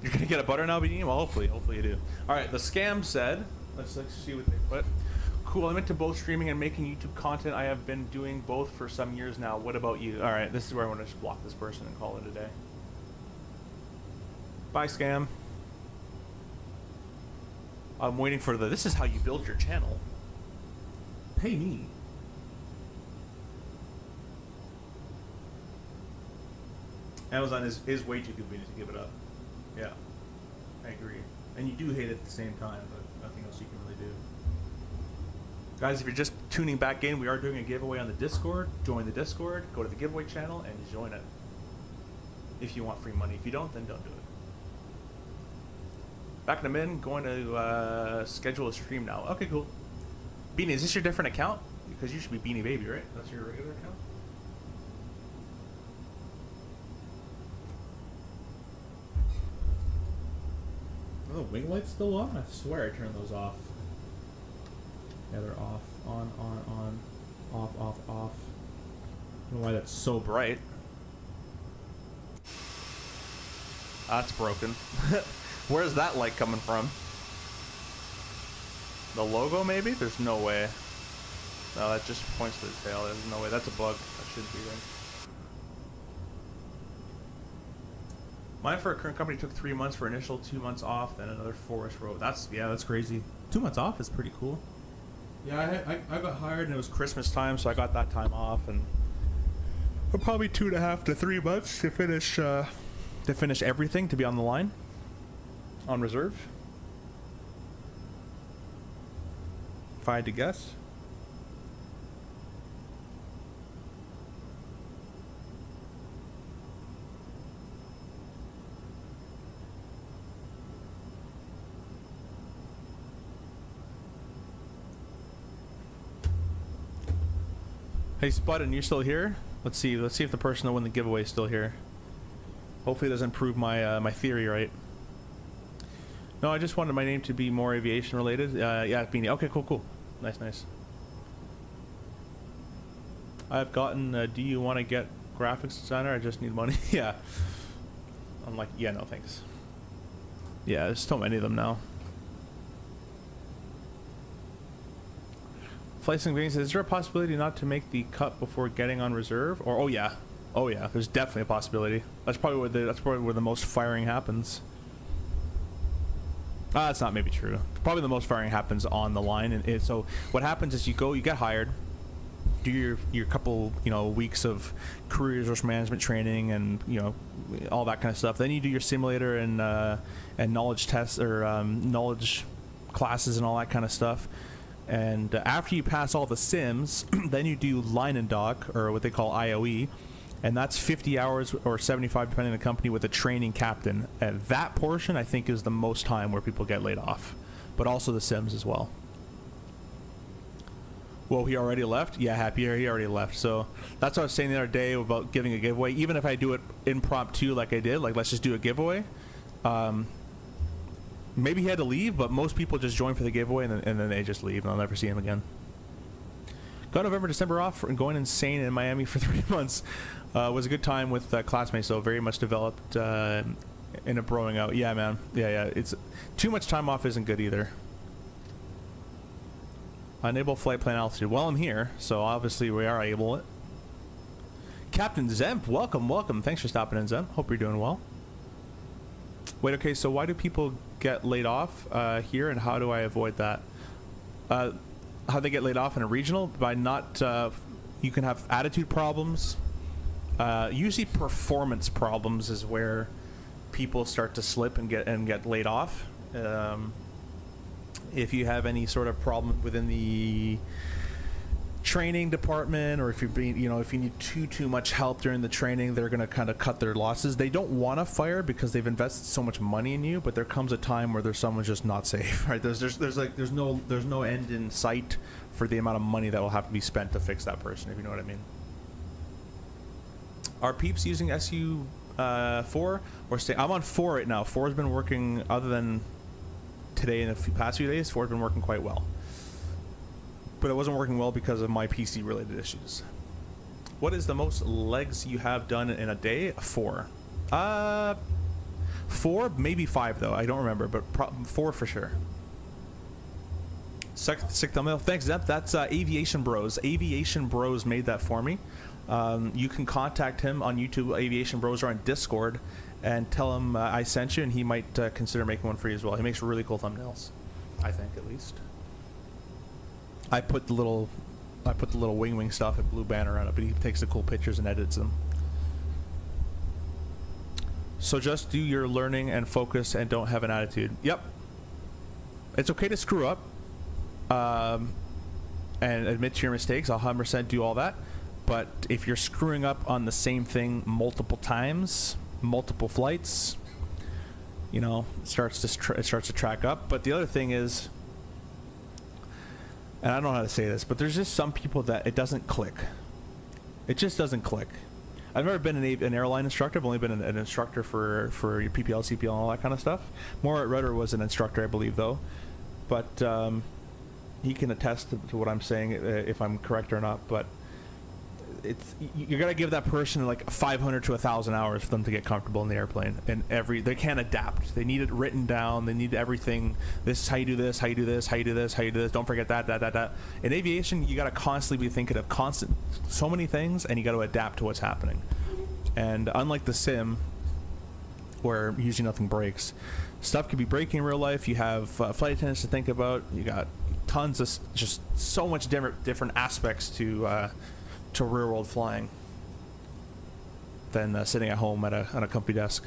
You're gonna get a butter now, Beanie? Well, hopefully you do. All right, the scam said. Let's see what they put. cool. I'm into both streaming and making YouTube content. I have been doing both for some years now. What about you? All right, this is where I want to just block this person and call it a day. Bye, scam. I'm waiting for the, this is how you build your channel. Pay me. Amazon is way too convenient to give it up. Yeah, I agree. And you do hate it at the same time, but nothing else you can really do. Guys, if you're just tuning back in, we are doing a giveaway on the Discord. Join the Discord, go to the giveaway channel, and join it. If you want free money. If you don't, then don't do it. Back in a minute, going to schedule a stream now. Okay, cool. Beanie, is this your different account? Because you should be Beanie Baby, right? That's your regular account? Oh, the wing light's still on? I swear I turned those off. Yeah, they're off. On, off, off, off. I don't know why that's so bright. That's broken. Where's that light coming from? The logo, maybe? There's no way. No, that just points to the tail. There's no way. That's a bug. That shouldn't be there. Mine for a current company took 3 months for initial, 2 months off, then another 4-ish row. That's crazy. 2 months off is pretty cool. Yeah, I got hired and it was Christmas time, so I got that time off, and probably 2.5 to 3 months to finish everything, to be on the line, on reserve. If I had to guess. Hey Spud, you're still here? Let's see if the person that won the giveaway is still here. Hopefully it doesn't prove my my theory right. No, I just wanted my name to be more aviation related. Yeah, Beanie. Okay, cool. Nice. I've gotten, do you want to get graphics designer? I just need money. Yeah. I'm like, yeah, no thanks. Yeah, there's so many of them now. Flicing Beans, is there a possibility not to make the cut before getting on reserve? Or oh yeah, there's definitely a possibility. That's probably where the most firing happens. That's not maybe true. Probably the most firing happens on the line, and so what happens is you get hired, do your couple weeks of career resource management training and all that kind of stuff. Then you do your simulator and knowledge tests or knowledge classes and all that kind of stuff. And after you pass all the sims, then you do line and dock, or what they call IOE, and that's 50 hours or 75 depending on the company with a training captain. And that portion I think is the most time where people get laid off, but also the sims as well. Whoa, he already left? Yeah, happy he already left. So that's what I was saying the other day about giving a giveaway. Even if I do it impromptu like I did, like let's just do a giveaway. Maybe he had to leave, but most people just join for the giveaway and then they just leave and I'll never see him again. Got November, December off and going insane in Miami for 3 months. Was a good time with classmates, though. Very much developed in a broing out. Yeah, man. Yeah. It's too much time off isn't good either. Enable flight plan altitude. Well, I'm here, so obviously we are able it. Captain Zemp, welcome. Thanks for stopping in, Zemp. Hope you're doing well. Wait, okay, so why do people get laid off here, and how do I avoid that? How they get laid off in a regional? By not, you can have attitude problems. Usually performance problems is where people start to slip and get laid off. If you have any sort of problem within the training department, or if you're being, if you need too much help during the training, they're going to kind of cut their losses. They don't want to fire because they've invested so much money in you, but there comes a time where someone's just not safe, right? There's no end in sight for the amount of money that will have to be spent to fix that person, if you know what I mean. Are peeps using SU 4 or stay? I'm on 4 right now. 4 has been working, other than today and the past few days. 4 has been working quite well. But it wasn't working well because of my PC related issues. What is the most legs you have done in a day? 4. 4, maybe 5 though. I don't remember, but 4 for sure. Sick thumbnail. Thanks, Zep. That's Aviation Bros. Aviation Bros made that for me. You can contact him on YouTube, Aviation Bros, or on Discord, and tell him I sent you, and he might consider making one for you as well. He makes really cool thumbnails, I think, at least. I put the little Winwing stuff at Blue Banner on it, but he takes the cool pictures and edits them. So just do your learning and focus, and don't have an attitude. Yep. It's okay to screw up. And admit to your mistakes. I'll 100% do all that. But if you're screwing up on the same thing multiple times, multiple flights, you know, it starts to track up. But the other thing is, and I don't know how to say this, but there's just some people that it doesn't click. It just doesn't click. I've never been an airline instructor. I've only been an instructor for your PPL, CPL, and all that kind of stuff. More at Rudder was an instructor, I believe, though. But he can attest to what I'm saying, if I'm correct or not. But you gotta give that person like 500 to 1,000 hours for them to get comfortable in the airplane. And they can't adapt. They need it written down. They need everything. This is how you do this. How you do this. How you do this. How you do this. Don't forget that. In aviation, you gotta constantly be thinking of so many things, and you gotta adapt to what's happening. And unlike the sim, where usually nothing breaks, stuff could be breaking in real life. You have flight attendants to think about. You got tons of just so much different aspects to real world flying than sitting at home at a company desk.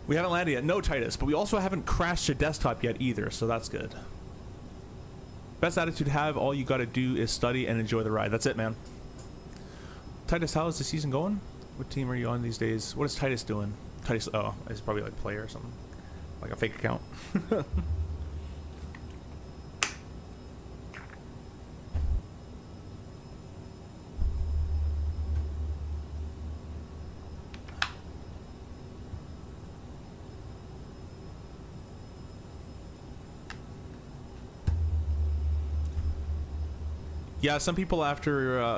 We haven't landed yet. No, Titus, but we also haven't crashed your desktop yet either, so that's good. Best attitude to have. All you got to do is study and enjoy the ride. That's it, man. Titus, how is the season going? What team are you on these days? What is Titus doing? Titus, oh, it's probably like player or something, like a fake account. Yeah, some people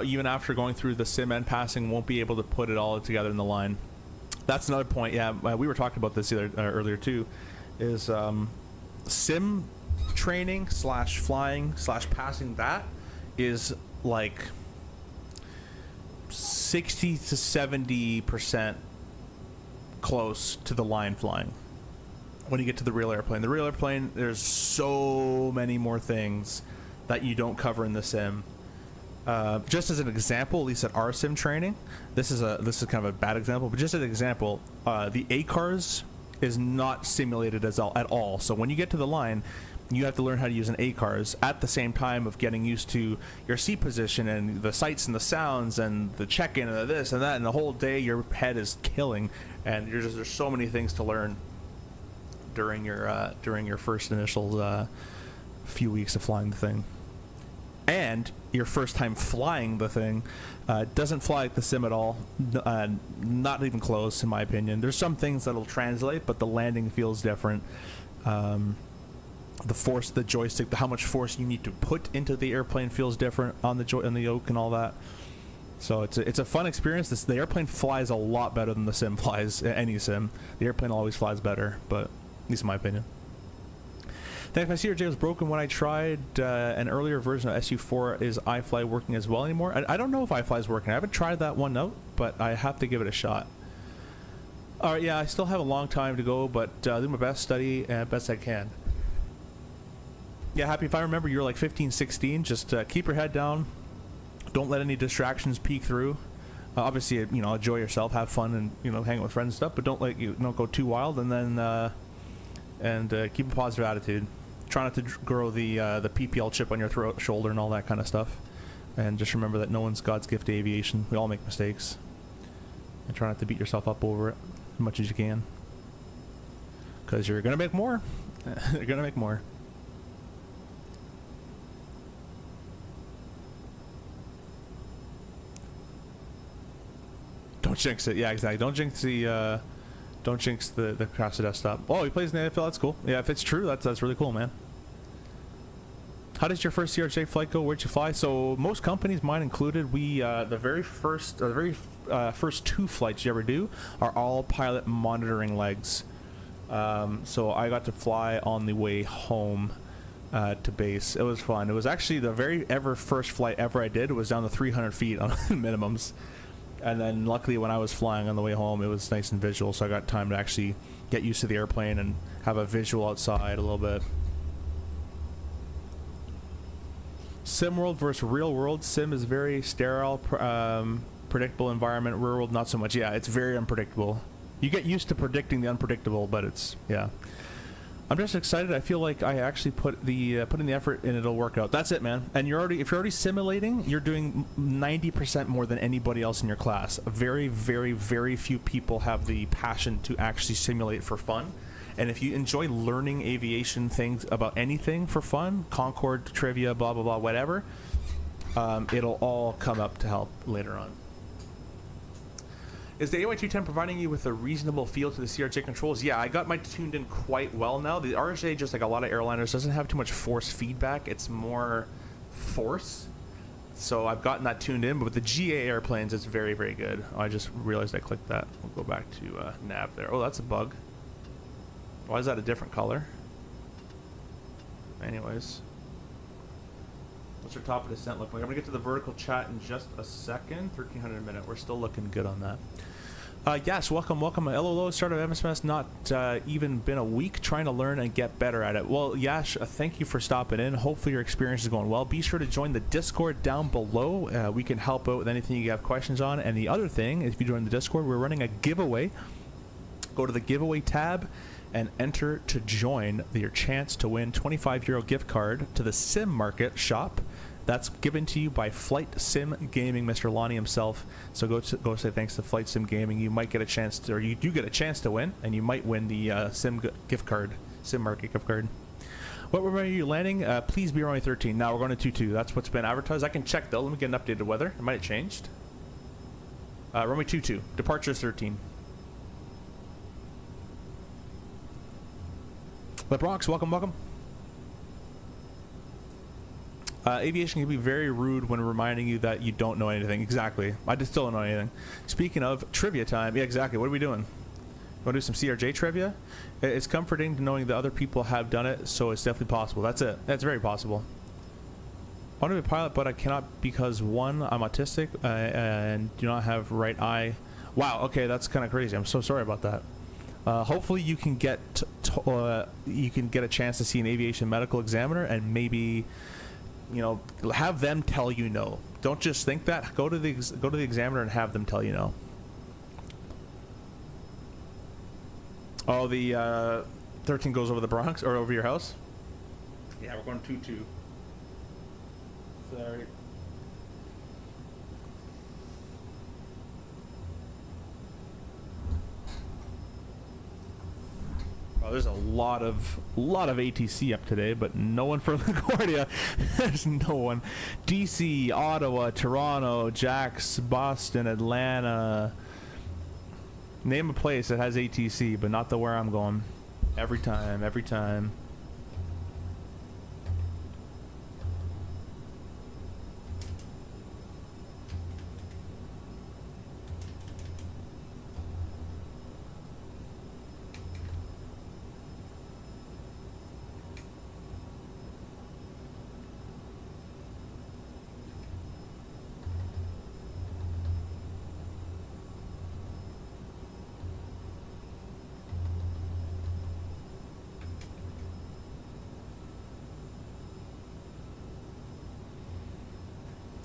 even after going through the sim and passing won't be able to put it all together in the line. That's another point. Yeah, we were talking about this earlier too. Is sim training / flying / passing, that is like 60 to 70% close to the line flying. When you get to the real airplane, there's so many more things that you don't cover in the sim. Just as an example, at least at our sim training, this is kind of a bad example, but just as an example, the ACARS is not simulated at all. So when you get to the line, you have to learn how to use an ACARS at the same time of getting used to your seat position and the sights and the sounds and the check-in and the this and that, and the whole day your head is killing, and there's so many things to learn during your first initial few weeks of flying the thing. And your first time flying the thing doesn't fly like the sim at all. Not even close, in my opinion. There's some things that'll translate, but the landing feels different. The force, the joystick, how much force you need to put into the airplane feels different on the yoke and all that. So it's a fun experience. The airplane flies a lot better than the sim flies. Any sim, the airplane always flies better, but at least in my opinion. Thanks. My CRJ was broken when I tried an earlier version of SU4. Is iFly working as well anymore? I don't know if iFly is working. I haven't tried that one out, but I have to give it a shot. Alright, yeah, I still have a long time to go, but do my best, study best I can. Yeah, Happy, if I remember, you were like 15, 16. Just keep your head down. Don't let any distractions peek through. Obviously, you know, enjoy yourself, have fun, and, you know, hang out with friends and stuff, but don't go too wild, and then keep a positive attitude. Try not to grow the PPL chip on your shoulder and all that kind of stuff. And just remember that no one's God's gift to aviation. We all make mistakes. And try not to beat yourself up over it as much as you can. Because you're going to make more. You're going to make more. Don't jinx it. Yeah, exactly. Don't jinx the crash the desktop. Oh, he plays in the NFL. That's cool. Yeah, if it's true, that's really cool, man. How does your first CRJ flight go? Where'd you fly? So most companies, mine included, we the very first 2 flights you ever do are all pilot monitoring legs. So I got to fly on the way home to base. It was fun. It was actually the very first flight ever I did. It was down to 300 feet on minimums. And then luckily when I was flying on the way home, it was nice and visual, so I got time to actually get used to the airplane and have a visual outside a little bit. Sim world versus real world. Sim is very sterile, predictable environment. Real world, not so much. Yeah, it's very unpredictable. You get used to predicting the unpredictable, but it's, yeah. I'm just excited. I feel like I actually put in the effort and it'll work out. That's it, man. And if you're already simulating, you're doing 90% more than anybody else in your class. Very, very, very few people have the passion to actually simulate for fun. And if you enjoy learning aviation things about anything for fun, Concorde, trivia, blah, blah, blah, whatever, it'll all come up to help later on. Is the AY210 providing you with a reasonable feel to the CRJ controls? Yeah, I got mine tuned in quite well now. The RJ, just like a lot of airliners, doesn't have too much force feedback. It's more force. So I've gotten that tuned in, but with the GA airplanes, it's very, very good. Oh, I just realized I clicked that. We'll go back to nav there. Oh, that's a bug. Why is that a different color? Anyways. What's our top of descent look like? I'm going to get to the vertical chat in just a second. 1,300 a minute. We're still looking good on that. Yes, welcome. LOLO, start of MSFS, not even been a week, trying to learn and get better at it. Well, Yash, thank you for stopping in. Hopefully your experience is going well. Be sure to join the Discord down below. We can help out with anything you have questions on. And the other thing, if you join the Discord, we're running a giveaway. Go to the giveaway tab and enter to join your chance to win €25 gift card to the Sim Market shop. That's given to you by Flight Sim Gaming, Mr. Lonnie himself. So go say thanks to Flight Sim Gaming. You might get a chance to, or you do get a chance to win, and you might win the Sim gift card, Sim Market gift card. What runway are you landing? Please be runway 13. Now we're going to 22. That's what's been advertised. I can check though. Let me get an updated weather. It might have changed. Runway 22. Departure is 13. The Bronx, welcome. Aviation can be very rude when reminding you that you don't know anything. Exactly. I just still don't know anything. Speaking of trivia time, yeah, exactly. What are we doing? Want to do some CRJ trivia? It's comforting knowing that other people have done it, so it's definitely possible. That's it. That's very possible. I want to be a pilot, but I cannot because, one, I'm autistic and do not have right eye. Wow, okay, that's kind of crazy. I'm so sorry about that. Hopefully you can get a chance to see an aviation medical examiner and maybe, you know, have them tell you no. Don't just think that. Go to the examiner and have them tell you no. Oh, the 13 goes over the Bronx or over your house? Yeah, we're going 2-2. Sorry. Oh, there's a lot of ATC up today, but no one for LaGuardia. There's no one. DC, Ottawa, Toronto, Jax, Boston, Atlanta. Name a place that has ATC, but not the where I'm going. Every time.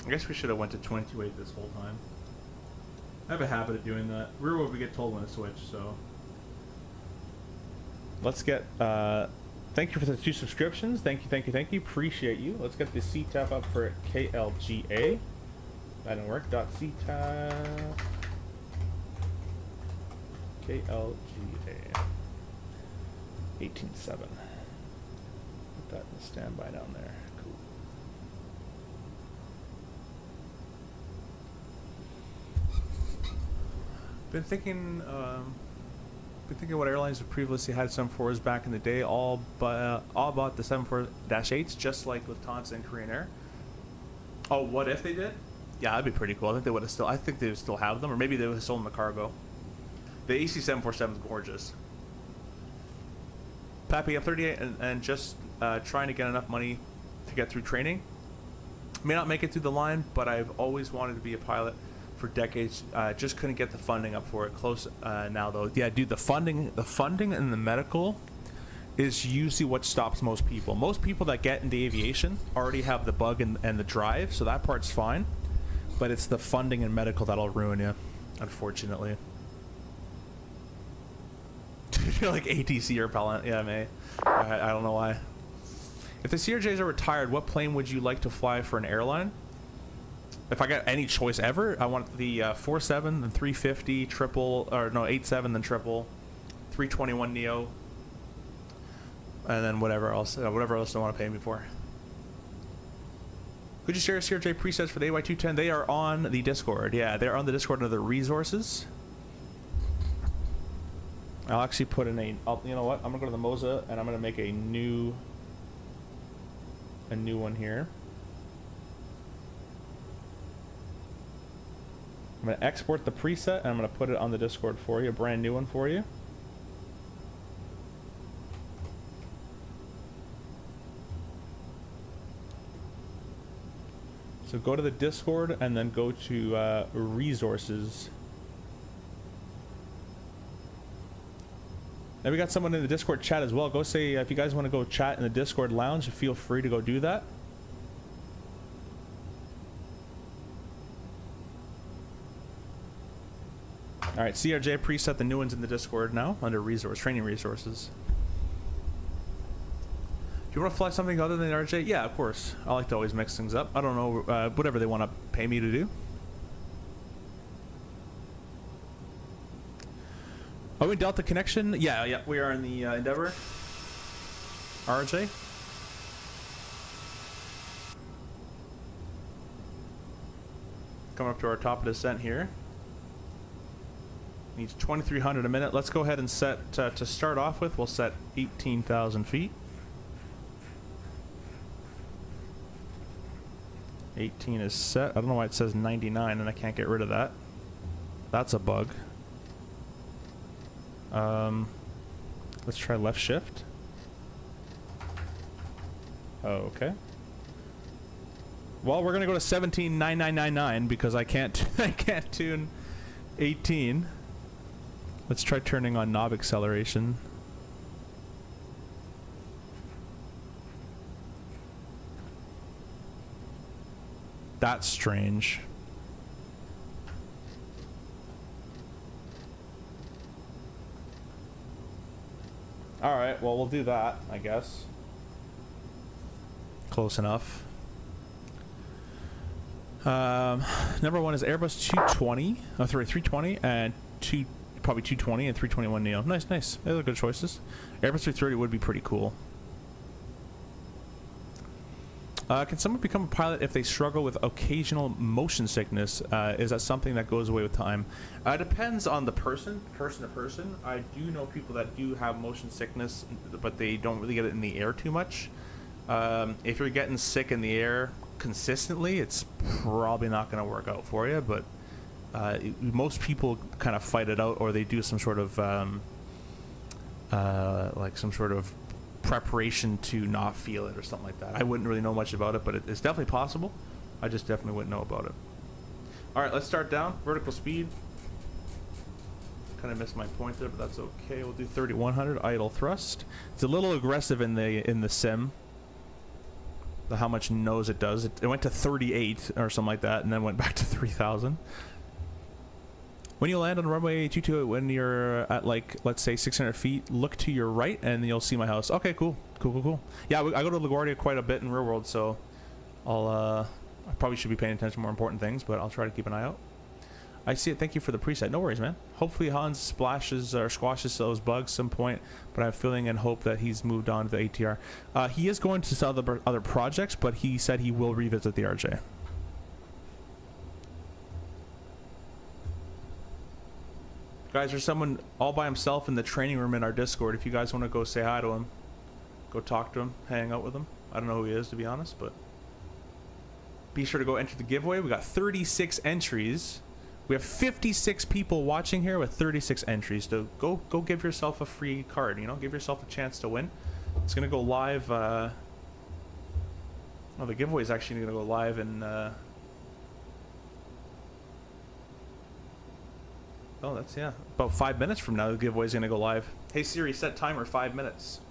I guess we should have went to 22.8 this whole time. I have a habit of doing that. We're where we get told when to switch, so. Let's get, thank you for the 2 subscriptions. Thank you. Appreciate you. Let's get the CTAP up for KLGA. That didn't work. .CTAP. KLGA. 18.7. Put that in standby down there. Cool. Been thinking what airlines have previously had 747s back in the day, all bought the 74-8s, just like Lufthansa and Korean Air. Oh, what if they did? Yeah, that'd be pretty cool. I think they would still have them, or maybe they would have sold them the cargo. The AC-747 is gorgeous. Pappy, I'm 38 and just trying to get enough money to get through training. May not make it through the line, but I've always wanted to be a pilot for decades. Just couldn't get the funding up for it. Close now though. Yeah, dude, the funding and the medical is usually what stops most people. Most people that get into aviation already have the bug and the drive, so that part's fine. But it's the funding and medical that'll ruin you, unfortunately. You're like ATC or repellent. Yeah, mate. I don't know why. If the CRJs are retired, what plane would you like to fly for an airline? If I got any choice ever, I want the 47, then 350, triple, or no, 87, then triple, 321 Neo, and then whatever else they want to pay me for. Could you share CRJ presets for the AY210? They are on the Discord. Yeah, they're on the Discord under the resources. I'll actually put in a, you know what? I'm gonna go to the Moza and I'm gonna make a new one here. I'm gonna export the preset and I'm gonna put it on the Discord for you, a brand new one for you. So go to the Discord and then go to resources. And we got someone in the Discord chat as well. Go say, if you guys want to go chat in the Discord lounge, feel free to go do that. Alright, CRJ preset, the new one's in the Discord now, under training resources. Do you want to fly something other than RJ? Yeah, of course. I like to always mix things up. I don't know, whatever they want to pay me to do. Are we in Delta Connection? Yeah, we are in the Endeavor. RJ. Coming up to our top of descent here. Needs 2,300 a minute. Let's go ahead and set, to start off with, we'll set 18,000 feet. 18 is set. I don't know why it says 99 and I can't get rid of that. That's a bug. Let's try left shift. Oh, okay. Well, we're gonna go to 17,9999 because I can't I can't tune 18. Let's try turning on knob acceleration. That's strange. Alright, well, we'll do that, I guess. Close enough. Number one is Airbus 220. Oh, sorry, 320 and probably 220 and 321 Neo. Nice, nice. Those are good choices. Airbus 330 would be pretty cool. Can someone become a pilot if they struggle with occasional motion sickness? Is that something that goes away with time? Depends on the person to person. I do know people that do have motion sickness, but they don't really get it in the air too much. If you're getting sick in the air consistently, it's probably not going to work out for you, but most people kind of fight it out, or they do some sort of like some sort of preparation to not feel it or something like that. I wouldn't really know much about it, but it's definitely possible. I just definitely wouldn't know about it. Alright, let's start down. Vertical speed. Kind of missed my point there, but that's okay. We'll do 3,100 idle thrust. It's a little aggressive in the sim. How much nose it does. It went to 38 or something like that, and then went back to 3,000. When you land on runway 22, when you're at, like, let's say 600 feet, look to your right and you'll see my house. Okay, cool. Yeah, I go to LaGuardia quite a bit in real world, so I probably should be paying attention to more important things, but I'll try to keep an eye out. I see it. Thank you for the preset. No worries, man. Hopefully Hans splashes or squashes those bugs some point, but I'm feeling and hope that he's moved on to the ATR. He is going to sell the other projects, but he said he will revisit the RJ. Guys, there's someone all by himself in the training room in our Discord. If you guys want to go say hi to him, go talk to him, hang out with him. I don't know who he is, to be honest, but be sure to go enter the giveaway. We got 36 entries. We have 56 people watching here with 36 entries. So go give yourself a free card. You know, give yourself a chance to win. It's gonna go live. Oh, the giveaway is actually gonna go live in. Oh, that's, yeah, about 5 minutes from now. The giveaway is gonna go live. Hey Siri, set timer 5 minutes.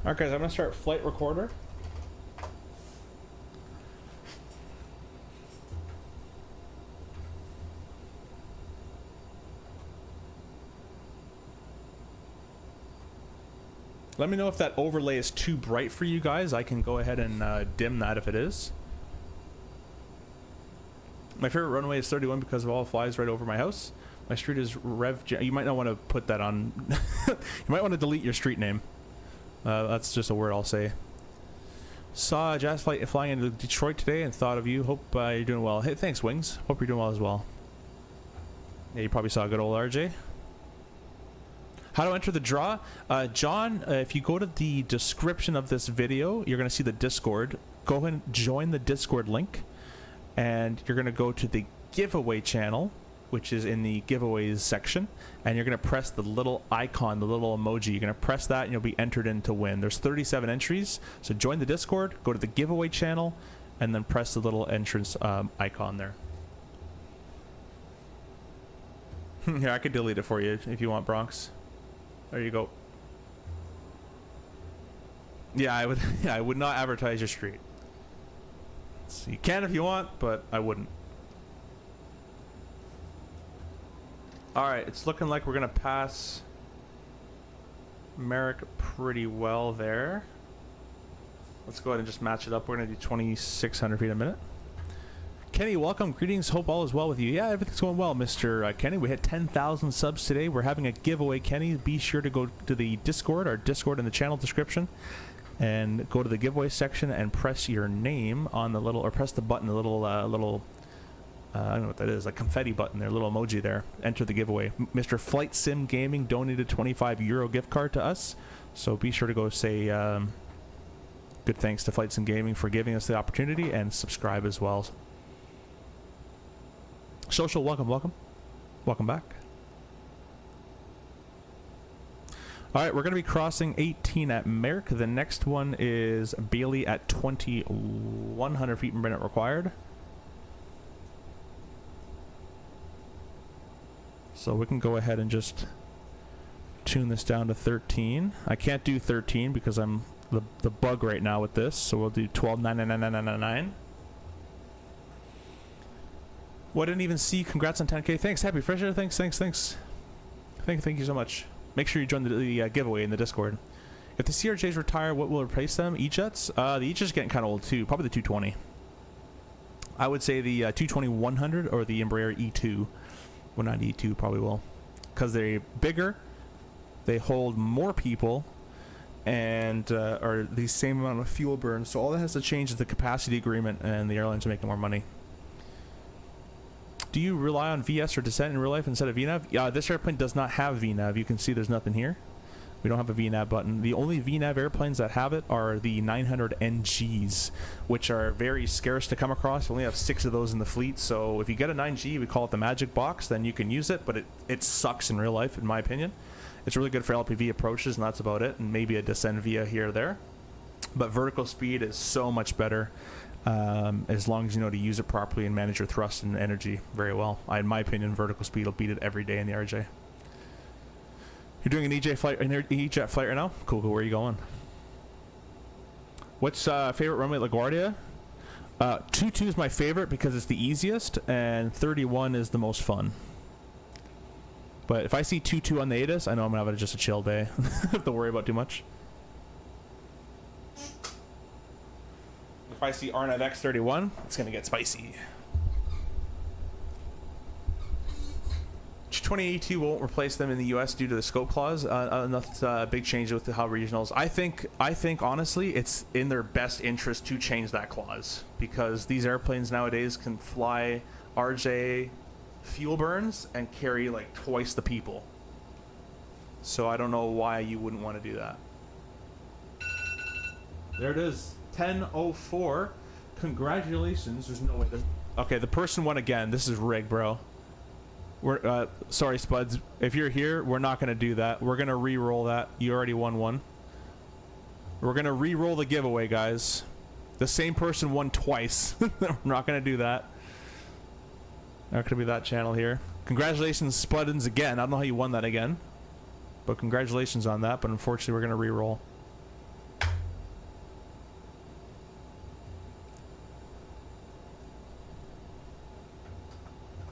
Alright guys, I'm gonna start flight recorder. Let me know if that overlay is too bright for you guys. I can go ahead and dim that if it is. My favorite runway is 31 because of all flies right over my house. My street is You might not want to put that on. You might want to delete your street name. That's just a word I'll say. Saw a jazz flight flying into Detroit today and thought of you. Hope you're doing well. Hey, thanks, Wings. Hope you're doing well as well. Yeah, you probably saw a good old RJ. How to enter the draw? John, if you go to the description of this video, you're going to see the Discord. Go ahead and join the Discord link. And you're going to go to the giveaway channel, which is in the giveaways section, and you're going to press the little icon, the little emoji. You're going to press that and you'll be entered in to win. There's 37 entries, so join the Discord, go to the giveaway channel, and then press the little entrance icon there. Here, I could delete it for you if you want, Bronx. There you go. Yeah, I would. Yeah, I would not advertise your street. So you can if you want, but I wouldn't. Alright, it's looking like we're going to pass Merrick pretty well there. Let's go ahead and just match it up. We're going to do 2,600 feet a minute. Kenny, welcome. Greetings. Hope all is well with you. Yeah, everything's going well, Mr. Kenny. We hit 10,000 subs today. We're having a giveaway, Kenny. Be sure to go to the Discord, our Discord in the channel description, and go to the giveaway section and press your name on the little, or press the button, the little, I don't know what that is, a confetti button there, little emoji there. Enter the giveaway. Mr. Flight Sim Gaming donated €25 gift card to us, so be sure to go say good thanks to Flight Sim Gaming for giving us the opportunity, and subscribe as well. Social, welcome back. Alright, we're going to be crossing 18 at Merrick. The next one is Bailey at 2,100 feet per minute required. So we can go ahead and just tune this down to 13. I can't do 13 because I'm the bug right now with this, so we'll do 12,99999. What, didn't even see. Congrats on 10K. Thanks, Happy Fresher. Thanks. Thank you so much. Make sure you join the giveaway in the Discord. If the CRJs retire, what will replace them? E-Jets? The E-Jets are getting kind of old too. Probably the 220. I would say the 220-100 or the Embraer E2. 190 E2 probably will, because they're bigger, they hold more people, and are the same amount of fuel burn. So all that has to change is the capacity agreement, and the airlines are making more money. Do you rely on VS or descent in real life instead of VNAV? Yeah, this airplane does not have VNAV. You can see there's nothing here. We don't have a VNAV button. The only VNAV airplanes that have it are the 900 NGs, which are very scarce to come across. We only have 6 of those in the fleet, so if you get a 9G, we call it the magic box, then you can use it, but it sucks in real life, in my opinion. It's really good for LPV approaches, and that's about it, and maybe a descent via here or there. But vertical speed is so much better, as long as you know to use it properly and manage your thrust and energy very well. In my opinion, vertical speed will beat it every day in the RJ. You're doing an E-Jet flight right now? Cool. Where are you going? What's favorite runway at LaGuardia? 22 is my favorite because it's the easiest, and 31 is the most fun. But if I see 22 on the ATIS, I know I'm gonna have just a chill day. Don't have to worry about too much. If I see RNAV X31, it's gonna get spicy. A320 won't replace them in the U.S. due to the scope clause. Another big change with how regionals. I think honestly, it's in their best interest to change that clause because these airplanes nowadays can fly RJ fuel burns and carry like twice the people. So I don't know why you wouldn't want to do that. There it is, 10:04. Congratulations. There's no way. Okay, the person won again. This is rigged, bro. We're sorry, Spuds. If you're here, we're not gonna do that. We're gonna re-roll that. You already won one. We're gonna re-roll the giveaway, guys. The same person won twice. We're not gonna do that. Not gonna be that channel here. Congratulations, Spuddins, again. I don't know how you won that again, but congratulations on that. But unfortunately, we're gonna re-roll.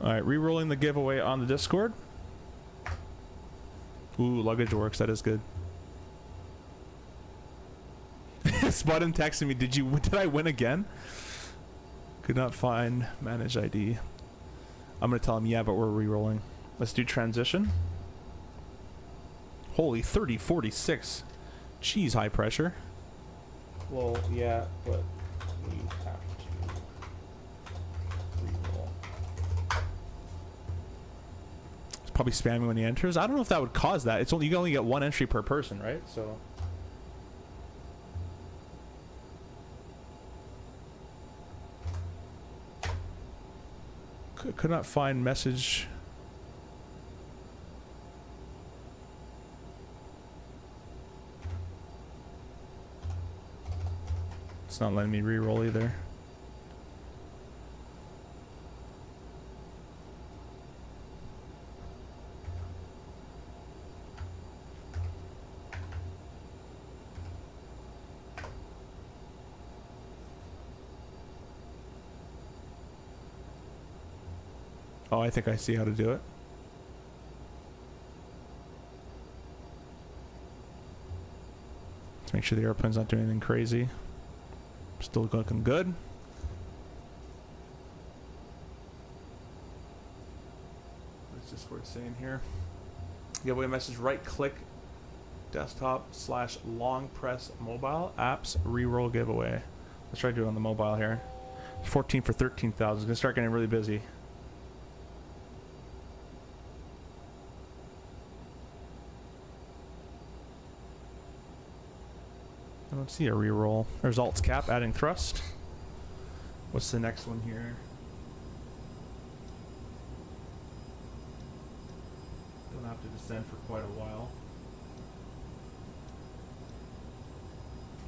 Alright, re-rolling the giveaway on the Discord. Ooh, luggage works. That is good. Spuddin texted me, did I win again? Could not find manage ID. I'm gonna tell him, yeah, but we're re-rolling. Let's do transition. Holy 3046. Jeez, high pressure. Well, yeah, but we have to re-roll. It's probably spamming when he enters. I don't know if that would cause that. It's only, you can only get one entry per person, right? So could not find message. It's not letting me re-roll either. Oh, I think I see how to do it. Let's make sure the airplane's not doing anything crazy. Still looking good. What's this word saying here? Giveaway message, right click desktop / long press mobile apps re-roll giveaway. Let's try to do it on the mobile here. 14 for 13,000. It's gonna start getting really busy. I don't see a reroll. There's Alt cap, adding thrust. What's the next one here? Don't have to descend for quite a while.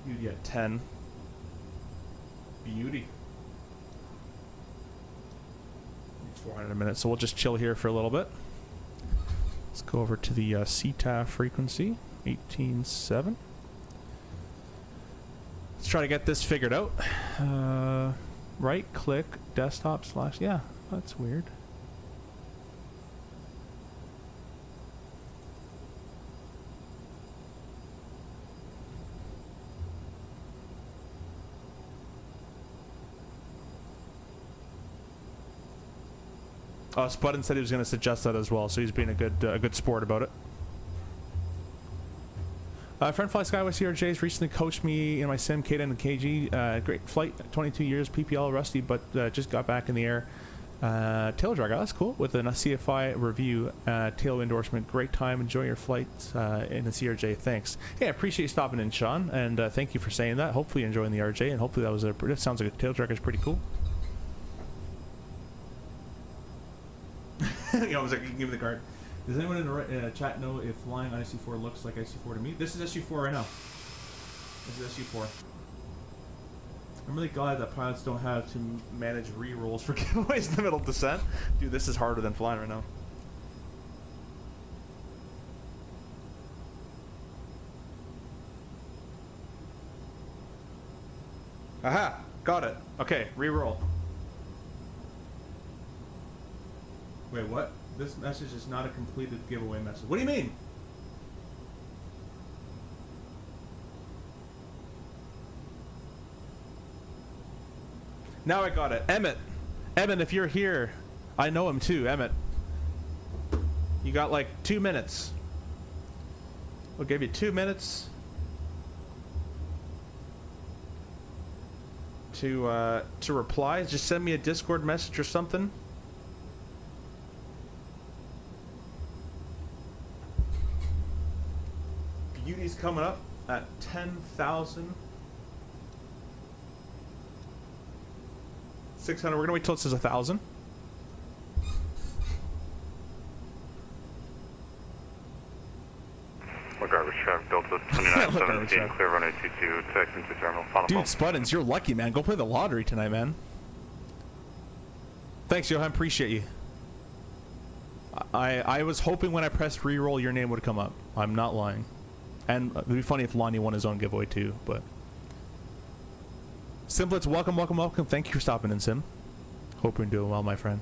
Beauty at 10. Beauty. 400 a minute, so we'll just chill here for a little bit. Let's go over to the CTAF frequency, 18.7. Let's try to get this figured out. Right click desktop / yeah, that's weird. Spuddin said he was going to suggest that as well, so he's being a good sport about it. Friend Fly Skyway CRJ's recently coached me in my sim, K10 and KG. Great flight, 22 years, PPL rusty, but just got back in the air. Tail drag, that's cool. With a CFI review, tail endorsement. Great time, enjoy your flight in the CRJ. Thanks. Hey, I appreciate you stopping in, Sean, and thank you for saying that. Hopefully you're enjoying the RJ, and hopefully that sounds like a tail drag is pretty cool. You know, I was like, you can give me the card. Does anyone in the chat know if flying IC4 looks like IC4 to me? This is SU4 right now. This is SU4. I'm really glad that pilots don't have to manage re-rolls for giveaways in the middle of descent. Dude, this is harder than flying right now. Aha! Got it. Okay, re-roll. Wait, what? This message is not a completed giveaway message. What do you mean? Now I got it. Emmett, if you're here, I know him too. Emmett. You got like 2 minutes. We'll give you 2 minutes to reply. Just send me a Discord message or something. Beauty's coming up at 10,000. 600. We're gonna wait till it says 1,000. What garbage truck? Delta 2917, clear runway 22, taxi to terminal. Final Dude, call. Spuddins, you're lucky, man. Go play the lottery tonight, man. Thanks, Johan. Appreciate you. I was hoping when I pressed reroll, your name would come up. I'm not lying. And it'd be funny if Lonnie won his own giveaway too, but... Simplets, welcome, welcome, welcome. Thank you for stopping in, Sim. Hope you're doing well, my friend.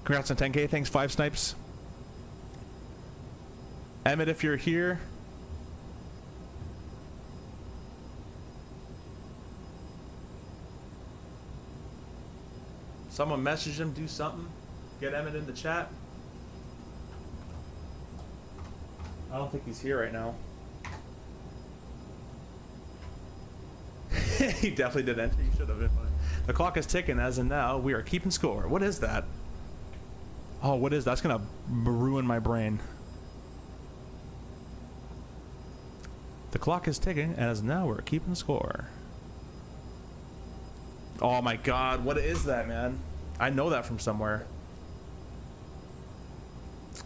Congrats on 10K. Thanks, 5 snipes. Emmett, if you're here... Someone message him, do something. Get Emmett in the chat. I don't think he's here right now. He definitely did enter. He should have been fine. The clock is ticking as of now. We are keeping score. What is that? Oh, what is that? That's gonna ruin my brain. The clock is ticking as of now. We're keeping score. Oh my god, what is that, man? I know that from somewhere.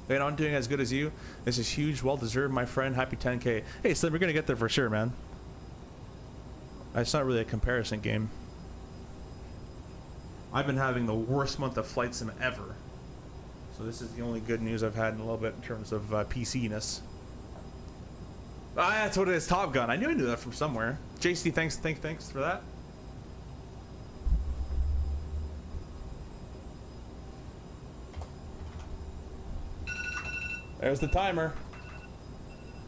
Hey, I'm doing as good as you. This is huge, well deserved, my friend. Happy 10K. Hey, Slim, we're gonna get there for sure, man. It's not really a comparison game. I've been having the worst month of flight sim ever. So this is the only good news I've had in a little bit in terms of PC-ness. Ah, that's what it is, Top Gun. I knew that from somewhere. JC, thanks for that. There's the timer.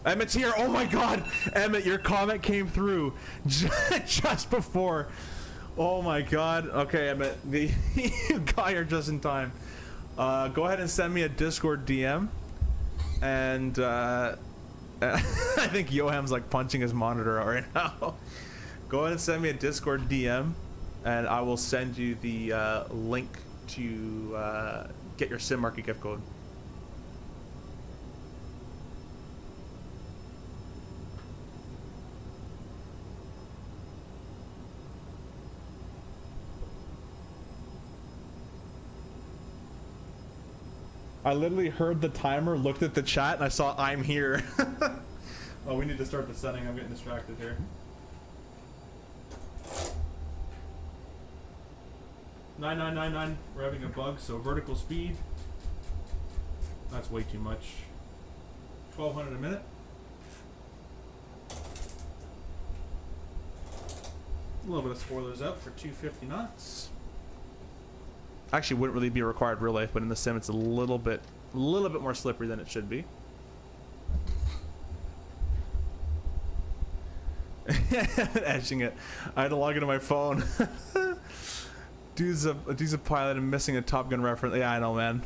Emmett's here. Oh my god. Emmett, your comment came through just before. Oh my god. Okay, Emmett. You got here just in time. Go ahead and send me a Discord DM. And I think Yoham's like punching his monitor out right now. Go ahead and send me a Discord DM. And I will send you the link to get your SIM market gift code. I literally heard the timer, looked at the chat, and I saw I'm here. Oh, we need to start the setting. I'm getting distracted here. 9999. We're having a bug, so vertical speed. That's way too much. 1200 a minute. A little bit of spoilers up for 250 knots. Actually wouldn't really be required real life, but in the sim it's a little bit more slippery than it should be. Edging it. I had to log into my phone. Dude's a pilot and missing a Top Gun reference. Yeah, I know, man.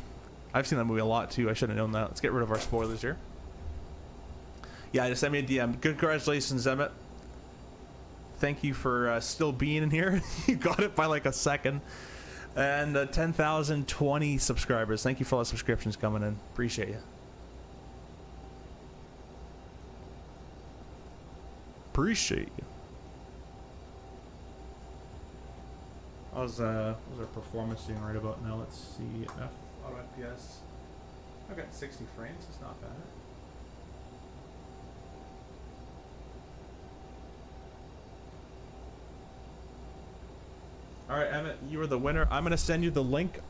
I've seen that movie a lot too. I should have known that. Let's get rid of our spoilers here. Yeah, just send me a DM. Good, congratulations, Emmett. Thank you for still being in here. You got it by like a second. And 10,020 subscribers. Thank you for all the subscriptions coming in. Appreciate you. Appreciate you. How's our performance doing right about now? Let's see. Auto FPS. I've got 60 frames. It's not bad. Alright, Emmett, you are the winner. I'm going to send you the link.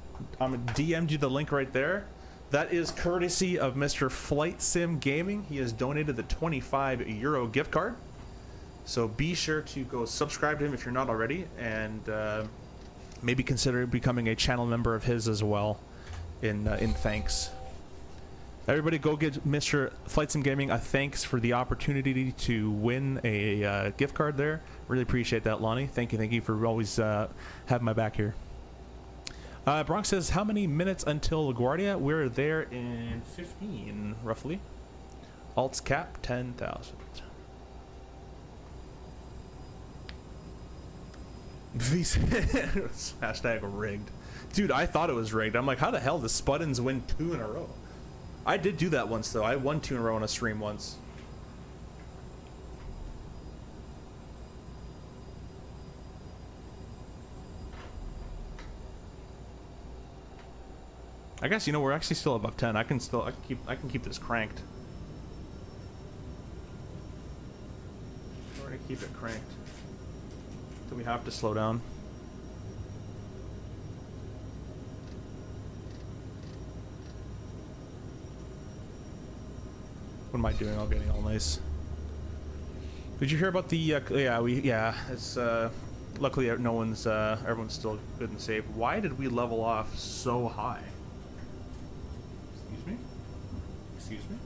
I'm DM'd you the link right there. That is courtesy of Mr. Flight Sim Gaming. He has donated the €25 gift card. So be sure to go subscribe to him if you're not already. And maybe consider becoming a channel member of his as well in thanks. Everybody go give Mr. Flight Sim Gaming a thanks for the opportunity to win a gift card there. Really appreciate that, Lonnie. Thank you for always having my back here. Bronx says, how many minutes until LaGuardia? We're there in 15, roughly. Alts cap 10,000. Hashtag rigged. Dude, I thought it was rigged. I'm like, how the hell does Spuddins win 2 in a row? I did do that once, though. I won 2 in a row on a stream once. I guess, you know, we're actually still above 10. I can keep this cranked. We're gonna keep it cranked. Do we have to slow down? What am I doing? All getting all nice. Did you hear about the? Yeah. It's luckily no one's. Everyone's still good and safe. Why did we level off so high? Excuse me. Excuse me.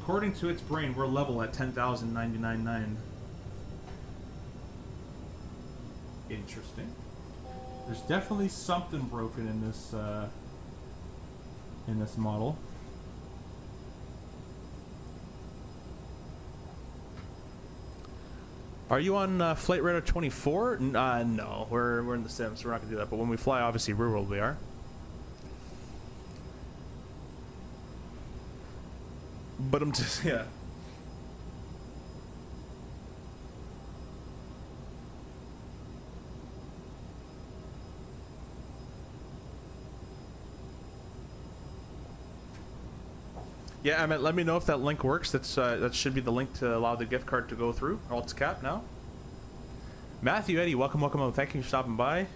According to its brain, we're level at 10,999. Interesting. There's definitely something broken in this model. Are you on Flight Radar 24? No, we're in the sim, so we're not gonna do that. But when we fly, obviously, real world we are. But I'm just, yeah. Yeah, Emmett, let me know if that link works. That's that should be the link to allow the gift card to go through. Alt's cap now. Matthew, Eddie, welcome. Thank you for stopping by.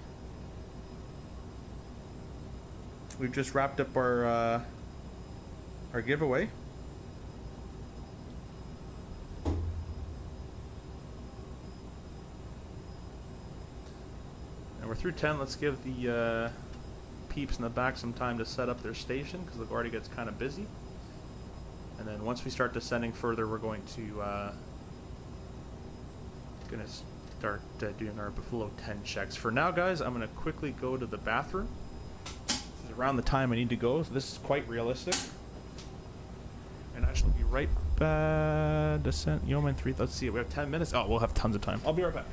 We've just wrapped up our giveaway. And we're through 10. Let's give the peeps in the back some time to set up their station because LaGuardia gets kind of busy. And then once we start descending further, we're going to start doing our below 10 checks. For now, guys, I'm going to quickly go to the bathroom. This is around the time I need to go. So this is quite realistic. And I shall be right back. Descent, Yeoman 3. Let's see. We have 10 minutes. Oh, we'll have tons of time. I'll be right back.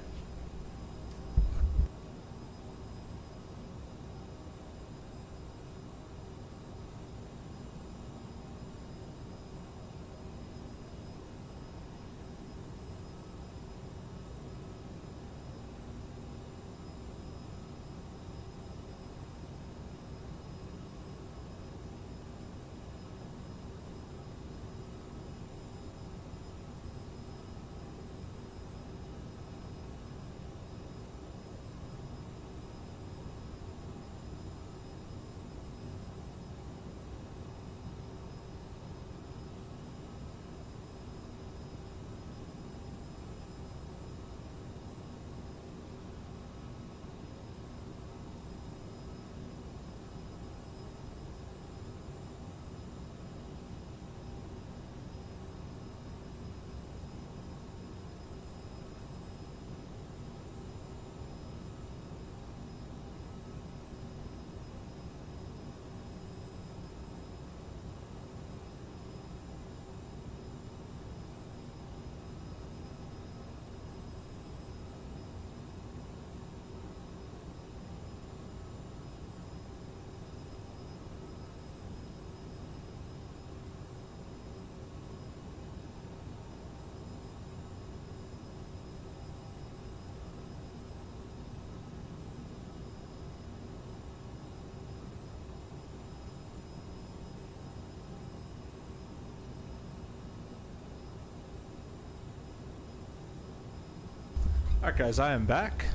Alright guys, I am back.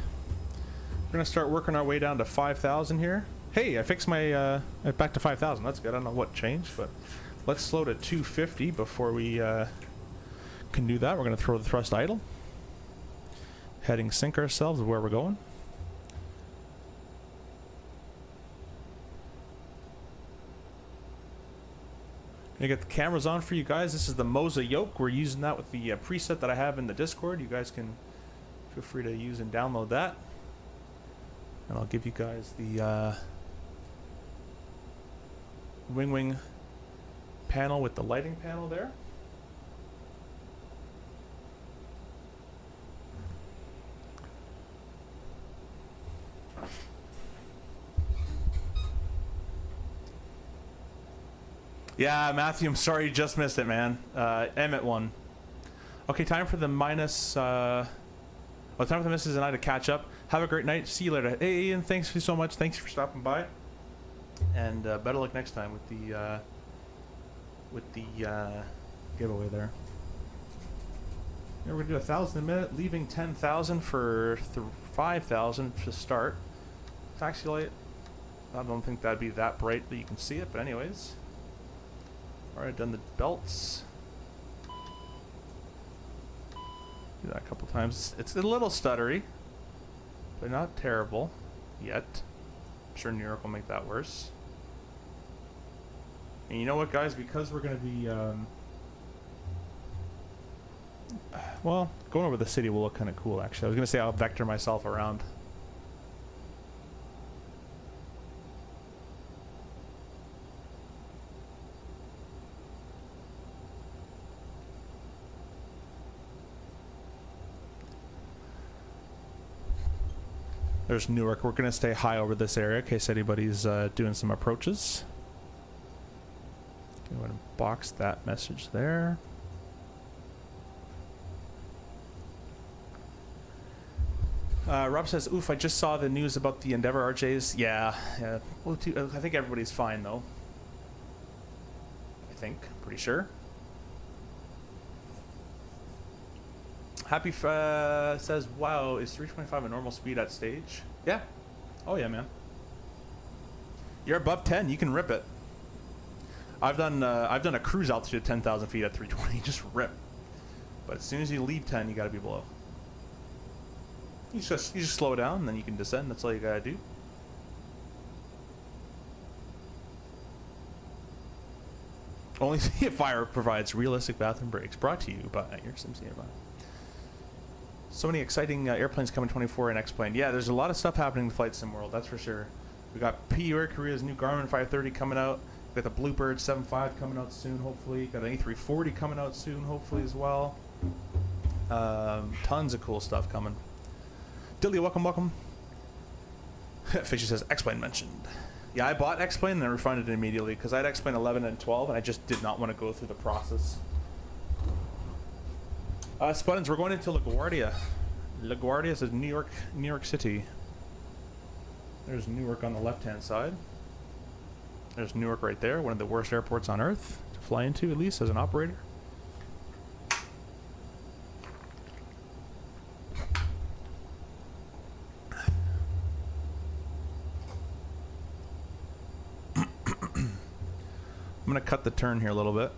We're gonna start working our way down to 5,000 here. Hey, I fixed my back to 5,000. That's good. I don't know what changed, but let's slow to 250 before we can do that. We're gonna throw the thrust idle. Heading sync ourselves where we're going. Gonna get the cameras on for you guys. This is the Moza yoke. We're using that with the preset that I have in the Discord. You guys can Feel free to use and download that. And I'll give you guys the Winwing panel with the lighting panel there. Yeah, Matthew, I'm sorry you just missed it, man. Emmett won. Okay, time for the minus... time for the missus and I to catch up. Have a great night. See you later. Hey, Ian, thanks so much. Thanks for stopping by. And better luck next time with the giveaway there. Yeah, we're gonna do 1,000 a minute, leaving 10,000 for 5,000 to start. Taxi light. I don't think that'd be that bright that you can see it, but anyways. Alright, done the belts. Do that a couple times. It's a little stuttery, but not terrible yet. I'm sure New York will make that worse. And you know what, guys? Because we're going to be, well, going over the city will look kind of cool, actually. I was going to say I'll vector myself around. There's Newark. We're going to stay high over this area in case anybody's doing some approaches. Go ahead and box that message there. Rob says, oof, I just saw the news about the Endeavour RJs. Yeah. Well, I think everybody's fine, though. I think. Pretty sure. Happy says, wow, is 325 a normal speed at stage? Yeah. Oh yeah, man. You're above 10, you can rip it. I've done a cruise altitude of 10,000 feet at 320, just rip. But as soon as you leave 10, you gotta be below. You just slow down, and then you can descend. That's all you gotta do. Only Fire provides realistic bathroom breaks. Brought to you by your SimCMI. So many exciting airplanes coming 24 and X-Plane. Yeah, there's a lot of stuff happening in the Flight Sim world, that's for sure. We got PU Air Korea's new Garmin 530 coming out. We got the Bluebird 7.5 coming out soon, hopefully. Got an A340 coming out soon, hopefully, as well. Tons of cool stuff coming. Dilly, welcome. Fishy says, X-Plane mentioned. Yeah, I bought X-Plane and then refunded it immediately because I had X-Plane 11 and 12 and I just did not want to go through the process. Spuddins, we're going into LaGuardia. LaGuardia says New York City. There's Newark on the left-hand side. There's Newark right there, one of the worst airports on Earth to fly into, at least as an operator. I'm going to cut the turn here a little bit.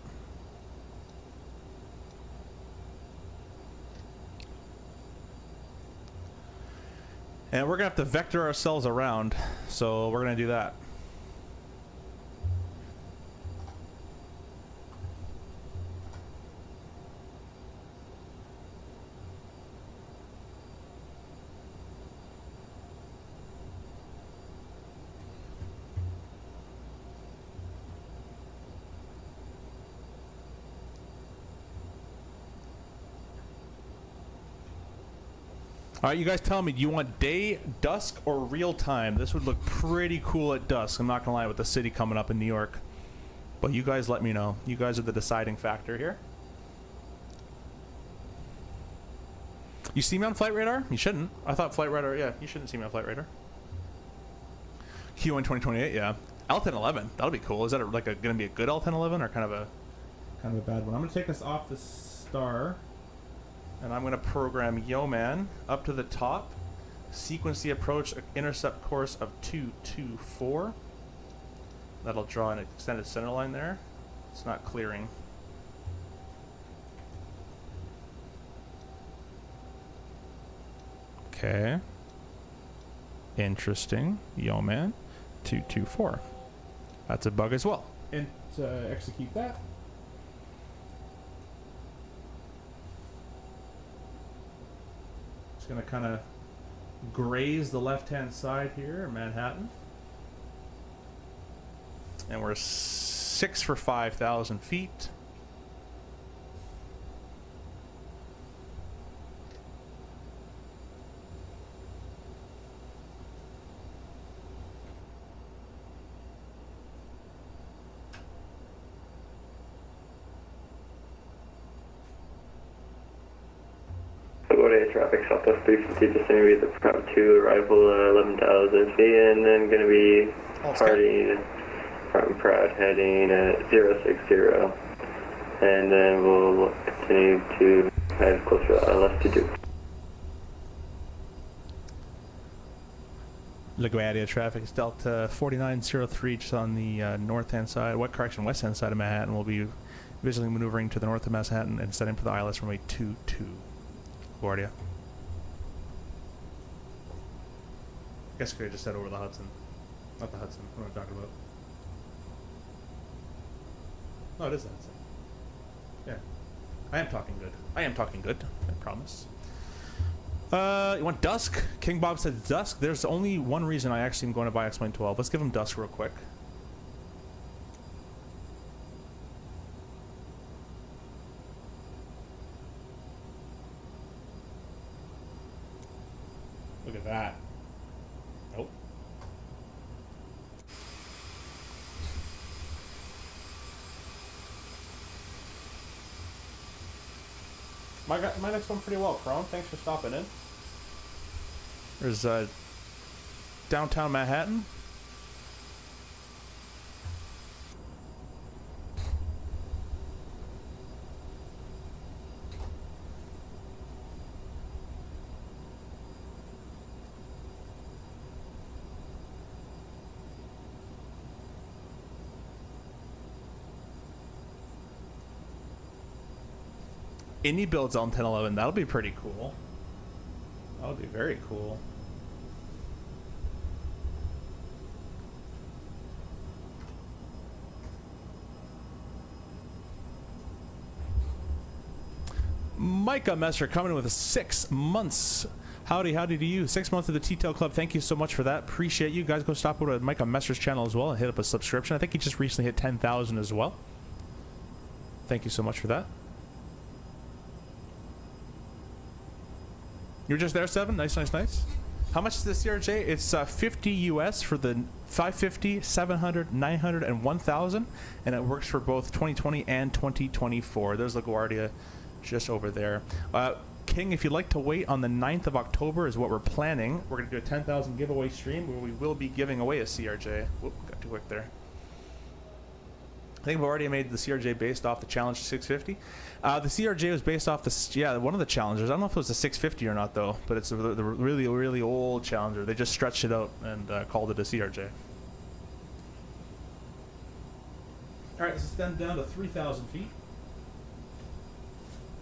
And we're going to have to vector ourselves around, so we're going to do that. All right, you guys tell me, do you want day, dusk, or real time? This would look pretty cool at dusk. I'm not gonna lie, with the city coming up in New York. But you guys let me know. You guys are the deciding factor here. You see me on Flight Radar? You shouldn't. I thought Flight Radar, yeah, you shouldn't see me on Flight Radar. Q1 2028, yeah. L1011, that'll be cool. Is that gonna be a good L1011 or kind of a bad one? I'm gonna take us off the star. And I'm going to program Yeoman up to the top, sequence the approach intercept course of 224. That'll draw an extended center line there. It's not clearing. Okay. Interesting. Yeoman 224. That's a bug as well. And execute that. gonna kind of graze the left-hand side here in Manhattan. And we're 6 for 5,000 feet. LaGuardia traffic Southwest 350, just going to be the Prop 2 arrival 11,000 feet, and then going to be parting from Pratt heading at 060, and then we'll continue to head closer to left to Duke. LaGuardia traffic is Delta 4903 just on the north-hand side, west-hand side of Manhattan. We'll be visually maneuvering to the north of Manhattan and setting for the ILS runway 22. LaGuardia. I guess I could have just said over the Hudson. Not the Hudson. What am I talking about? No, it is the Hudson. Yeah. I am talking good. I am talking good. I promise. You want dusk? King Bob said dusk. There's only one reason I actually am going to buy X-Plane 12. Let's give him dusk real quick. Look at that. Nope. My next one pretty well, Crone. Thanks for stopping in. There's downtown Manhattan. Indie builds on 1011. That'll be pretty cool. That'll be very cool. Micah Messer coming with 6 months. Howdy to you. 6 months of the T-Tail Club. Thank you so much for that. Appreciate you guys. Go stop over to Micah Messer's channel as well and hit up a subscription. I think he just recently hit 10,000 as well. Thank you so much for that. You're just there, 7? Nice. How much is the CRJ? It's 50 US for the 550, 700, 900, and 1000. And it works for both 2020 and 2024. There's LaGuardia just over there. King, if you'd like to wait on the 9th of October is what we're planning. We're going to do a 10,000 giveaway stream where we will be giving away a CRJ. Whoop, got too quick there. I think we've already made the CRJ based off the Challenge 650. The CRJ was based off the, one of the Challengers. I don't know if it was a 650 or not, though, but it's the really, really old Challenger. They just stretched it out and called it a CRJ. All right, let's descend down to 3,000 feet.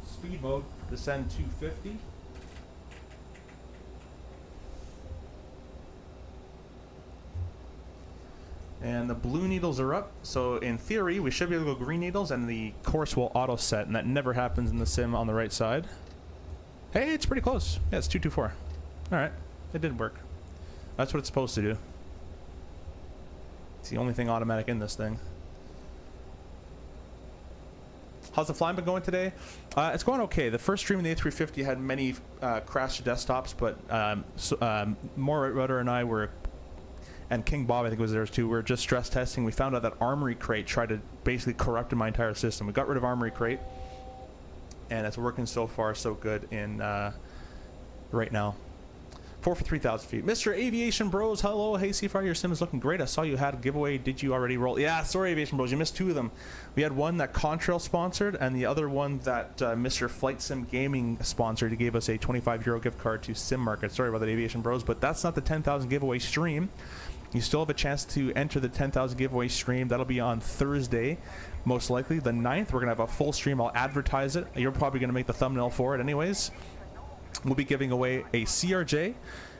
Speed mode, descend 250. And the blue needles are up, so in theory we should be able to go green needles and the course will auto set, and that never happens in the sim on the right side. Hey, it's pretty close. Yeah, it's 224. Alright, it did work. That's what it's supposed to do. It's the only thing automatic in this thing. How's the flying been going today? It's going okay. The first stream in the A350 had many crashed desktops, but More Rudder and I were, and King Bob I think was there too, we were just stress testing. We found out that Armory Crate tried to basically corrupt my entire system. We got rid of Armory Crate, and it's working so far so good in right now. 4 for 3,000 feet. Mr. Aviation Bros, hello. Hey, Seafire, your sim is looking great. I saw you had a giveaway. Did you already roll? Yeah, sorry, Aviation Bros. You missed 2 of them. We had one that Contrail sponsored, and the other one that Mr. Flight Sim Gaming sponsored. He gave us a €25 gift card to Sim Market. Sorry about that, Aviation Bros, but that's not the 10,000 giveaway stream. You still have a chance to enter the 10,000 giveaway stream. That'll be on Thursday, most likely, the 9th. We're going to have a full stream. I'll advertise it. You're probably going to make the thumbnail for it anyways. We'll be giving away a CRJ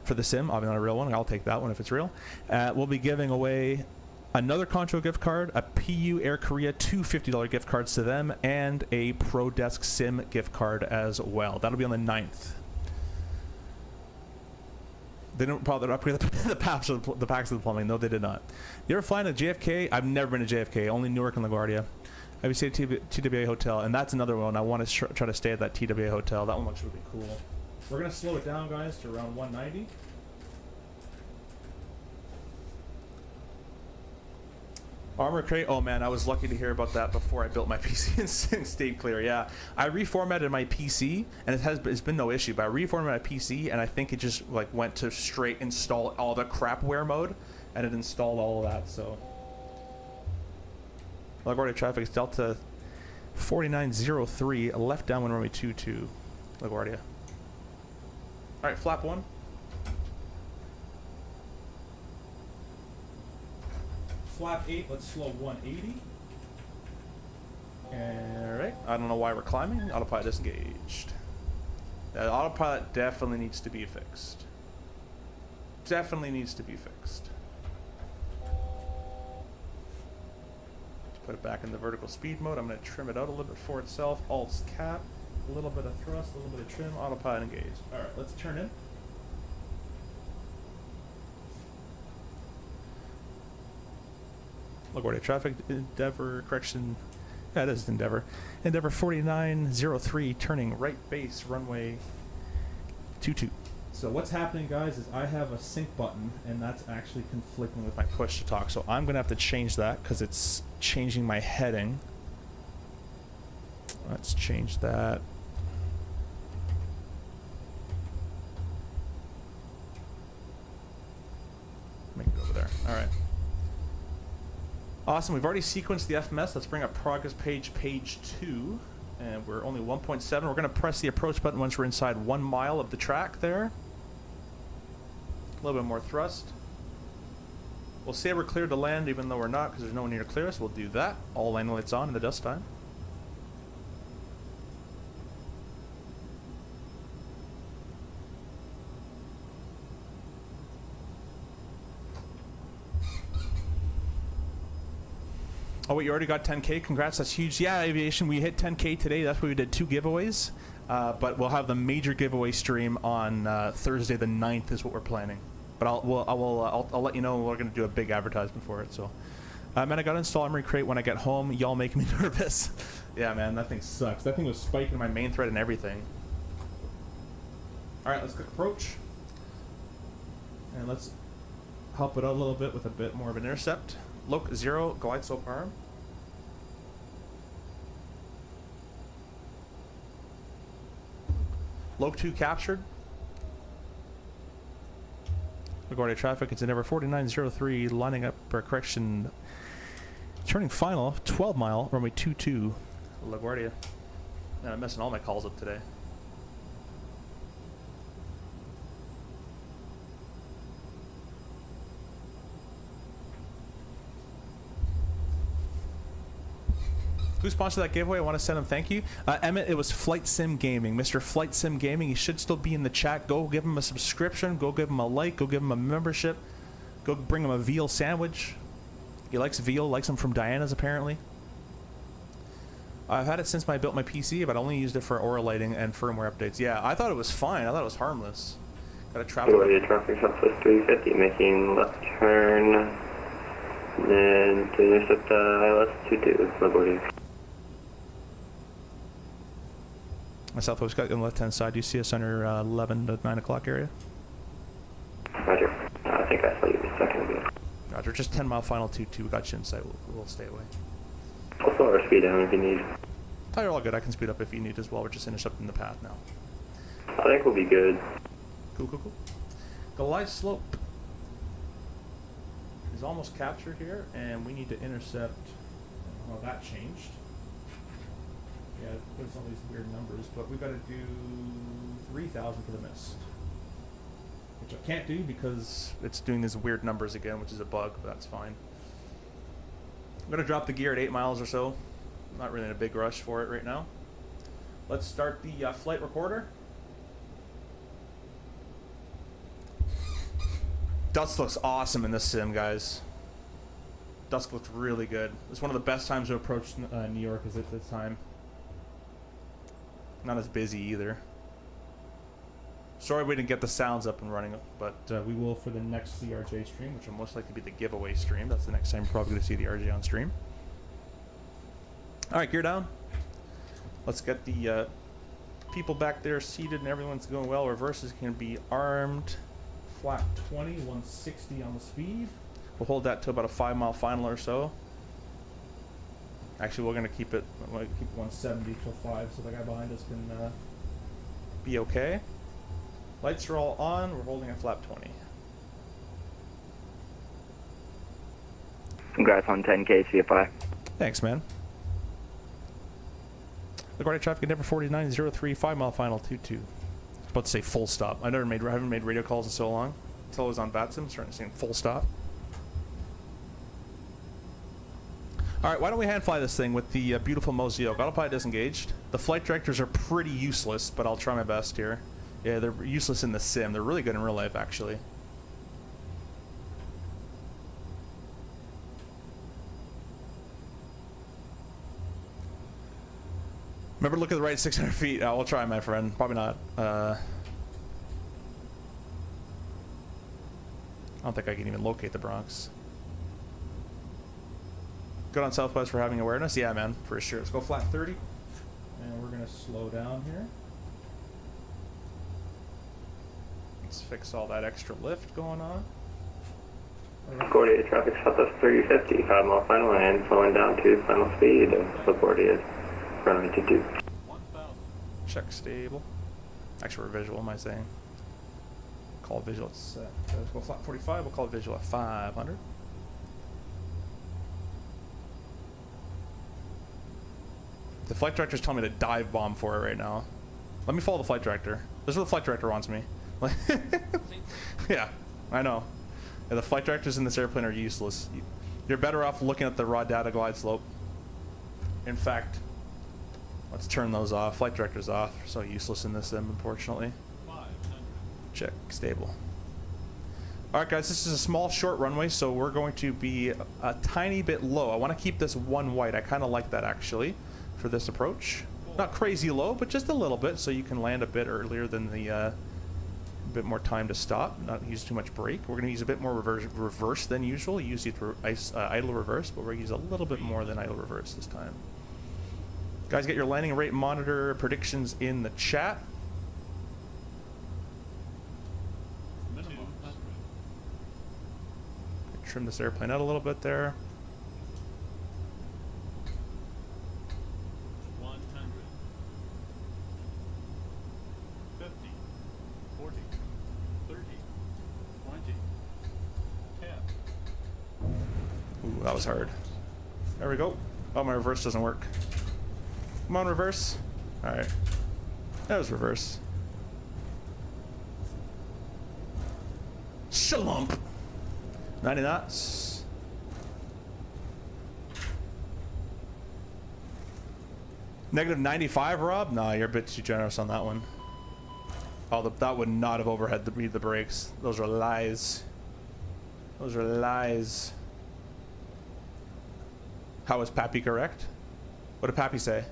for the sim, obviously not a real one. I'll take that one if it's real. We'll be giving away another Concho gift card, a PU Air Korea, 2 $50 gift cards to them, and a Pro Desk Sim gift card as well. That'll be on the 9th. They didn't probably upgrade the packs of the plumbing. No, they did not. You ever flying to JFK? I've never been to JFK. Only Newark and LaGuardia. Have you stayed at TWA Hotel? And that's another one. I want to try to stay at that TWA Hotel. That one looks really cool. We're gonna slow it down, guys, to around 190. Armor crate. Oh man, I was lucky to hear about that before I built my PC and stayed clear. Yeah, I reformatted my PC and it's been no issue. But I reformatted my PC and I think it just like went to straight install all the crapware mode, and it installed all of that. So, LaGuardia traffic is Delta 4903 left downwind runway 22, LaGuardia. All right, flap 1. Flap 8, let's slow 180. Alright, I don't know why we're climbing. Autopilot disengaged. That autopilot definitely needs to be fixed. Definitely needs to be fixed. Let's put it back in the vertical speed mode. I'm going to trim it out a little bit for itself. Alt's cap, a little bit of thrust, a little bit of trim, autopilot engaged. Alright, let's turn in. LaGuardia traffic, Endeavor, correction, yeah, it is Endeavor. Endeavor 4903, turning right base, runway 22. So what's happening, guys, is I have a sync button, and that's actually conflicting with my push to talk. So I'm going to have to change that, because it's changing my heading. Let's change that. Make it over there. All right. Awesome, we've already sequenced the FMS. Let's bring up progress page 2. And we're only 1.7. We're gonna press the approach button once we're inside 1 mile of the track there. A little bit more thrust. We'll say we're cleared to land even though we're not, because there's no one near to clear us. We'll do that. All landing lights on in the dust time. Oh wait, you already got 10K? Congrats, that's huge. Yeah, Aviation, we hit 10K today. That's why we did 2 giveaways. But we'll have the major giveaway stream on Thursday the 9th is what we're planning. But I'll let you know we're going to do a big advertisement for it. So, man, I got to install Armory Crate when I get home. Y'all make me nervous. Yeah, man, that thing sucks. That thing was spiking my main thread and everything. All right, let's click approach. And let's help it out a little bit with a bit more of an intercept. Loc 0, glide slope arm. Loc 2 captured. LaGuardia traffic, it's Endeavor 4903, lining up for correction. Turning final, 12 mile, runway 22, LaGuardia. Man, I'm messing all my calls up today. Who sponsored that giveaway? I want to send him thank you. Emmett, it was Flight Sim Gaming. Mr. Flight Sim Gaming, he should still be in the chat. Go give him a subscription. Go give him a like. Go give him a membership. Go bring him a veal sandwich. He likes veal, likes them from Diana's apparently. I've had it since I built my PC, but I only used it for aura lighting and firmware updates. Yeah, I thought it was fine. I thought it was harmless. Got a traffic. Traffic Southwest 350, making left turn. Then to intercept ILS 22, LaGuardia. My Southwest got on the left-hand side. Do you see us on your 11 to 9 o'clock area? Roger. I think I saw you a second ago. Roger. Just 10 mile final 2-2. We got you in sight. We'll stay away. I'll slow our speed down if you need. Oh, you're all good. I can speed up if you need as well. We're just intercepting the path now. I think we'll be good. Cool, cool, cool. The live slope is almost captured here, and we need to intercept. Well, that changed. Yeah, there's all these weird numbers, but we've got to do 3,000 for the mist. Which I can't do because it's doing these weird numbers again, which is a bug, but that's fine. I'm going to drop the gear at 8 miles or so. I'm not really in a big rush for it right now. Let's start the flight recorder. Dusk looks awesome in this sim, guys. Dusk looks really good. It's one of the best times to approach New York is at this time. Not as busy either. Sorry we didn't get the sounds up and running, but we will for the next CRJ stream, which will most likely be the giveaway stream. That's the next time you're probably going to see the RJ on stream. All right, gear down. Let's get the people back there seated and everyone's going well. Reverse is going to be armed. Flat 20, 160 on the speed. We'll hold that to about a 5-mile final or so. Actually, we're going to keep it 170 till 5 so the guy behind us can be okay. Lights are all on. We're holding at flap 20. Congrats on 10K CFI. Thanks, man. LaGuardia traffic at Denver 4903, 5-mile final 22. About to say full stop. I haven't made radio calls in so long. Until I was on VATSIM, starting to say full stop. Alright, why don't we hand fly this thing with the beautiful Moza yoke. Autopilot disengaged. The flight directors are pretty useless, but I'll try my best here. Yeah, they're useless in the sim. They're really good in real life, actually. Remember to look at the right 600 feet. We'll try, my friend. Probably not. I don't think I can even locate the Bronx. Good on Southwest for having awareness. Yeah, man, for sure. Let's go flat 30. And we're going to slow down here. Let's fix all that extra lift going on. LaGuardia traffic southwest 350, 5-mile final and slowing down to final speed. LaGuardia runway 22. Check stable. Actually, we're visual, am I saying? Call visual at set. Let's go flat 45. We'll call it visual at 500. The flight director's telling me to dive bomb for it right now. Let me follow the flight director. This is what the flight director wants me. Yeah, I know. Yeah, the flight directors in this airplane are useless. You're better off looking at the raw data glide slope. In fact, let's turn those off. Flight director's off. They're so useless in this sim, unfortunately. Check stable. Alright guys, this is a small short runway, so we're going to be a tiny bit low. I want to keep this one white. I kind of like that actually for this approach. Not crazy low, but just a little bit so you can land a bit earlier than the bit more time to stop, not use too much brake. We're going to use a bit more reverse than usual. Use the idle reverse, but we're going to use a little bit more than idle reverse this time. Guys, get your landing rate monitor predictions in the chat. Trim this airplane out a little bit there. 100, 50, 40, 30, 20, 10. Ooh, that was hard. There we go. Oh, my reverse doesn't work. Come on, reverse. All right. That was reverse. Shalump. 90 knots. Negative 95, Rob? Nah, you're a bit too generous on that one. Oh, that would not have overhead the brakes. Those are lies. Those are lies. How was Pappy correct? What did Pappy say?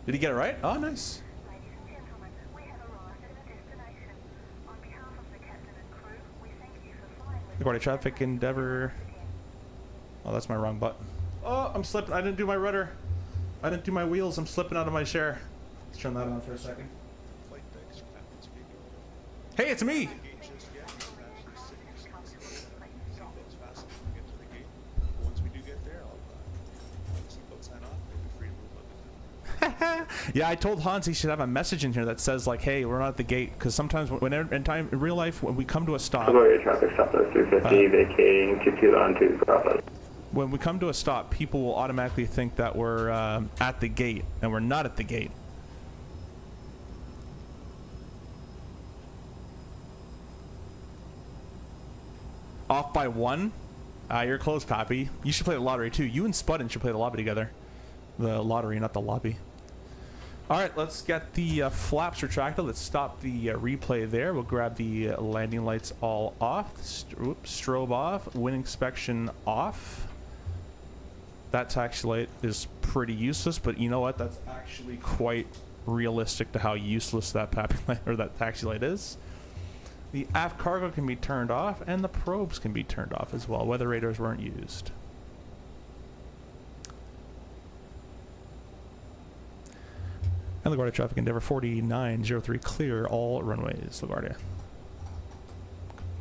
Did he get it right? Oh, nice. Ladies and gentlemen, we have arrived at the destination. On behalf of the captain and crew, we thank you for flying with LaGuardia traffic Endeavor. Oh, that's my wrong button. Oh, I'm slipping. I didn't do my rudder. I didn't do my wheels. I'm slipping out of my chair. Let's turn that on for a second. Hey, it's me. Yeah, I told Hans he should have a message in here that says like, "Hey, we're not at the gate," because sometimes in real life when we come to a stop, Traffic southwest 350, vacating 22 on 2 Bravo. When we come to a stop, people will automatically think that we're at the gate, and we're not at the gate. Off by 1? You're close, Pappy. You should play the lottery too. You and Spudden should play the lobby together. The lottery, not the lobby. Alright, let's get the flaps retracted. Let's stop the replay there. We'll grab the landing lights all off. Strobe off. Wind inspection off. That taxi light is pretty useless, but you know what? That's actually quite realistic to how useless that Pappy light or that taxi light is. The aft cargo can be turned off, and the probes can be turned off as well. Weather radars weren't used. And LaGuardia traffic endeavor 4903 clear all runways. LaGuardia.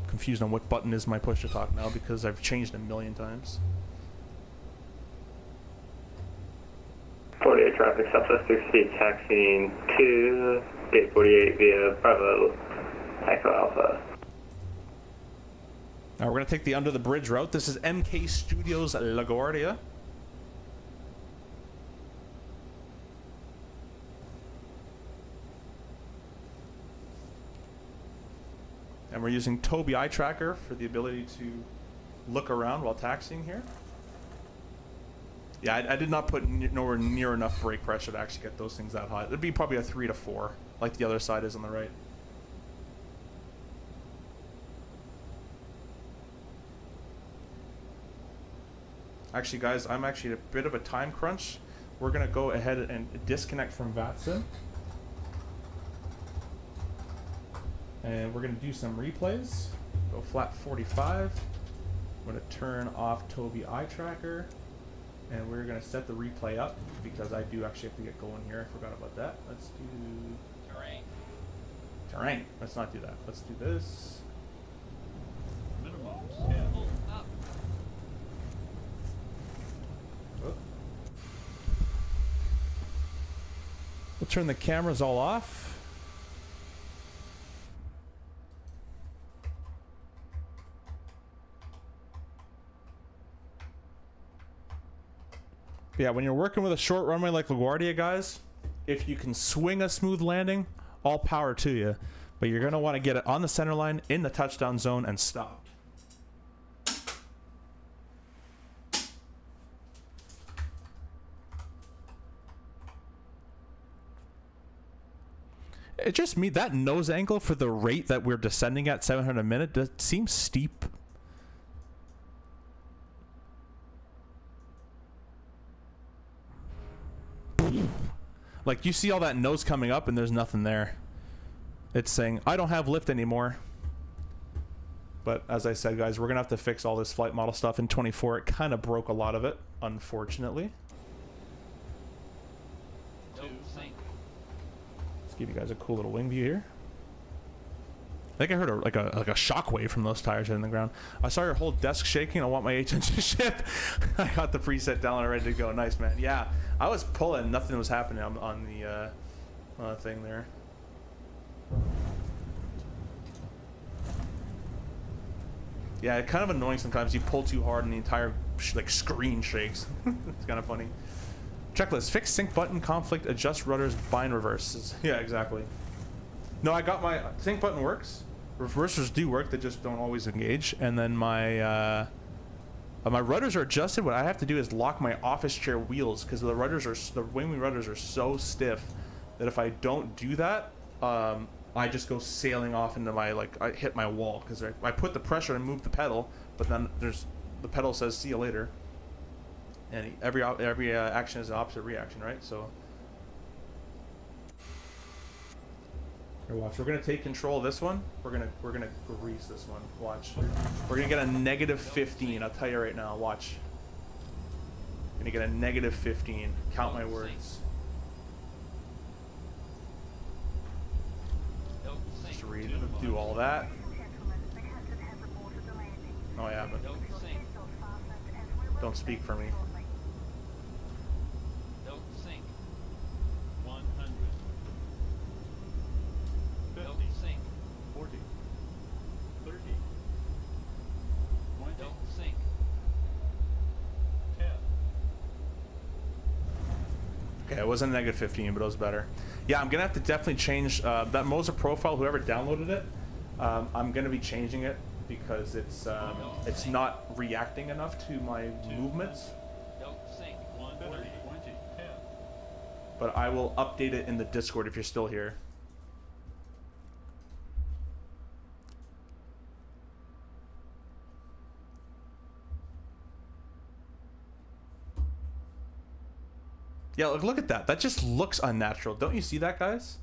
Confused on what button is my push to talk now because I've changed a million times. 48 traffic, Southwest 60, taxiing to gate 48 via Bravo, Echo Alpha. Now we're going to take the under the bridge route. This is MK Studios LaGuardia. And we're using Tobii eye tracker for the ability to look around while taxiing here. Yeah, I did not put nowhere near enough brake pressure to actually get those things that hot. It'd be probably a 3 to 4, like the other side is on the right. Actually, guys, I'm actually at a bit of a time crunch. We're going to go ahead and disconnect from VATSIM. And we're going to do some replays. Go flat 45. I'm going to turn off Tobii eye tracker. And we're going to set the replay up because I do actually have to get going here. I forgot about that. Let's do Terrain. terrain. Let's not do that. Let's do this. Minimum 10. Pull up. Oh. We'll turn the cameras all off. Yeah, when you're working with a short runway like LaGuardia, guys, if you can swing a smooth landing, all power to you. But you're going to want to get it on the center line, in the touchdown zone, and stop. It just me, that nose angle for the rate that we're descending at 700 a minute, that seems steep. Like, you see all that nose coming up and there's nothing there. It's saying, I don't have lift anymore. But as I said, guys, we're going to have to fix all this flight model stuff in 24. It kind of broke a lot of it, unfortunately. Don't sink. Let's give you guys a cool little wing view here. I think I heard like a shockwave from those tires hitting the ground. I saw your whole desk shaking. I want my 8-inch ship. I got the preset down and ready to go. Nice, man. Yeah, I was pulling. Nothing was happening on the thing there. Yeah, it's kind of annoying sometimes. You pull too hard and the entire screen shakes. It's kind of funny. Checklist: fix sync button conflict, adjust rudders, bind reverses. Yeah, exactly. No, I got my sync button works. Reversers do work, they just don't always engage. And then my rudders are adjusted. What I have to do is lock my office chair wheels because the Winwing rudders are so stiff that if I don't do that, I just go sailing off into my I hit my wall because I put the pressure and move the pedal, but then the pedal says see you later. And every action is an opposite reaction, right? So. Here, watch. We're gonna take control of this one. We're gonna grease this one. Watch. We're gonna get a -15. I'll tell you right now. Watch. Gonna get a -15. Count my words. Just read. Do all that. Oh yeah, but don't speak for me. Don't sink. 100. 50. Don't sink. 40. 30. 20. Don't sink. 10. Okay, it wasn't a -15, but it was better. Yeah, I'm gonna have to definitely change that Moza profile. Whoever downloaded it, I'm gonna be changing it because it's not reacting enough to my movements. Don't sink. 130. 20. 10. But I will update it in the Discord if you're still here. Yeah, look at that. That just looks unnatural. Don't you see that, guys?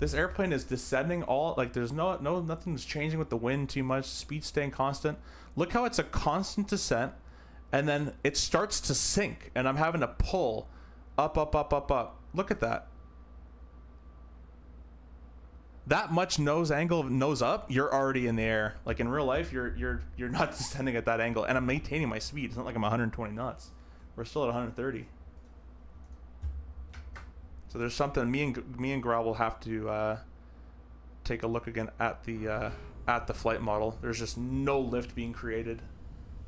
This airplane is descending all, like there's nothing's changing with the wind too much. Speed staying constant. Look how it's a constant descent, and then it starts to sink, and I'm having to pull up, up, up, up, up. Look at that. That much nose angle, nose up, you're already in the air. Like in real life, you're not descending at that angle, and I'm maintaining my speed. It's not like I'm 120 knots. We're still at 130. So there's something me and Grau will have to take a look again at the flight model. There's just no lift being created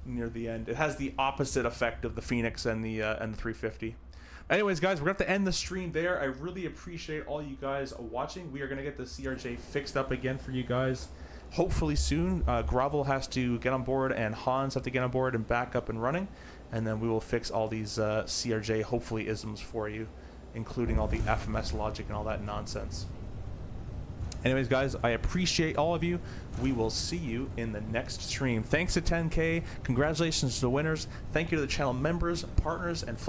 near the end. It has the opposite effect of the Phoenix and the 350. Anyways, guys, we're gonna have to end the stream there. I really appreciate all you guys watching. We are gonna get the CRJ fixed up again for you guys, hopefully soon. Gravel has to get on board, and Hans have to get on board and back up and running, and then we will fix all these CRJ hopefully isms for you, including all the FMS logic and all that nonsense. Anyways, guys, I appreciate all of you. We will see you in the next stream. Thanks to 10K. Congratulations to the winners. Thank you to the channel members, partners, and flight